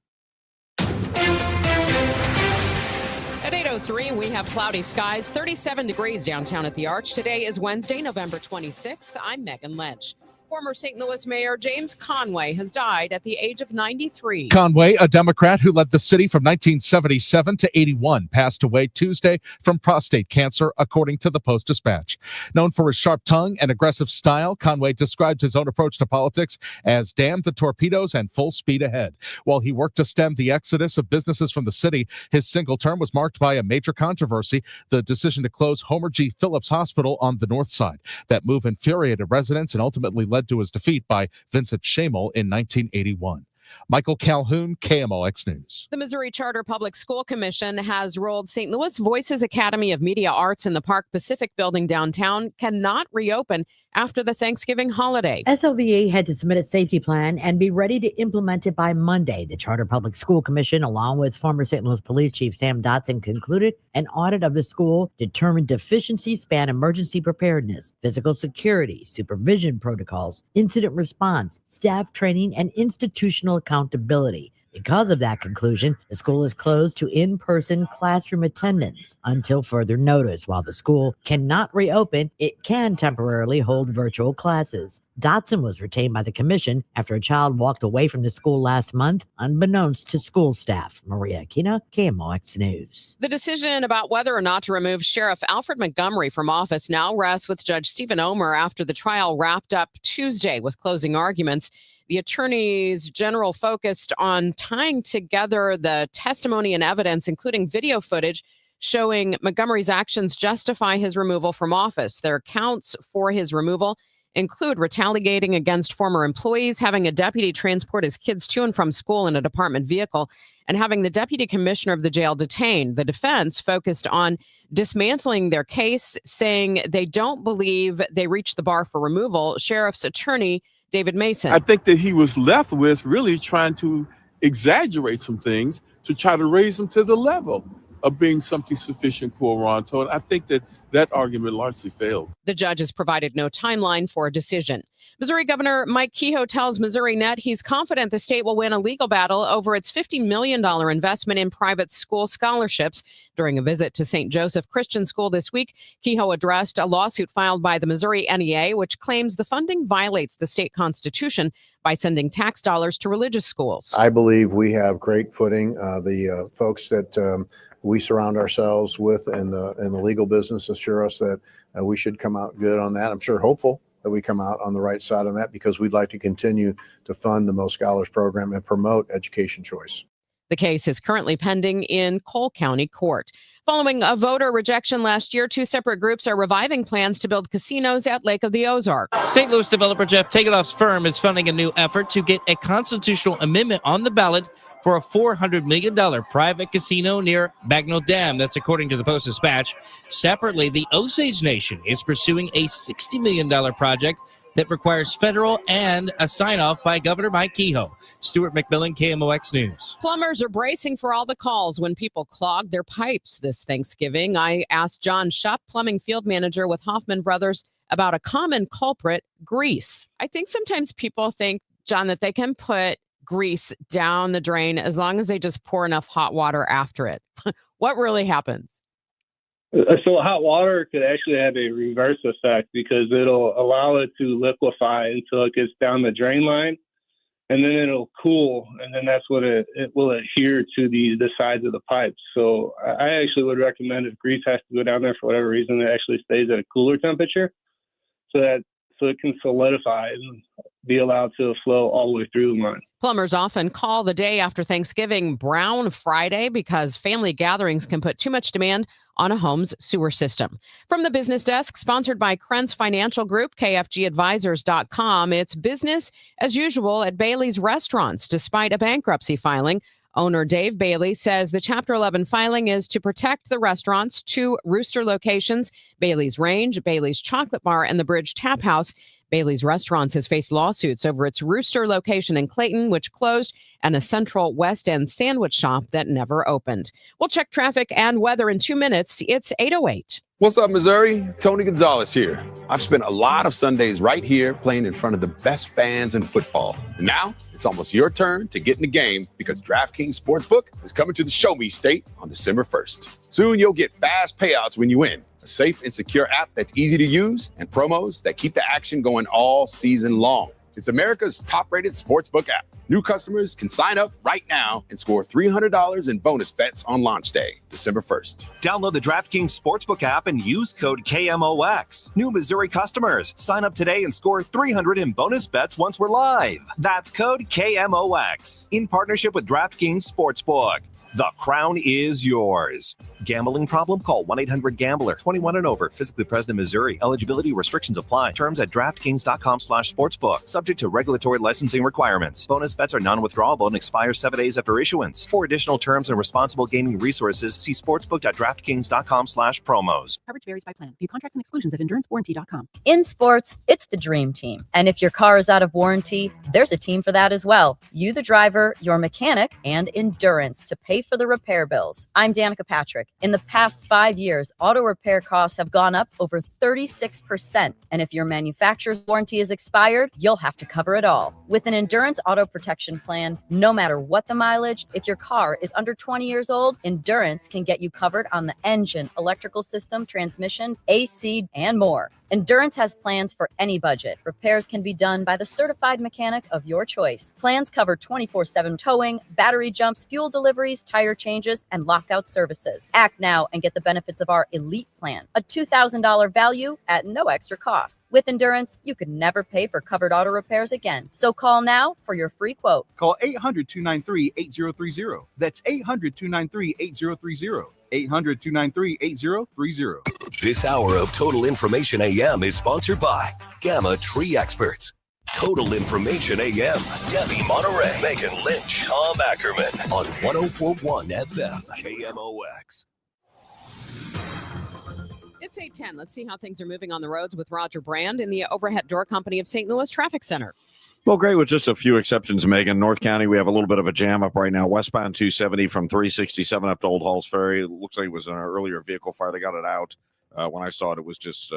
At 8:03, we have cloudy skies, 37 degrees downtown at the Arch. Today is Wednesday, November 26th. I'm Megan Lynch. Former St. Louis Mayor James Conway has died at the age of 93. Conway, a Democrat who led the city from 1977 to 81, passed away Tuesday from prostate cancer, according to the Post-Dispatch. Known for his sharp tongue and aggressive style, Conway described his own approach to politics as damn the torpedoes and full speed ahead. While he worked to stem the exodus of businesses from the city, his single term was marked by a major controversy, the decision to close Homer G. Phillips Hospital on the north side. That move infuriated residents and ultimately led to his defeat by Vincent Shamel in 1981. Michael Calhoun, KMOX News. The Missouri Charter Public School Commission has ruled St. Louis Voices Academy of Media Arts in the Park Pacific building downtown cannot reopen after the Thanksgiving holiday. SLVA had to submit a safety plan and be ready to implement it by Monday. The Charter Public School Commission, along with former St. Louis Police Chief Sam Dotson, concluded an audit of the school determined deficiencies span emergency preparedness, physical security, supervision protocols, incident response, staff training, and institutional accountability. Because of that conclusion, the school is closed to in-person classroom attendance until further notice. While the school cannot reopen, it can temporarily hold virtual classes. Dotson was retained by the commission after a child walked away from the school last month, unbeknownst to school staff. Maria Aquino, KMOX News. The decision about whether or not to remove Sheriff Alfred Montgomery from office now rests with Judge Stephen Omer after the trial wrapped up Tuesday with closing arguments. The attorneys general focused on tying together the testimony and evidence, including video footage showing Montgomery's actions justify his removal from office. Their counts for his removal include retaliating against former employees, having a deputy transport his kids to and from school in a department vehicle, and having the deputy commissioner of the jail detained. The defense focused on dismantling their case, saying they don't believe they reached the bar for removal. Sheriff's attorney David Mason. I think that he was left with really trying to exaggerate some things to try to raise him to the level of being something sufficient quo warranto. And I think that argument largely failed. The judge has provided no timeline for a decision. Missouri Governor Mike Kehoe tells Missouri Net he's confident the state will win a legal battle over its $50 million investment in private school scholarships. During a visit to St. Joseph Christian School this week, Kehoe addressed a lawsuit filed by the Missouri NEA, which claims the funding violates the state constitution by sending tax dollars to religious schools. I believe we have great footing. The folks that we surround ourselves with in the legal business assure us that we should come out good on that. I'm sure hopeful that we come out on the right side on that because we'd like to continue to fund the Most Scholars program and promote education choice. The case is currently pending in Cole County Court. Following a voter rejection last year, two separate groups are reviving plans to build casinos at Lake of the Ozarks. St. Louis developer Jeff Takeoff's firm is funding a new effort to get a constitutional amendment on the ballot for a $400 million private casino near Bagnell Dam. That's according to the Post-Dispatch. Separately, the Osage Nation is pursuing a $60 million project that requires federal and a sign-off by Governor Mike Kehoe. Stuart McMillan, KMOX News. Plumbers are bracing for all the calls when people clog their pipes this Thanksgiving. I asked John Shupp, plumbing field manager with Hoffman Brothers, about a common culprit, grease. I think sometimes people think, John, that they can put grease down the drain as long as they just pour enough hot water after it. What really happens? So hot water could actually have a reverse effect because it'll allow it to liquefy until it gets down the drain line. and then it'll cool, and then that's what it will adhere to the sides of the pipes. So I actually would recommend if grease has to go down there for whatever reason, it actually stays at a cooler temperature, so it can solidify and be allowed to flow all the way through the line. Plumbers often call the day after Thanksgiving Brown Friday because family gatherings can put too much demand on a home's sewer system. From the business desk, sponsored by Krentz Financial Group, KFGadvisors.com, it's business as usual at Bailey's Restaurants, despite a bankruptcy filing. Owner Dave Bailey says the Chapter 11 filing is to protect the restaurant's 2 Rooster locations, Bailey's Range, Bailey's Chocolate Bar, and the Bridge Tap House. Bailey's Restaurants has faced lawsuits over its Rooster location in Clayton, which closed, and a Central West End sandwich shop that never opened. We'll check traffic and weather in 2 minutes. It's 8:08. What's up, Missouri? Tony Gonzalez here. I've spent a lot of Sundays right here playing in front of the best fans in football. And now it's almost your turn to get in the game because DraftKings Sportsbook is coming to the Show Me State on December 1st. Soon you'll get fast payouts when you win, a safe and secure app that's easy to use, and promos that keep the action going all season long. It's America's top-rated sportsbook app. New customers can sign up right now and score $300 in bonus bets on launch day, December 1st. Download the DraftKings Sportsbook app and use code KMOX. New Missouri customers, sign up today and score $300 in bonus bets once we're live. That's code KMOX. In partnership with DraftKings Sportsbook. The crown is yours. Gambling problem? Call 1-800-GAMBLER. 21 and over. Physically present in Missouri. Eligibility restrictions apply. Terms at DraftKings.com/sportsbook. Subject to regulatory licensing requirements. Bonus bets are non-withdrawable and expire 7 days after issuance. For additional terms and responsible gaming resources, see sportsbook.draftkings.com/promos. Coverage varies by plan. View contracts and exclusions at endurancewarranty.com. In sports, it's the dream team. And if your car is out of warranty, there's a team for that as well. You, the driver, your mechanic, and Endurance to pay for the repair bills. I'm Danica Patrick. In the past 5 years, auto repair costs have gone up over 36%. And if your manufacturer's warranty is expired, you'll have to cover it all. With an Endurance auto protection plan, no matter what the mileage, if your car is under 20 years old, Endurance can get you covered on the engine, electrical system, transmission, AC, and more. Endurance has plans for any budget. Repairs can be done by the certified mechanic of your choice. Plans cover 24/7 towing, battery jumps, fuel deliveries, tire changes, and lockout services. Act now and get the benefits of our Elite Plan, a $2,000 value at no extra cost. With Endurance, you could never pay for covered auto repairs again. So call now for your free quote. Call 800-293-8030. That's 800-293-8030. 800-293-8030. This hour of Total Information AM is sponsored by Gamma Tree Experts. Total Information AM. Debbie Monterrey, Megan Lynch, Tom Ackerman on 104.1 FM KMOX. It's 8:10. Let's see how things are moving on the roads with Roger Brand in the Overhead Door Company of St. Louis Traffic Center. Well, great. With just a few exceptions, Megan. North County, we have a little bit of a jam up right now. Westbound 270 from 367 up to Old Halls Ferry. It looks like it was an earlier vehicle fire. They got it out. When I saw it, it was just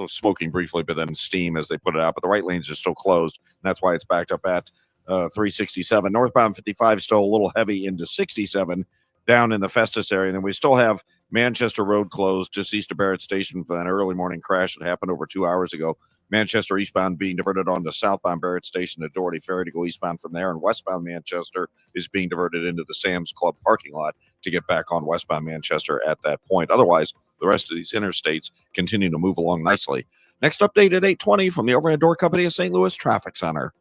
smoking briefly, but then steam as they put it out. But the right lanes are still closed. And that's why it's backed up at 367. Northbound 55 still a little heavy into 67 down in the Festus area. And then we still have Manchester Road closed just east of Barrett Station for that early morning crash that happened over 2 hours ago. Manchester eastbound being diverted onto southbound Barrett Station to Doherty Ferry to go eastbound from there. And westbound Manchester is being diverted into the Sam's Club parking lot to get back on westbound Manchester at that point. Otherwise, the rest of these interstates continue to move along nicely. Next update at 8:20 from the Overhead Door Company of St. Louis Traffic Center.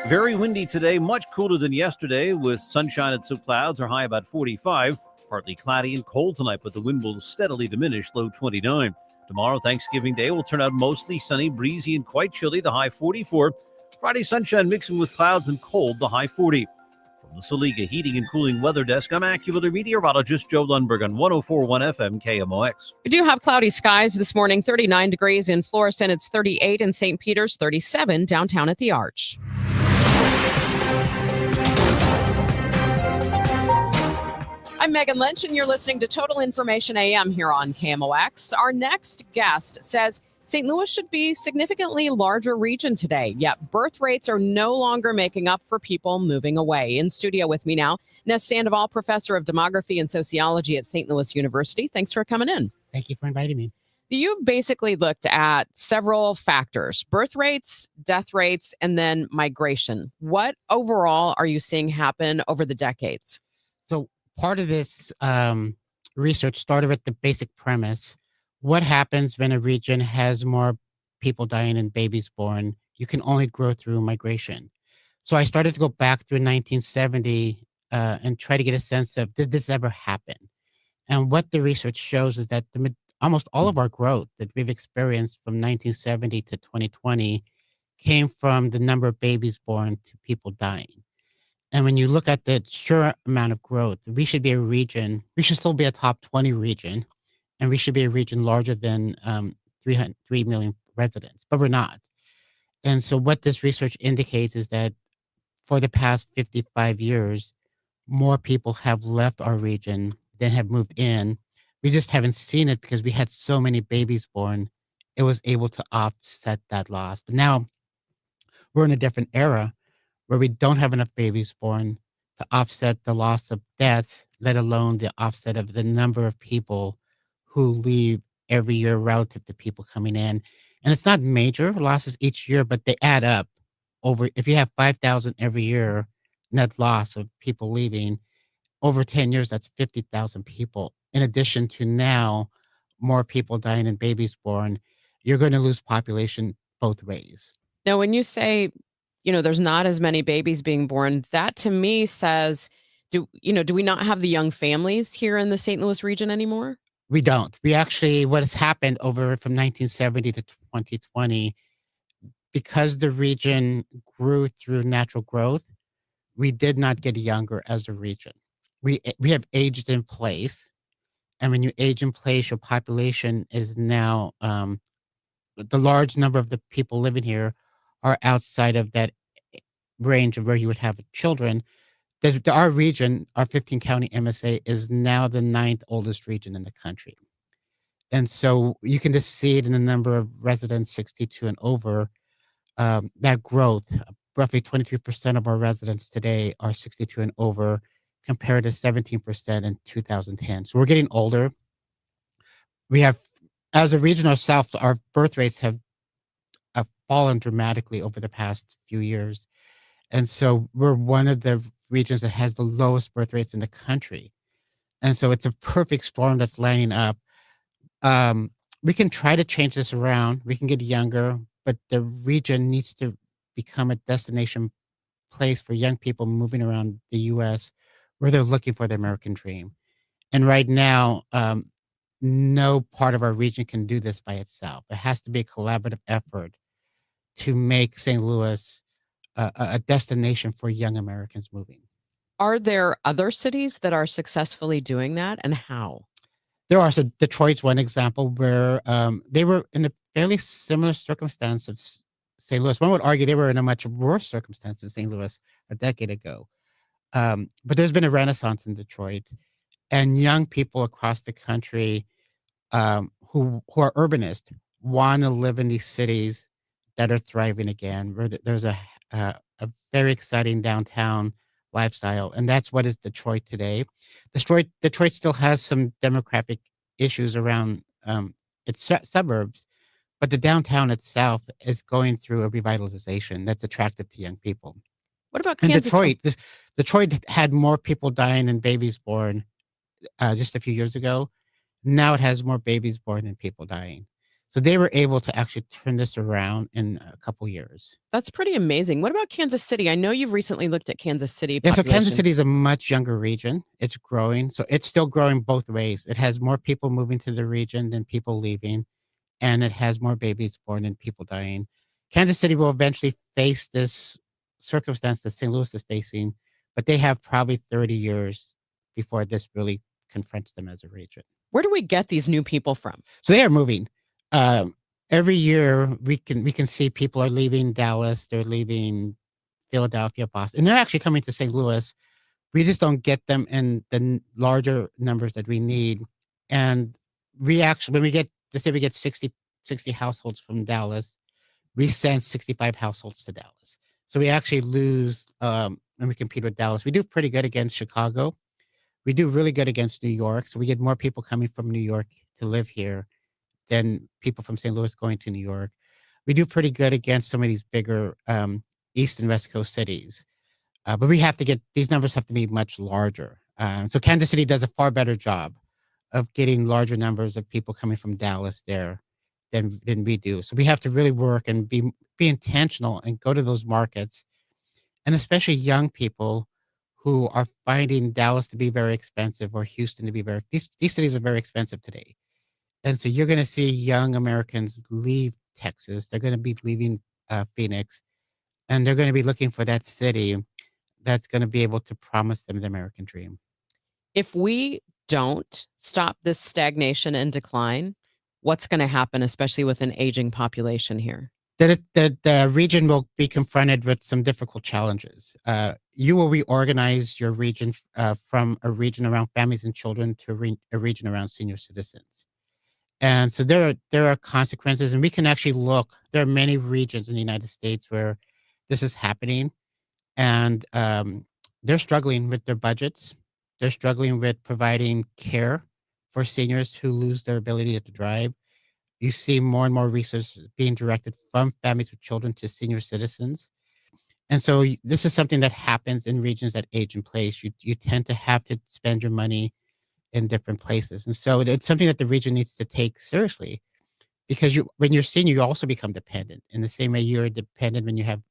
Very windy today, much cooler than yesterday with sunshine and some clouds. Our high about 45. Partly cloudy and cold tonight, but the wind will steadily diminish, low 29. Tomorrow, Thanksgiving Day, will turn out mostly sunny, breezy, and quite chilly, the high 44. Friday, sunshine mixing with clouds and cold, the high 40. From the Saliga Heating and Cooling Weather Desk, I'm AccuWeather meteorologist Joe Lundberg on 104.1 FM KMOX. We do have cloudy skies this morning, 39 degrees in Florissant. It's 38 in St. Peter's, 37 downtown at the Arch. I'm Megan Lynch, and you're listening to Total Information AM here on KMOX. Our next guest says St. Louis should be a significantly larger region today, yet birth rates are no longer making up for people moving away. In studio with me now, Ness Sandoval, professor of demography and sociology at St. Louis University. Thanks for coming in. Thank you for inviting me. You've basically looked at several factors: birth rates, death rates, and then migration. What overall are you seeing happen over the decades? So part of this research started with the basic premise. What happens when a region has more people dying and babies born? You can only grow through migration. So I started to go back through 1970 and try to get a sense of, did this ever happen? And what the research shows is that almost all of our growth that we've experienced from 1970 to 2020 came from the number of babies born to people dying. And when you look at the sure amount of growth, we should be a region, we should still be a top 20 region, and we should be a region larger than 3 million residents, but we're not. And so what this research indicates is that for the past 55 years, more people have left our region than have moved in. We just haven't seen it because we had so many babies born. It was able to offset that loss. But now we're in a different era where we don't have enough babies born to offset the loss of deaths, let alone the offset of the number of people who leave every year relative to people coming in. And it's not major losses each year, but they add up over. If you have 5,000 every year net loss of people leaving, over 10 years, that's 50,000 people. In addition to now more people dying and babies born, you're going to lose population both ways. Now, when you say, there's not as many babies being born, that to me says, do we not have the young families here in the St. Louis region anymore? We don't. We actually, what has happened over from 1970 to 2020, because the region grew through natural growth, we did not get younger as a region. We have aged in place. And when you age in place, your population is now, the large number of the people living here are outside of that range of where you would have children. Our region, our 15 county MSA, is now the 9th oldest region in the country. And so you can just see it in the number of residents 62 and over, that growth. Roughly 23% of our residents today are 62 and over, compared to 17% in 2010. So we're getting older. We have, as a region ourselves, our birth rates have fallen dramatically over the past few years. And so we're one of the regions that has the lowest birth rates in the country. And so it's a perfect storm that's lining up. We can try to change this around. We can get younger, but the region needs to become a destination place for young people moving around the U.S. where they're looking for the American dream. And right now, no part of our region can do this by itself. It has to be a collaborative effort to make St. Louis a destination for young Americans moving. Are there other cities that are successfully doing that, and how? There are. So Detroit's one example where they were in a fairly similar circumstance of St. Louis. One would argue they were in a much worse circumstance than St. Louis a decade ago. But there's been a renaissance in Detroit, and young people across the country who are urbanist want to live in these cities that are thriving again, where there's a very exciting downtown lifestyle, and that's what is Detroit today. Detroit still has some demographic issues around its suburbs, but the downtown itself is going through a revitalization that's attractive to young people. What about In Kansas? Detroit had more people dying and babies born just a few years ago. Now it has more babies born than people dying. So they were able to actually turn this around in a couple years. That's pretty amazing. What about Kansas City? I know you've recently looked at Kansas City Yeah, so Kansas population. City is a much younger region. It's growing. So it's still growing both ways. It has more people moving to the region than people leaving, and it has more babies born than people dying. Kansas City will eventually face this circumstance that St. Louis is facing, but they have probably 30 years before this really confronts them as a region. Where do we get these new people from? So they are moving. Every year we can see people are leaving Dallas, they're leaving Philadelphia, Boston, and they're actually coming to St. Louis. We just don't get them in the larger numbers that we need. And we actually, when we get, let's say we get 60 households from Dallas, we send 65 households to Dallas. So we actually lose when we compete with Dallas. We do pretty good against Chicago. We do really good against New York. So we get more people coming from New York to live here than people from St. Louis going to New York. We do pretty good against some of these bigger East and West Coast cities. But these numbers have to be much larger. So Kansas City does a far better job of getting larger numbers of people coming from Dallas there than we do. So we have to really work and be intentional and go to those markets, and especially young people who are finding Dallas to be very expensive or Houston to be these cities are very expensive today. And so you're going to see young Americans leave Texas. They're going to be leaving Phoenix, and they're going to be looking for that city that's going to be able to promise them the American dream. If we don't stop this stagnation and decline, what's going to happen, especially with an aging population here? The region will be confronted with some difficult challenges. You will reorganize your region from a region around families and children to a region around senior citizens. And so there are consequences, and we can actually look. There are many regions in the United States where this is happening, and they're struggling with their budgets. They're struggling with providing care for seniors who lose their ability to drive. You see more and more resources being directed from families with children to senior citizens. And so this is something that happens in regions that age in place. You tend to have to spend your money in different places. And so it's something that the region needs to take seriously, because when you're senior, you also become dependent. In the same way you're dependent when you have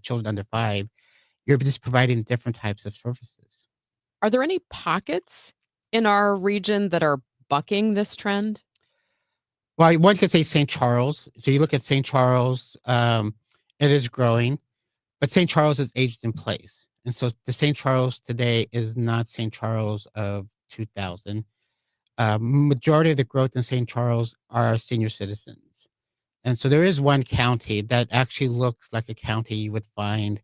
children under 5, you're just providing different types of services. Are there any pockets in our region that are bucking this trend? Well, one could say St. Charles. So you look at St. Charles, it is growing, but St. Charles is aged in place. And so the St. Charles today is not St. Charles of 2000. Majority of the growth in St. Charles are senior citizens. And so there is one county that actually looks like a county you would find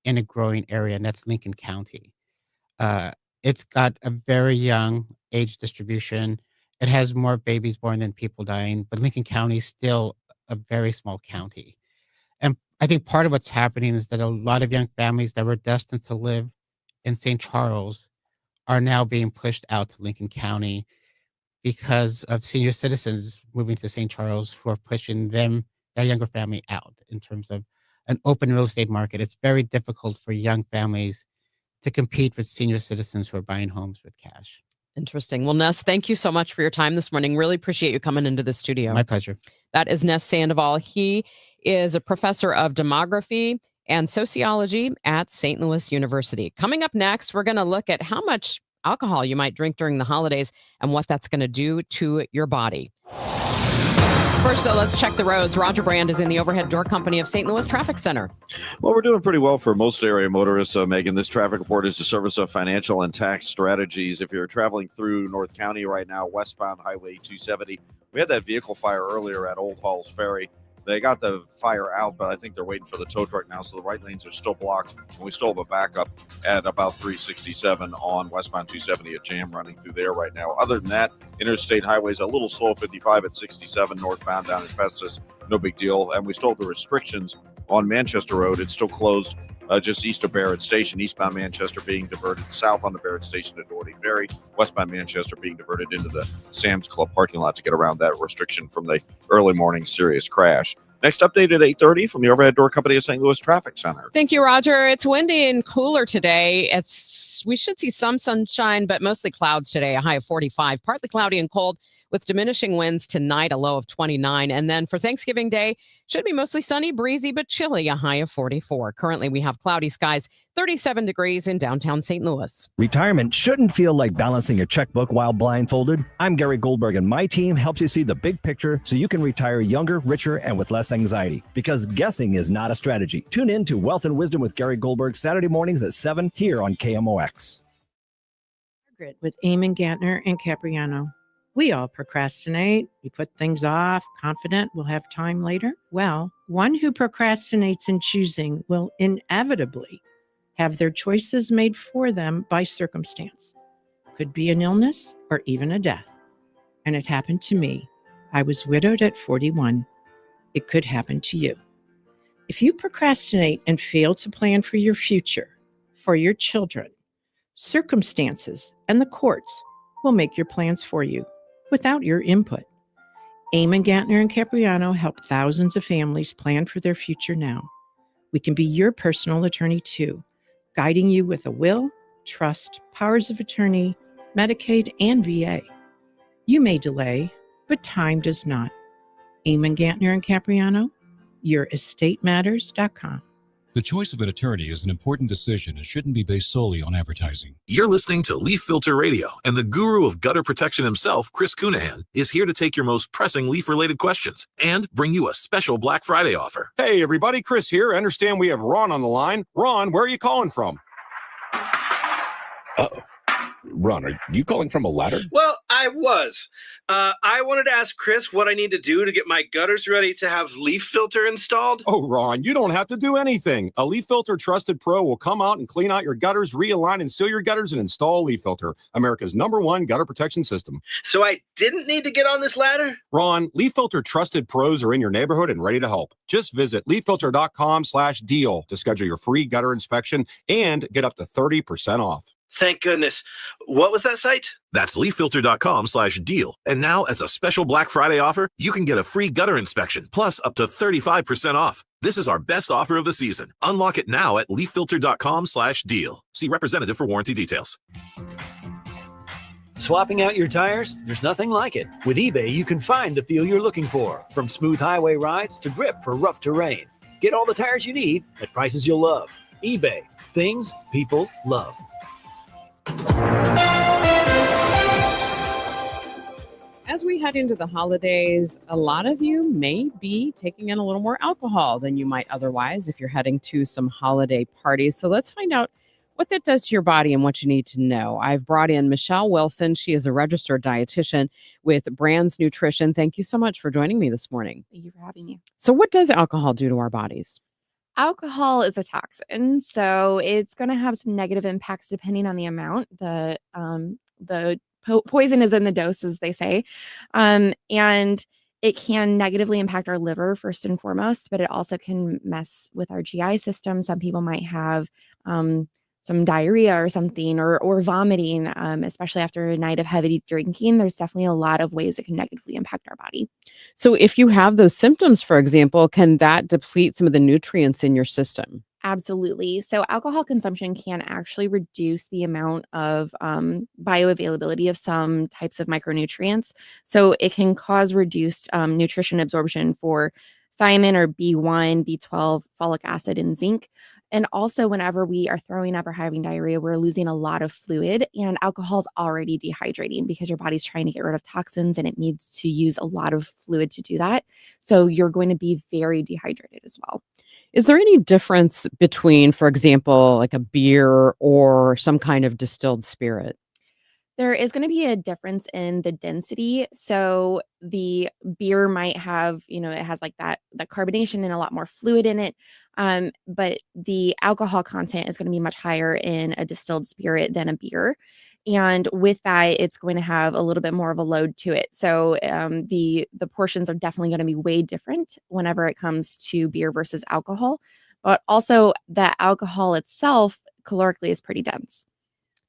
in a growing area, and that's Lincoln County. It's got a very young age distribution. It has more babies born than people dying, but Lincoln County is still a very small county. And I think part of what's happening is that a lot of young families that were destined to live in St. Charles are now being pushed out to Lincoln County because of senior citizens moving to St. Charles who are pushing that younger family out in terms of an open real estate market. It's very difficult for young families to compete with senior citizens who are buying homes with cash. Interesting. Well, Ness, thank you so much for your time this morning. Really appreciate you coming into the studio. My pleasure. That is Ness Sandoval. He is a professor of demography and sociology at St. Louis University. Coming up next, we're going to look at how much alcohol you might drink during the holidays and what that's going to do to your body. First, though, let's check the roads. Roger Brand is in the overhead door company of St. Louis Traffic Center. Well, we're doing pretty well for most area motorists, Megan. This traffic report is the service of financial and tax strategies. If you're traveling through North County right now, westbound Highway 270, we had that vehicle fire earlier at Old Halls Ferry. They got the fire out, but I think they're waiting for the tow truck now, so the right lanes are still blocked. And we still have a backup at about 367 on westbound 270, a jam running through there right now. Other than that, interstate highways a little slow, 55 at 67 northbound down in Festus, no big deal. And we still have the restrictions on Manchester Road. It's still closed just east of Barrett Station, eastbound Manchester being diverted south on the Barrett Station to Doherty Ferry, westbound Manchester being diverted into the Sam's Club parking lot to get around that restriction from the early morning serious crash. Next update at 8:30 from the overhead door company of St. Louis Traffic Center. Thank you, Roger. It's windy and cooler today. We should see some sunshine, but mostly clouds today, a high of 45. Partly cloudy and cold with diminishing winds tonight, a low of 29. And then for Thanksgiving Day, should be mostly sunny, breezy, but chilly, a high of 44. Currently, we have cloudy skies, 37 degrees in downtown St. Louis. Retirement shouldn't feel like balancing a checkbook while blindfolded. I'm Gary Goldberg, and my team helps you see the big picture so you can retire younger, richer, and with less anxiety. Because guessing is not a strategy. Tune in to Wealth and Wisdom with Gary Goldberg Saturday mornings at 7 here on KMOX. Margaret with Eamon Gantner and Capriano. We all procrastinate. We put things off, confident we'll have time later. Well, one who procrastinates in choosing will inevitably have their choices made for them by circumstance. Could be an illness or even a death. And it happened to me. I was widowed at 41. It could happen to you. If you procrastinate and fail to plan for your future, for your children, circumstances and the courts will make your plans for you without your input. Eamon Gantner and Capriano help thousands of families plan for their future now. We can be your personal attorney too, guiding you with a will, trust, powers of attorney, Medicaid, and VA. You may delay, but time does not. Eamon Gantner and Capriano, yourestateMatters.com. The choice of an attorney is an important decision and shouldn't be based solely on advertising. You're listening to Leaf Filter Radio, and the guru of gutter protection himself, Chris Cunahan, is here to take your most pressing leaf-related questions and bring you a special Black Friday offer. Hey, everybody, Chris here. I understand we have Ron on the line. Ron, where are you calling from? Uh-oh. Ron, are you calling from a ladder? Well, I was. I wanted to ask Chris what I need to do to get my gutters ready to have leaf filter installed. Oh, Ron, you don't have to do anything. A Leaf Filter Trusted Pro will come out and clean out your gutters, realign and seal your gutters, and install a Leaf Filter, America's #1 gutter protection system. So I didn't need to get on this ladder? Ron, Leaf Filter Trusted Pros are in your neighborhood and ready to help. Just visit leaffilter.com/deal to schedule your free gutter inspection and get up to 30% off. Thank goodness. What was that site? That's leaffilter.com/deal. And now, as a special Black Friday offer, you can get a free gutter inspection, plus up to 35% off. This is our best offer of the season. Unlock it now at leaffilter.com/deal. See representative for warranty details. Swapping out your tires? There's nothing like it. With eBay, you can find the feel you're looking for, from smooth highway rides to grip for rough terrain. Get all the tires you need at prices you'll love. eBay, things people love. As we head into the holidays, a lot of you may be taking in a little more alcohol than you might otherwise if you're heading to some holiday parties. So let's find out what that does to your body and what you need to know. I've brought in Michelle Wilson. She is a registered dietitian with Brands Nutrition. Thank you so much for joining me this morning. Thank you for having me. So what does alcohol do to our bodies? Alcohol is a toxin, so it's going to have some negative impacts depending on the amount. The poison is in the dose, as they say, and it can negatively impact our liver first and foremost, but it also can mess with our GI system. Some people might have some diarrhea or something, or vomiting, especially after a night of heavy drinking. There's definitely a lot of ways it can negatively impact our body. So if you have those symptoms, for example, can that deplete some of the nutrients in your system? Absolutely. So alcohol consumption can actually reduce the amount of bioavailability of some types of micronutrients. So it can cause reduced nutrition absorption for thiamine or B1, B12, folic acid, and zinc. And also, whenever we are throwing up or having diarrhea, we're losing a lot of fluid, and alcohol is already dehydrating because your body's trying to get rid of toxins and it needs to use a lot of fluid to do that. So you're going to be very dehydrated as well. Is there any difference between, for example, like a beer or some kind of distilled spirit? There is going to be a difference in the density. So the beer might have, it has like that carbonation and a lot more fluid in it. But the alcohol content is going to be much higher in a distilled spirit than a beer. And with that, it's going to have a little bit more of a load to it. So the portions are definitely going to be way different whenever it comes to beer versus alcohol. But also the alcohol itself calorically is pretty dense.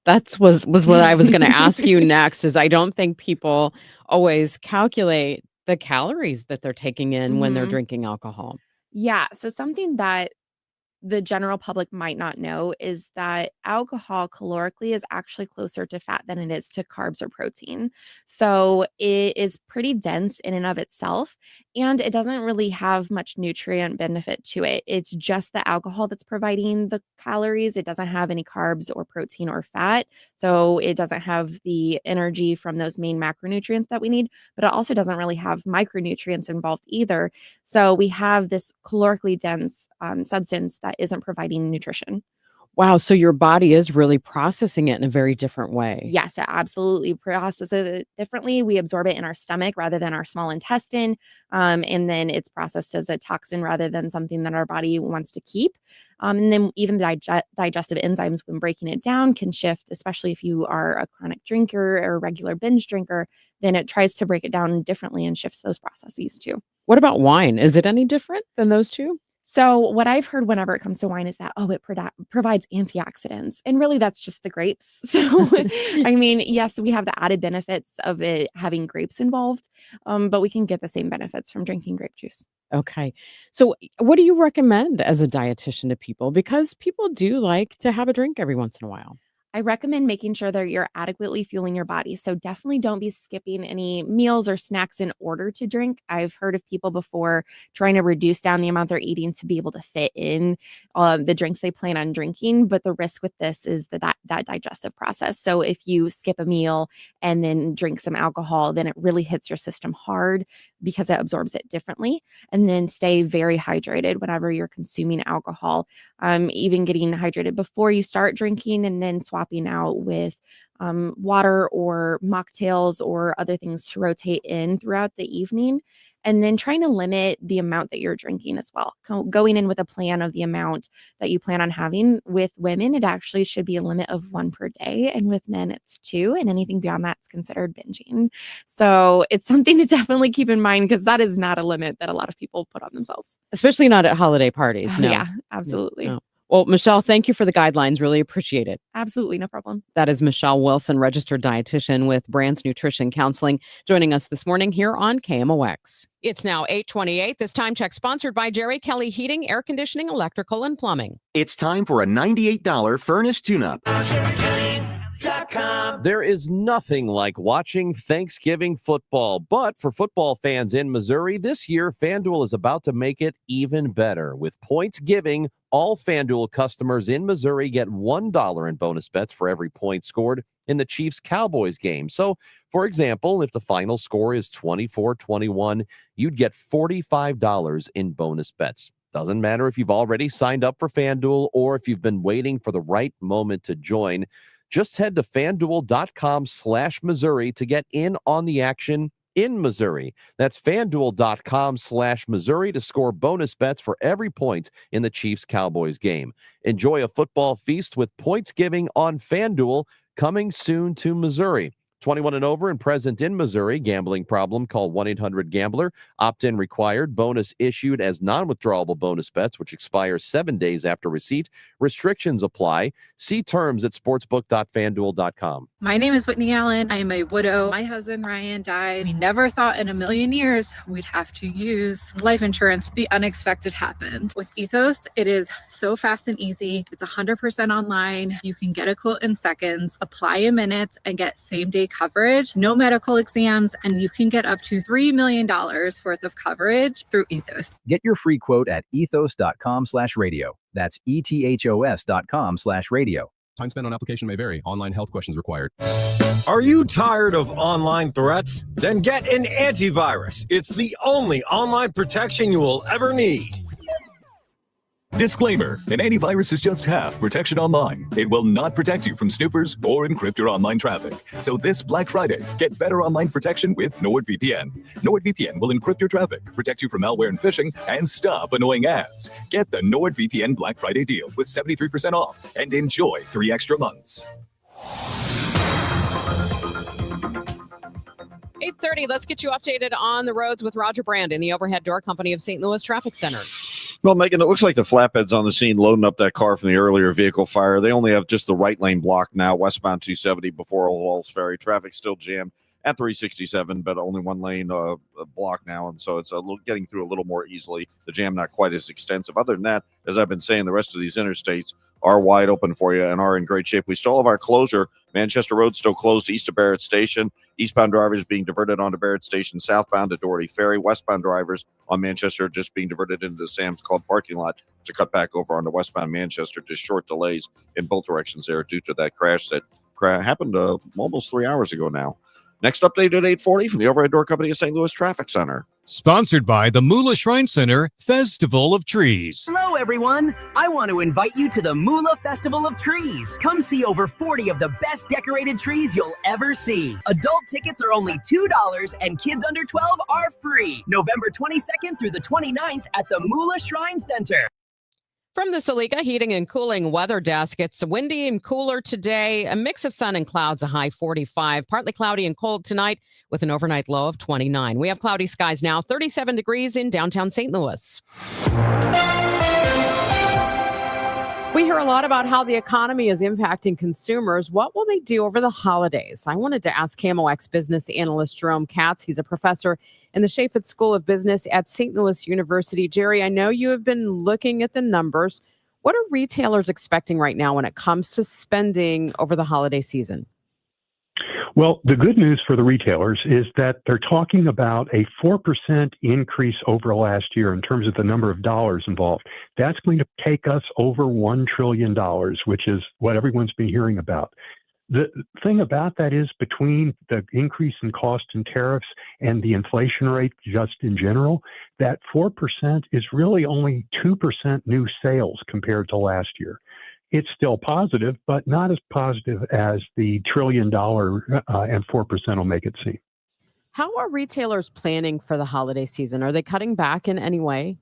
That was what I was going to ask you next, is I don't think people always calculate the calories that they're taking in when they're drinking alcohol. Yeah. So something that the general public might not know is that alcohol calorically is actually closer to fat than it is to carbs or protein. So it is pretty dense in and of itself, and it doesn't really have much nutrient benefit to it. It's just the alcohol that's providing the calories. It doesn't have any carbs or protein or fat. So it doesn't have the energy from those main macronutrients that we need, but it also doesn't really have micronutrients involved either. So we have this calorically dense substance that isn't providing nutrition. Wow. So your body is really processing it in a very different way. Yes, it absolutely processes it differently. We absorb it in our stomach rather than our small intestine. And then it's processed as a toxin rather than something that our body wants to keep. And then even the digestive enzymes, when breaking it down, can shift, especially if you are a chronic drinker or a regular binge drinker. Then it tries to break it down differently and shifts those processes too. What about wine? Is it any different than those two? So what I've heard whenever it comes to wine is that, oh, it provides antioxidants. And really that's just the grapes. So, I mean, yes, we have the added benefits of it having grapes involved, but we can get the same benefits from drinking grape juice. Okay. So what do you recommend as a dietitian to people? Because people do like to have a drink every once in a while. I recommend making sure that you're adequately fueling your body. So definitely don't be skipping any meals or snacks in order to drink. I've heard of people before trying to reduce down the amount they're eating to be able to fit in the drinks they plan on drinking. But the risk with this is that digestive process. So if you skip a meal and then drink some alcohol, then it really hits your system hard because it absorbs it differently. And then stay very hydrated whenever you're consuming alcohol. Even getting hydrated before you start drinking, and then swapping out with water or mocktails or other things to rotate in throughout the evening. And then trying to limit the amount that you're drinking as well. Going in with a plan of the amount that you plan on having. With women, it actually should be a limit of 1 per day. And with men, it's 2. And anything beyond that is considered binging. So it's something to definitely keep in mind, because that is not a limit that a lot of people put on themselves. Especially not at holiday parties. No. Yeah, absolutely. No. Well, Michelle, thank you for the guidelines. Really appreciate it. Absolutely. No problem. That is Michelle Wilson, registered dietitian with Brands Nutrition Counseling, joining us this morning here on KMOX. It's now 8:28. This time check sponsored by Jerry Kelly Heating, Air Conditioning, Electrical, and Plumbing. It's time for a $98 furnace tune-up. There is nothing like watching Thanksgiving football, but for football fans in Missouri, this year FanDuel is about to make it even better. With points giving, all FanDuel customers in Missouri get $1 in bonus bets for every point scored in the Chiefs-Cowboys game. So, for example, if the final score is 24-21, you'd get $45 in bonus bets. Doesn't matter if you've already signed up for FanDuel or if you've been waiting for the right moment to join. Just head to FanDuel.com/Missouri to get in on the action in Missouri. That's FanDuel.com/Missouri to score bonus bets for every point in the Chiefs-Cowboys game. Enjoy a football feast with points giving on FanDuel, coming soon to Missouri. 21 and over and present in Missouri. Gambling problem? Call 1-800-GAMBLER. Opt-in required. Bonus issued as non-withdrawable bonus bets, which expire 7 days after receipt. Restrictions apply. See terms at sportsbook.fanduel.com. My name is Whitney Allen. I am a widow. My husband, Ryan, died. We never thought in a million years we'd have to use life insurance. The unexpected happened. With Ethos, it is so fast and easy. It's 100% online. You can get a quote in seconds, apply in minutes, and get same-day coverage, no medical exams, and you can get up to $3 million worth of coverage through Ethos. Get your free quote at ethos.com/radio. That's ethos.com/radio. Time spent on application may vary. Online health questions required. Are you tired of online threats? Then get an antivirus. It's the only online protection you will ever need. Disclaimer, an antivirus is just half protection online. It will not protect you from snoopers or encrypt your online traffic. So this Black Friday, get better online protection with NordVPN. NordVPN will encrypt your traffic, protect you from malware and phishing, and stop annoying ads. Get the NordVPN Black Friday deal with 73% off and enjoy 3 extra months. 8:30, let's get you updated on the roads with Roger Brandon, the Overhead Door Company of St. Louis Traffic Center. Well, Megan, it looks like the flatbed's on the scene loading up that car from the earlier vehicle fire. They only have just the right lane blocked now, westbound 270 before Old Halls Ferry. Traffic still jammed at 367, but only one lane block now, and so it's getting through a little more easily. The jam not quite as extensive. Other than that, as I've been saying, the rest of these interstates are wide open for you and are in great shape. We still have our closure. Manchester Road still closed east of Barrett Station. Eastbound drivers being diverted onto Barrett Station, southbound to Doherty Ferry. Westbound drivers on Manchester just being diverted into the Sam's Club parking lot to cut back over onto westbound Manchester. Just short delays in both directions there due to that crash that happened almost 3 hours ago now. Next update at 8:40 from the Overhead Door Company of St. Louis Traffic Center. Sponsored by the Moolah Shrine Center Festival of Trees. Hello, everyone. I want to invite you to the Moolah Festival of Trees. Come see over 40 of the best decorated trees you'll ever see. Adult tickets are only $2 and kids under 12 are free. November 22nd through the 29th at the Moolah Shrine Center. From the Saliga Heating and Cooling Weather Desk, it's windy and cooler today. A mix of sun and clouds, a high 45. Partly cloudy and cold tonight with an overnight low of 29. We have cloudy skies now, 37 degrees in downtown St. Louis. We hear a lot about how the economy is impacting consumers. What will they do over the holidays? I wanted to ask KMOX business analyst Jerome Katz. He's a professor in the Chaffetz School of Business at St. Louis University. Jerry, I know you have been looking at the numbers. What are retailers expecting right now when it comes to spending over the holiday season? Well, the good news for the retailers is that they're talking about a 4% increase over last year in terms of the number of dollars involved. That's going to take us over $1 trillion, which is what everyone's been hearing about. The thing about that is between the increase in cost and tariffs and the inflation rate just in general, that 4% is really only 2% new sales compared to last year. It's still positive, but not as positive as the $1 trillion and 4% will make it seem. How are retailers planning for the holiday season? Are they cutting back in any way?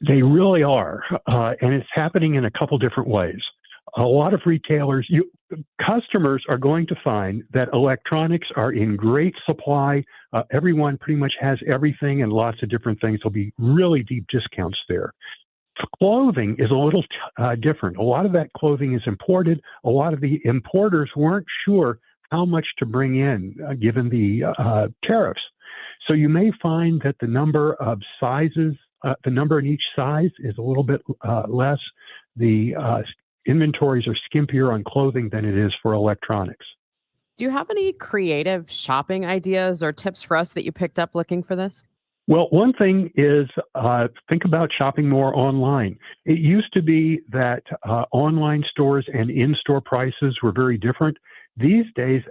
They really are, and it's happening in a couple different ways. A lot of retailers, customers are going to find that electronics are in great supply. Everyone pretty much has everything and lots of different things. There'll be really deep discounts there. Clothing is a little different. A lot of that clothing is imported. A lot of the importers weren't sure how much to bring in given the tariffs. So you may find that the number of sizes, the number in each size is a little bit less. The inventories are skimpier on clothing than it is for electronics. Do you have any creative shopping ideas or tips for us that you picked up looking for this? Well, one thing is think about shopping more online. It used to be that online stores and in-store prices were very different. These days,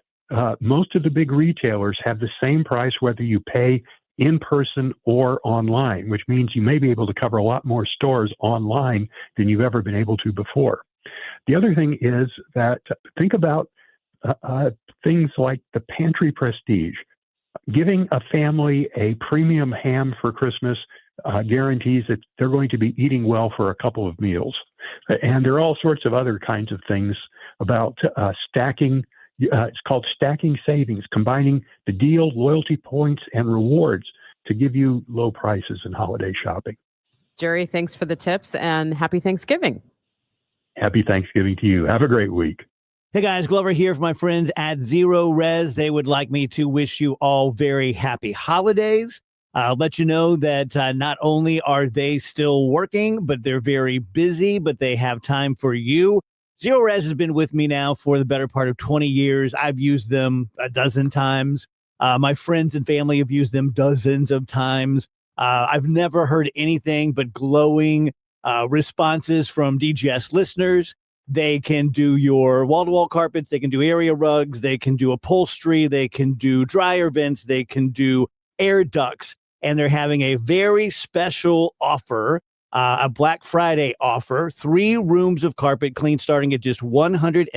most of the big retailers have the same price whether you pay in person or online, which means you may be able to cover a lot more stores online than you've ever been able to before. The other thing is that think about things like the pantry prestige. Giving a family a premium ham for Christmas guarantees that they're going to be eating well for a couple of meals. And there are all sorts of other kinds of things about stacking. It's called stacking savings, combining the deal, loyalty points, and rewards to give you low prices in holiday shopping. Jerry, thanks for the tips and happy Thanksgiving. Happy Thanksgiving to you. Have a great week. Hey guys, Glover here for my friends at Zero Res. They would like me to wish you all very happy holidays. I'll let you know that not only are they still working, but they're very busy, but they have time for you. Zero Res has been with me now for the better part of 20 years. I've used them a dozen times. My friends and family have used them dozens of times. I've never heard anything but glowing responses from DGS listeners. They can do your wall-to-wall carpets. They can do area rugs. They can do upholstery. They can do dryer vents. They can do air ducts. And they're having a very special offer, a Black Friday offer, 3 rooms of carpet clean starting at just $119,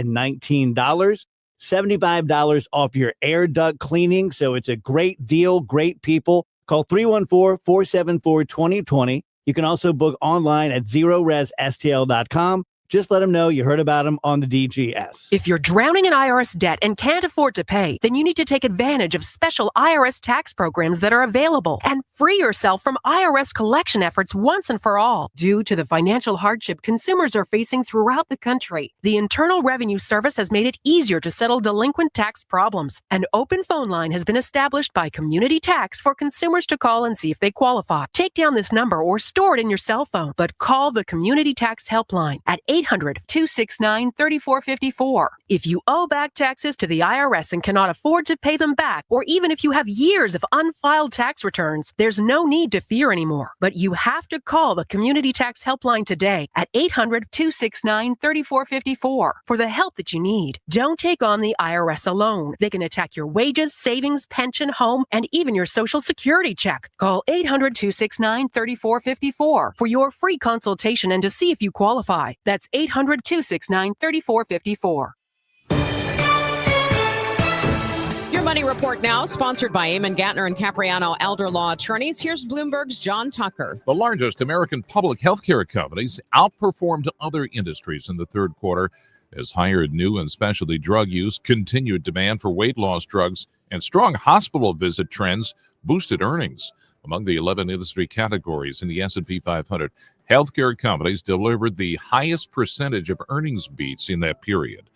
$75 off your air duct cleaning. So it's a great deal, great people. Call 314-474-2020. You can also book online at ZeroResSTL.com. Just let them know you heard about them on the DGS. If you're drowning in IRS debt and can't afford to pay, then you need to take advantage of special IRS tax programs that are available and free yourself from IRS collection efforts once and for all. Due to the financial hardship consumers are facing throughout the country, the Internal Revenue Service has made it easier to settle delinquent tax problems. An open phone line has been established by Community Tax for consumers to call and see if they qualify. Take down this number or store it in your cell phone, but call the Community Tax Helpline at 800-269-3454. If you owe back taxes to the IRS and cannot afford to pay them back, or even if you have years of unfiled tax returns, there's no need to fear anymore. But you have to call the Community Tax Helpline today at 800-269-3454 for the help that you need. Don't take on the IRS alone. They can attack your wages, savings, pension, home, and even your Social Security check. Call 800-269-3454 for your free consultation and to see if you qualify. That's 800-269-3454. Your Money Report now, sponsored by Eamon Gantner and Capriano Elder Law Attorneys. Here's Bloomberg's John Tucker. The largest American public health care companies outperformed other industries in the third quarter as higher new and specialty drug use, continued demand for weight loss drugs, and strong hospital visit trends boosted earnings. Among the 11 industry categories in the S&P 500, healthcare companies delivered the highest percentage of earnings beats in that period.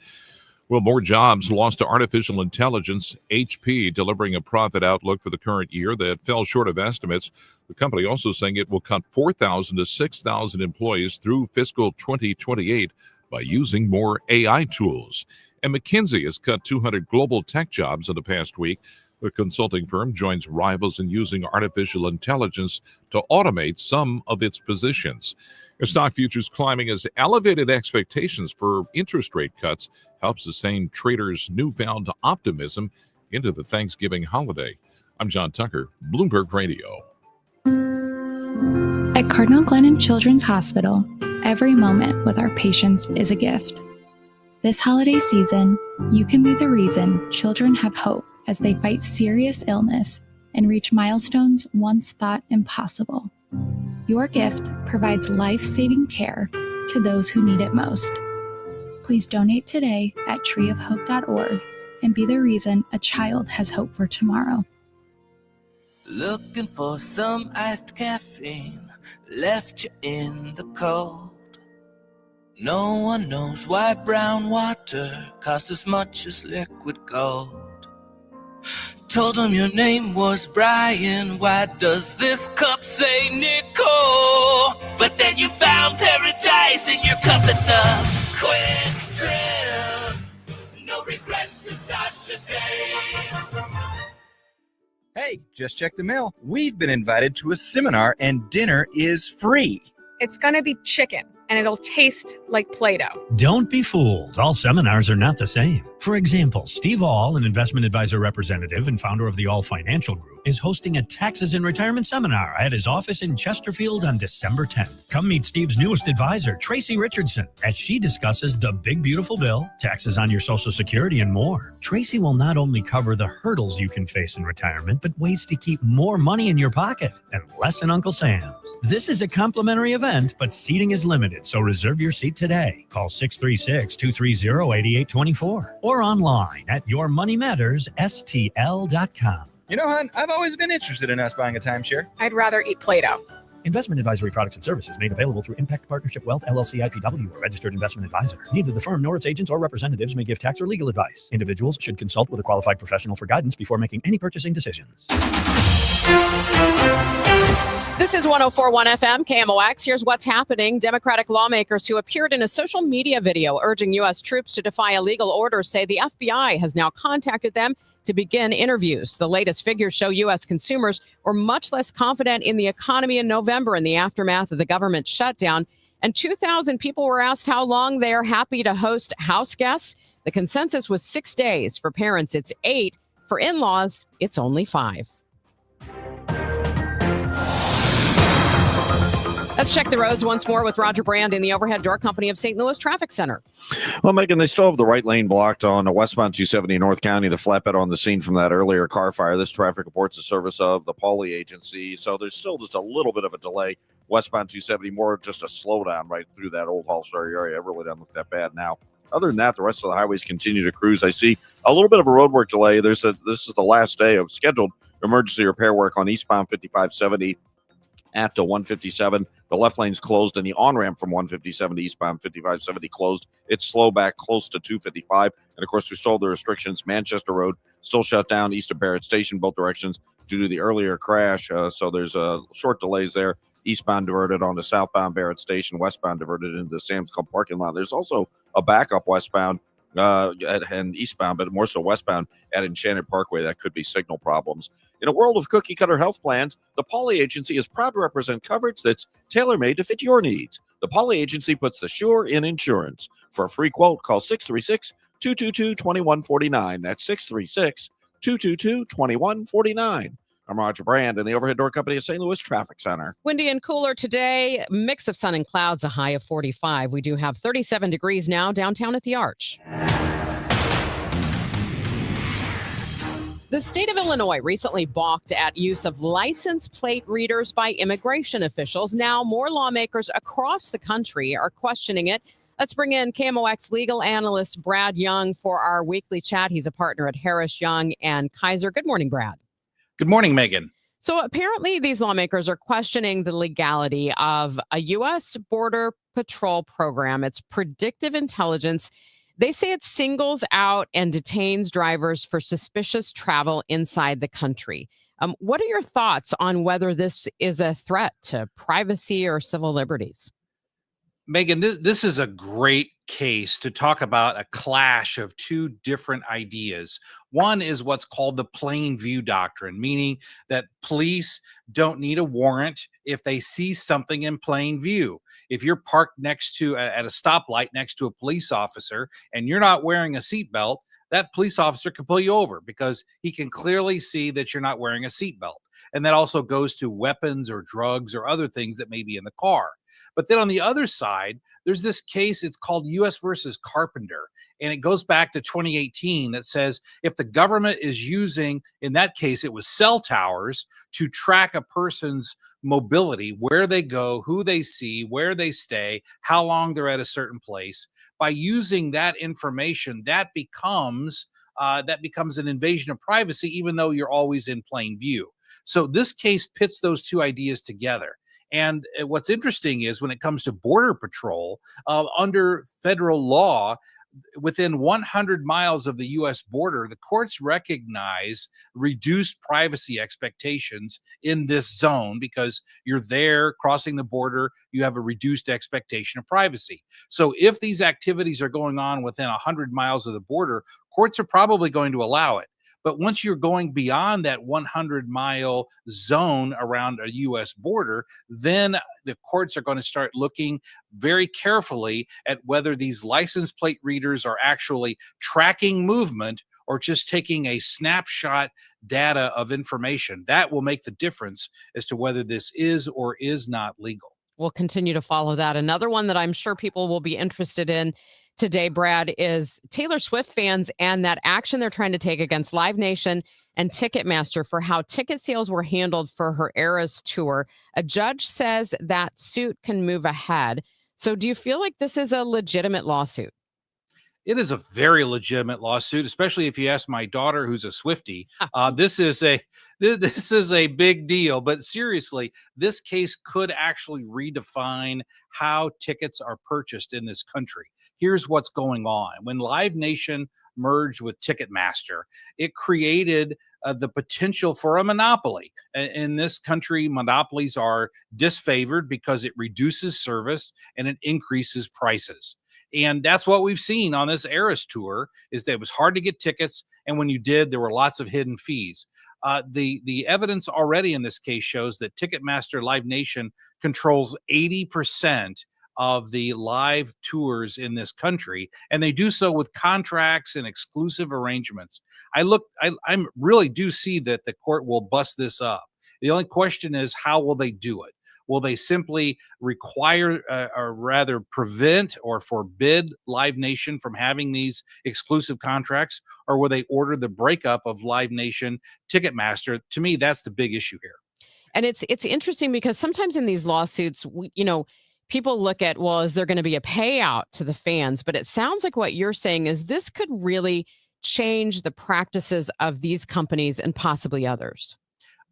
Well, more jobs lost to artificial intelligence. HP delivering a profit outlook for the current year that fell short of estimates. The company also saying it will cut 4,000 to 6,000 employees through fiscal 2028 by using more AI tools. And McKinsey has cut 200 global tech jobs in the past week. The consulting firm joins rivals in using artificial intelligence to automate some of its positions. The stock futures climbing as elevated expectations for interest rate cuts help sustain traders' newfound optimism into the Thanksgiving holiday. I'm John Tucker, Bloomberg Radio. At Cardinal Glennon Children's Hospital, every moment with our patients is a gift. This holiday season, you can be the reason children have hope as they fight serious illness and reach milestones once thought impossible. Your gift provides life-saving care to those who need it most. Please donate today at treeofhope.org and be the reason a child has hope for tomorrow. Looking for some iced caffeine, left you in the cold. No one knows why brown water costs as much as liquid gold. Told him your name was Brian, why does this cup say Nicole? But then you found paradise in your cup at the Quick Trip. No regrets to start your day. Hey, just check the mail. We've been invited to a seminar and dinner is free. It's going to be chicken, and it'll taste like Play-Doh. Don't be fooled. All seminars are not the same. For example, Steve All, an investment advisor representative and founder of the All Financial Group, is hosting a taxes and retirement seminar at his office in Chesterfield on December 10th. Come meet Steve's newest advisor, Tracy Richardson, as she discusses the big beautiful bill, taxes on your Social Security, and more. Tracy will not only cover the hurdles you can face in retirement, but ways to keep more money in your pocket and less in Uncle Sam's. This is a complimentary event, but seating is limited, so reserve your seat today. Call 636-230-8824 or online at yourmoneymattersstl.com. You know, hon, I've always been interested in us buying a timeshare. I'd rather eat Play-Doh. Investment advisory products and services made available through Impact Partnership Wealth, LLC, IPW, a registered investment advisor. Neither the firm nor its agents or representatives may give tax or legal advice. Individuals should consult with a qualified professional for guidance before making any purchasing decisions. This is 104.1 FM, KMOX. Here's what's happening. Democratic lawmakers who appeared in a social media video urging U.S. troops to defy illegal orders say the FBI has now contacted them to begin interviews. The latest figures show U.S. consumers were much less confident in the economy in November in the aftermath of the government shutdown. And 2,000 people were asked how long they are happy to host house guests. The consensus was 6 days. For parents, it's 8. For in-laws, it's only 5. Let's check the roads once more with Roger Brand in the Overhead Door Company of St. Louis Traffic Center. Well, Megan, they still have the right lane blocked on westbound 270 North County. The flatbed on the scene from that earlier car fire. This traffic reports the service of the Pauley Agency. So there's still just a little bit of a delay. Westbound 270, more just a slowdown right through that old Hallsbury area. It really doesn't look that bad now. Other than that, the rest of the highways continue to cruise. I see a little bit of a roadwork delay. This is the last day of scheduled emergency repair work on eastbound 5570 at 157. The left lane's closed and the on-ramp from 157 to eastbound 5570 closed. It's slow back close to 255. And, of course, we still have the restrictions. Manchester Road still shut down east of Barrett Station, both directions, due to the earlier crash. So there's short delays there. Eastbound diverted onto southbound Barrett Station, westbound diverted into the Sam's Club parking lot. There's also a backup westbound and eastbound, but more so westbound at Enchanted Parkway. That could be signal problems. In a world of cookie-cutter health plans, the Pauley Agency is proud to represent coverage that's tailor-made to fit your needs. The Pauley Agency puts the sure in insurance. For a free quote, call 636-222-2149. That's 636-222-2149. I'm Roger Brand in the Overhead Door Company of St. Louis Traffic Center. Windy and cooler today, mix of sun and clouds, a high of 45. We do have 37 degrees now downtown at the Arch. The state of Illinois recently balked at use of license plate readers by immigration officials. Now, more lawmakers across the country are questioning it. Let's bring in KMOX legal analyst Brad Young for our weekly chat. He's a partner at Harris, Young & Kaiser. Good morning, Brad. Good morning, Megan. So apparently, these lawmakers are questioning the legality of a U.S. Border Patrol program. It's predictive intelligence. They say it singles out and detains drivers for suspicious travel inside the country. What are your thoughts on whether this is a threat to privacy or civil liberties? Megan, this is a great case to talk about a clash of two different ideas. One is what's called the plain view doctrine, meaning that police don't need a warrant if they see something in plain view. If you're parked next to at a stoplight next to a police officer and you're not wearing a seatbelt, that police officer can pull you over because he can clearly see that you're not wearing a seatbelt. And that also goes to weapons or drugs or other things that may be in the car. But then on the other side, there's this case, it's called U.S. versus Carpenter. And it goes back to 2018 that says if the government is using, in that case, it was cell towers to track a person's mobility, where they go, who they see, where they stay, how long they're at a certain place, by using that information, that becomes an invasion of privacy, even though you're always in plain view. So this case pits those two ideas together. And what's interesting is when it comes to Border Patrol, under federal law, within 100 miles of the U.S. border, the courts recognize reduced privacy expectations in this zone because you're there crossing the border, you have a reduced expectation of privacy. So if these activities are going on within 100 miles of the border, courts are probably going to allow it. But once you're going beyond that 100-mile zone around a U.S. border, then the courts are going to start looking very carefully at whether these license plate readers are actually tracking movement or just taking a snapshot data of information. That will make the difference as to whether this is or is not legal. We'll continue to follow that. Another one that I'm sure people will be interested in today, Brad, is Taylor Swift fans and that action they're trying to take against Live Nation and Ticketmaster for how ticket sales were handled for her Eras tour. A judge says that suit can move ahead. So do you feel like this is a legitimate lawsuit? It is a very legitimate lawsuit, especially if you ask my daughter, who's a Swiftie. This is a big deal. But seriously, this case could actually redefine how tickets are purchased in this country. Here's what's going on. When Live Nation merged with Ticketmaster, it created the potential for a monopoly. In this country, monopolies are disfavored because it reduces service and it increases prices. And that's what we've seen on this Eras tour, is that it was hard to get tickets. And when you did, there were lots of hidden fees. The evidence already in this case shows that Ticketmaster Live Nation controls 80% of the live tours in this country. And they do so with contracts and exclusive arrangements. I really do see that the court will bust this up. The only question is, how will they do it? Will they simply require or rather prevent or forbid Live Nation from having these exclusive contracts? Or will they order the breakup of Live Nation Ticketmaster? To me, that's the big issue here. And it's interesting because sometimes in these lawsuits, people look at, well, is there going to be a payout to the fans? But it sounds like what you're saying is this could really change the practices of these companies and possibly others.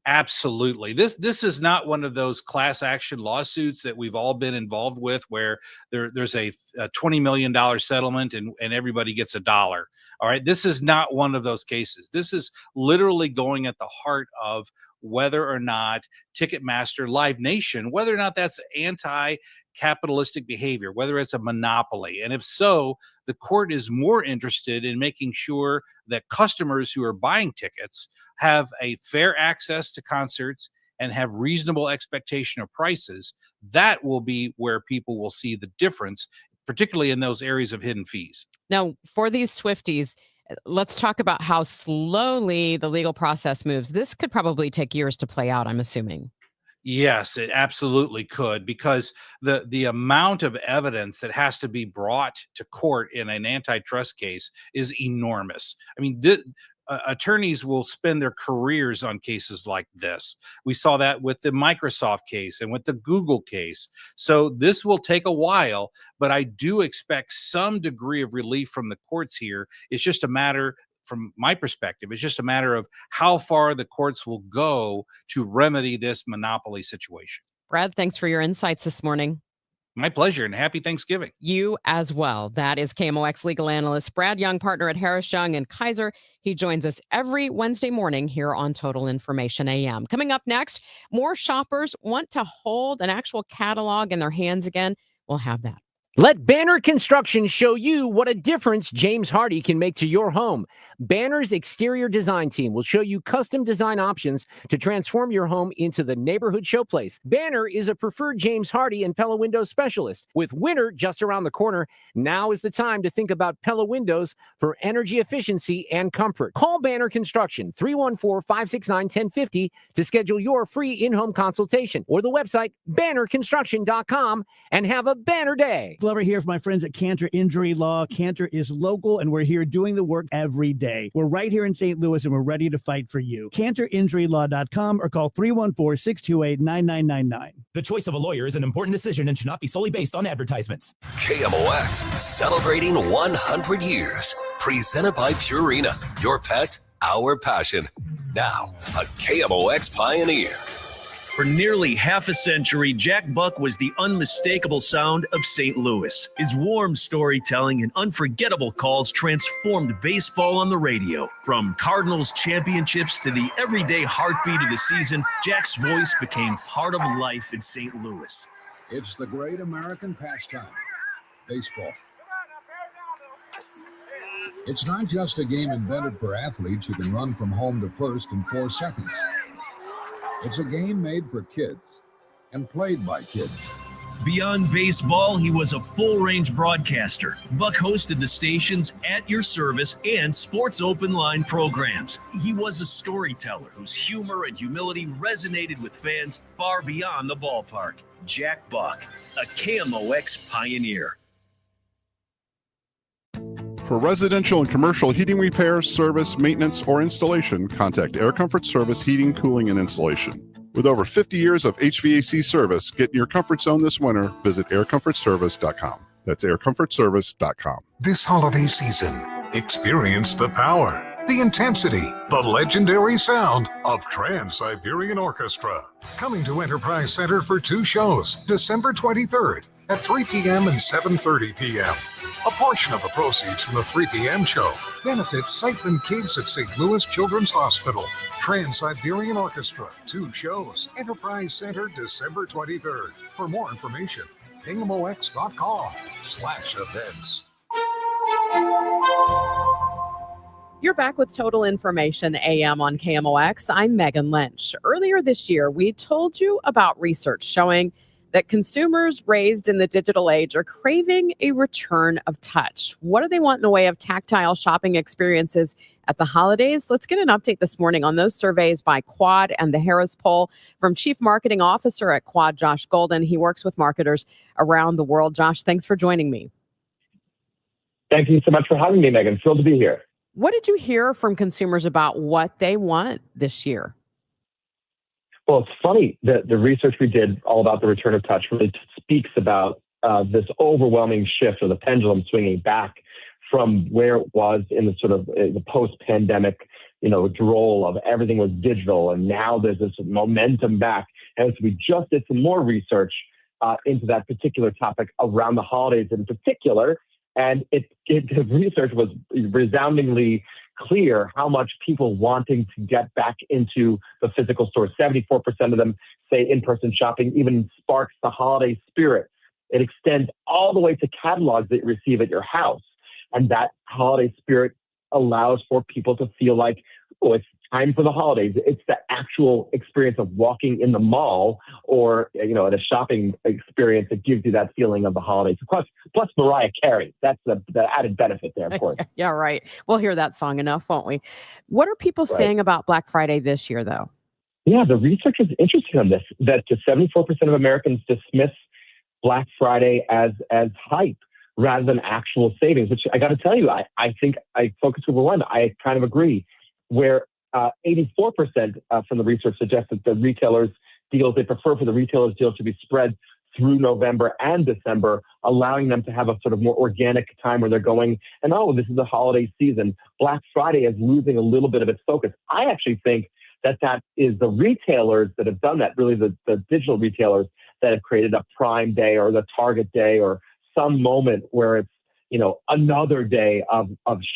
Absolutely. This is not one of those class action lawsuits that we've all been involved with where there's a $20 million settlement and everybody gets $1. All right. This is not one of those cases. This is literally going at the heart of whether or not Ticketmaster, Live Nation, whether or not that's anti-capitalistic behavior, whether it's a monopoly. And if so, the court is more interested in making sure that customers who are buying tickets have a fair access to concerts and have reasonable expectation of prices. That will be where people will see the difference, particularly in those areas of hidden fees. Now, for these Swifties, let's talk about how slowly the legal process moves. This could probably take years to play out, I'm assuming. Yes, it absolutely could, because the amount of evidence that has to be brought to court in an antitrust case is enormous. I mean, attorneys will spend their careers on cases like this. We saw that with the Microsoft case and with the Google case. So this will take a while, but I do expect some degree of relief from the courts here. It's just a matter from my perspective. It's just a matter of how far the courts will go to remedy this monopoly situation. Brad, thanks for your insights this morning. My pleasure, and happy Thanksgiving. You as well. That is KMOX legal analyst Brad Young, partner at Harris Young and Kaiser. He joins us every Wednesday morning here on Total Information AM. Coming up next, more shoppers want to hold an actual catalog in their hands again. We'll have that. Let Banner Construction show you what a difference James Hardy can make to your home. Banner's exterior design team will show you custom design options to transform your home into the neighborhood showplace. Banner is a preferred James Hardy and Pella Windows specialist. With winter just around the corner, now is the time to think about Pella Windows for energy efficiency and comfort. Call Banner Construction 314-569-1050 to schedule your free in-home consultation, or the website bannerconstruction.com, and have a banner day. Glover here for my friends at Cantor Injury Law. Cantor is local, and we're here doing the work every day. We're right here in St. Louis, and we're ready to fight for you. CantorInjuryLaw.com or call 314-628-9999. The choice of a lawyer is an important decision and should not be solely based on advertisements. KMOX, celebrating 100 years. Presented by Purina. Your pet, our passion. Now, a KMOX pioneer. For nearly half a century, Jack Buck was the unmistakable sound of St. Louis. His warm storytelling and unforgettable calls transformed baseball on the radio. From Cardinals championships to the everyday heartbeat of the season, Jack's voice became part of life in St. Louis. It's the great American pastime, baseball. It's not just a game invented for athletes who can run from home to first in 4 seconds. It's a game made for kids and played by kids. Beyond baseball, he was a full-range broadcaster. Buck hosted the station's At Your Service and Sports Open Line programs. He was a storyteller whose humor and humility resonated with fans far beyond the ballpark. Jack Buck, a KMOX pioneer. For residential and commercial heating repairs, service, maintenance, or installation, contact Air Comfort Service Heating, Cooling, and Installation. With over 50 years of HVAC service, get in your comfort zone this winter. Visit aircomfortservice.com. That's aircomfortservice.com. This holiday season, experience the power, the intensity, the legendary sound of Trans-Siberian Orchestra. Coming to Enterprise Center for 2 shows, December 23rd at 3 p.m. and 7:30 p.m. A portion of the proceeds from the 3 p.m. show benefits Sightman Kids at St. Louis Children's Hospital. Trans-Siberian Orchestra, 2 shows, Enterprise Center, December 23rd. For more information, KMOX.com/events. You're back with Total Information AM on KMOX. I'm Megan Lynch. Earlier this year, we told you about research showing that consumers raised in the digital age are craving a return of touch. What do they want in the way of tactile shopping experiences at the holidays? Let's get an update this morning on those surveys by Quad and the Harris Poll from Chief Marketing Officer at Quad, Josh Golden. He works with marketers around the world. Josh, thanks for joining me. Thank you so much for having me, Megan. Thrilled to be here. What did you hear from consumers about what they want this year? Well, it's funny that the research we did all about the return of touch really speaks about this overwhelming shift, or the pendulum swinging back from where it was in the sort of the post-pandemic, droll of everything was digital, and now there's this momentum back. And so we just did some more research into that particular topic around the holidays in particular, and the research was resoundingly clear how much people wanting to get back into the physical store. 74% of them say in-person shopping even sparks the holiday spirit. It extends all the way to catalogs that you receive at your house. And that holiday spirit allows for people to feel like, oh, it's time for the holidays. It's the actual experience of walking in the mall or, at a shopping experience that gives you that feeling of the holidays. Plus Mariah Carey. That's the added benefit there, of course. Yeah, right. We'll hear that song enough, won't we? What are people saying about Black Friday this year, though? Yeah, the research is interesting on this, that 74% of Americans dismiss Black Friday as hype rather than actual savings, which I got to tell you, I think I focus over one. I kind of agree, where 84% from the research suggests that the retailers' deals, they prefer for the retailers' deals to be spread through November and December, allowing them to have a sort of more organic time where they're going, and oh, this is the holiday season. Black Friday is losing a little bit of its focus. I actually think that is the retailers that have done that, really the digital retailers that have created a Prime Day or the Target Day or some moment where it's, another day of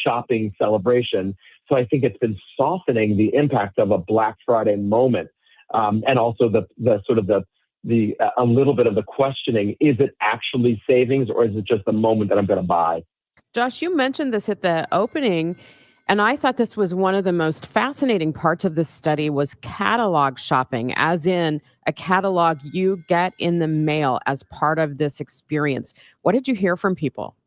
shopping celebration. So I think it's been softening the impact of a Black Friday moment. And also the a little bit of the questioning, is it actually savings or is it just the moment that I'm going to buy? Josh, you mentioned this at the opening, and I thought this was one of the most fascinating parts of this study was catalog shopping, as in a catalog you get in the mail as part of this experience. What did you hear from people?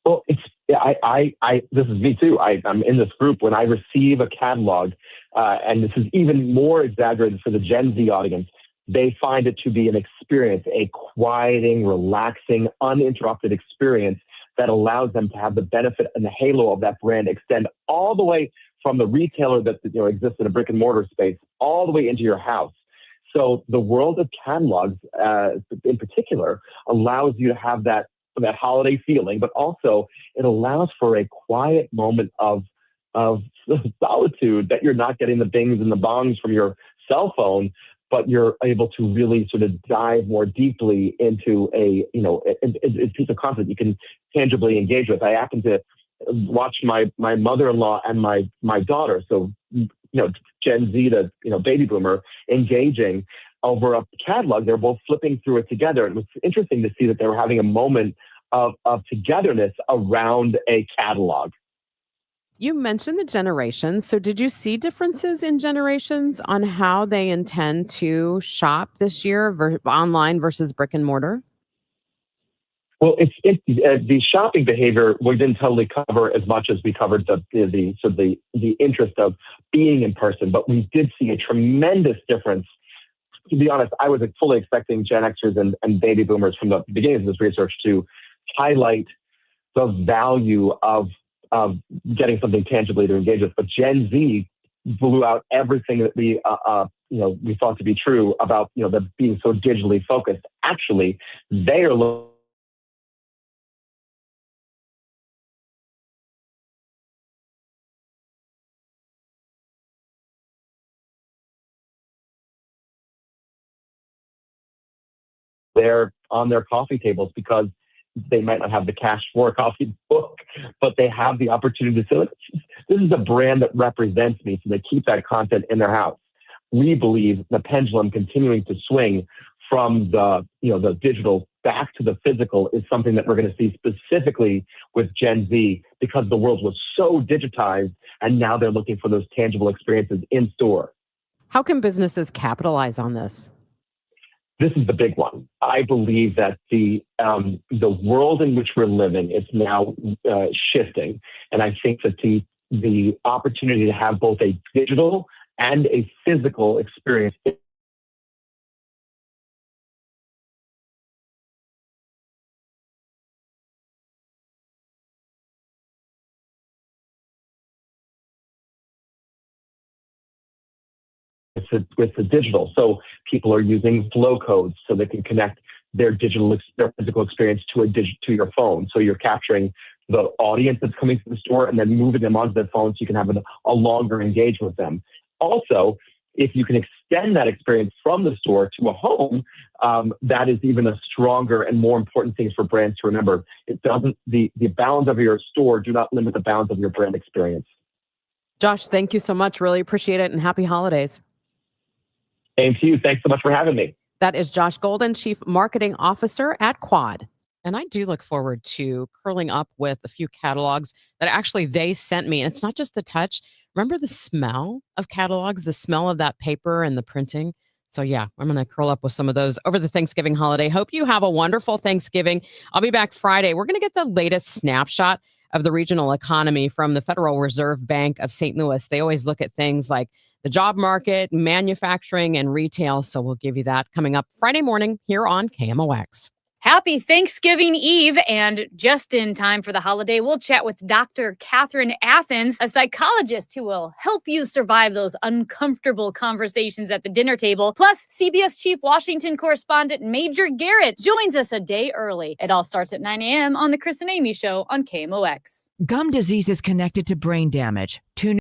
Well, this is me too. I'm in this group when I receive a catalog, and this is even more exaggerated for the Gen Z audience. They find it to be an experience, a quieting, relaxing, uninterrupted experience that allows them to have the benefit and the halo of that brand extend all the way from the retailer that exists in a brick and mortar space all the way into your house. So the world of catalogs, in particular, allows you to have that holiday feeling, but also it allows for a quiet moment of solitude, that you're not getting the bings and the bongs from your cell phone, but you're able to really sort of dive more deeply into a piece of content you can tangibly engage with. I happen to watch my mother-in-law and my daughter, so Gen Z to baby boomer, engaging over a catalog. They're both flipping through it together. It was interesting to see that they were having a moment of togetherness around a catalog. You mentioned the generations. So did you see differences in generations on how they intend to shop this year, online versus brick and mortar? Well, the shopping behavior we didn't totally cover as much as we covered the interest of being in person, but we did see a tremendous difference. To be honest, I was fully expecting Gen Xers and baby boomers from the beginning of this research to highlight the value of getting something tangibly to engage with. But Gen Z blew out everything that we thought to be true about the being so digitally focused. Actually, they are they're on their coffee tables because they might not have the cash for a coffee book, but they have the opportunity to say, look, this is a brand that represents me. So they keep that content in their house. We believe the pendulum continuing to swing from the digital back to the physical is something that we're going to see specifically with Gen Z, because the world was so digitized and now they're looking for those tangible experiences in store. How can businesses capitalize on this? This is the big one. I believe that the world in which we're living is now shifting, and I think that the opportunity to have both a digital and a physical experience with the digital. So people are using flow codes so they can connect their their physical experience to your phone. So you're capturing the audience that's coming to the store and then moving them onto their phone so you can have a longer engagement with them. Also, if you can extend that experience from the store to a home, that is even a stronger and more important thing for brands to remember. It doesn't, the bounds of your store do not limit the bounds of your brand experience. Josh, thank you so much. Really appreciate it, and happy holidays. Same to you. Thanks so much for having me. That is Josh Golden, Chief Marketing Officer at Quad. And I do look forward to curling up with a few catalogs that actually they sent me. And it's not just the touch. Remember the smell of catalogs, the smell of that paper and the printing? So yeah, I'm going to curl up with some of those over the Thanksgiving holiday. Hope you have a wonderful Thanksgiving. I'll be back Friday. We're going to get the latest snapshot of the regional economy from the Federal Reserve Bank of St. Louis. They always look at things like the job market, manufacturing, and retail. So we'll give you that coming up Friday morning here on KMOX. Happy Thanksgiving Eve, and just in time for the holiday, we'll chat with Dr. Catherine Athens, a psychologist who will help you survive those uncomfortable conversations at the dinner table. Plus, CBS Chief Washington correspondent Major Garrett joins us a day early. It all starts at 9 a.m. on The Chris and Amy Show on KMOX. Gum disease is connected to brain damage. Tune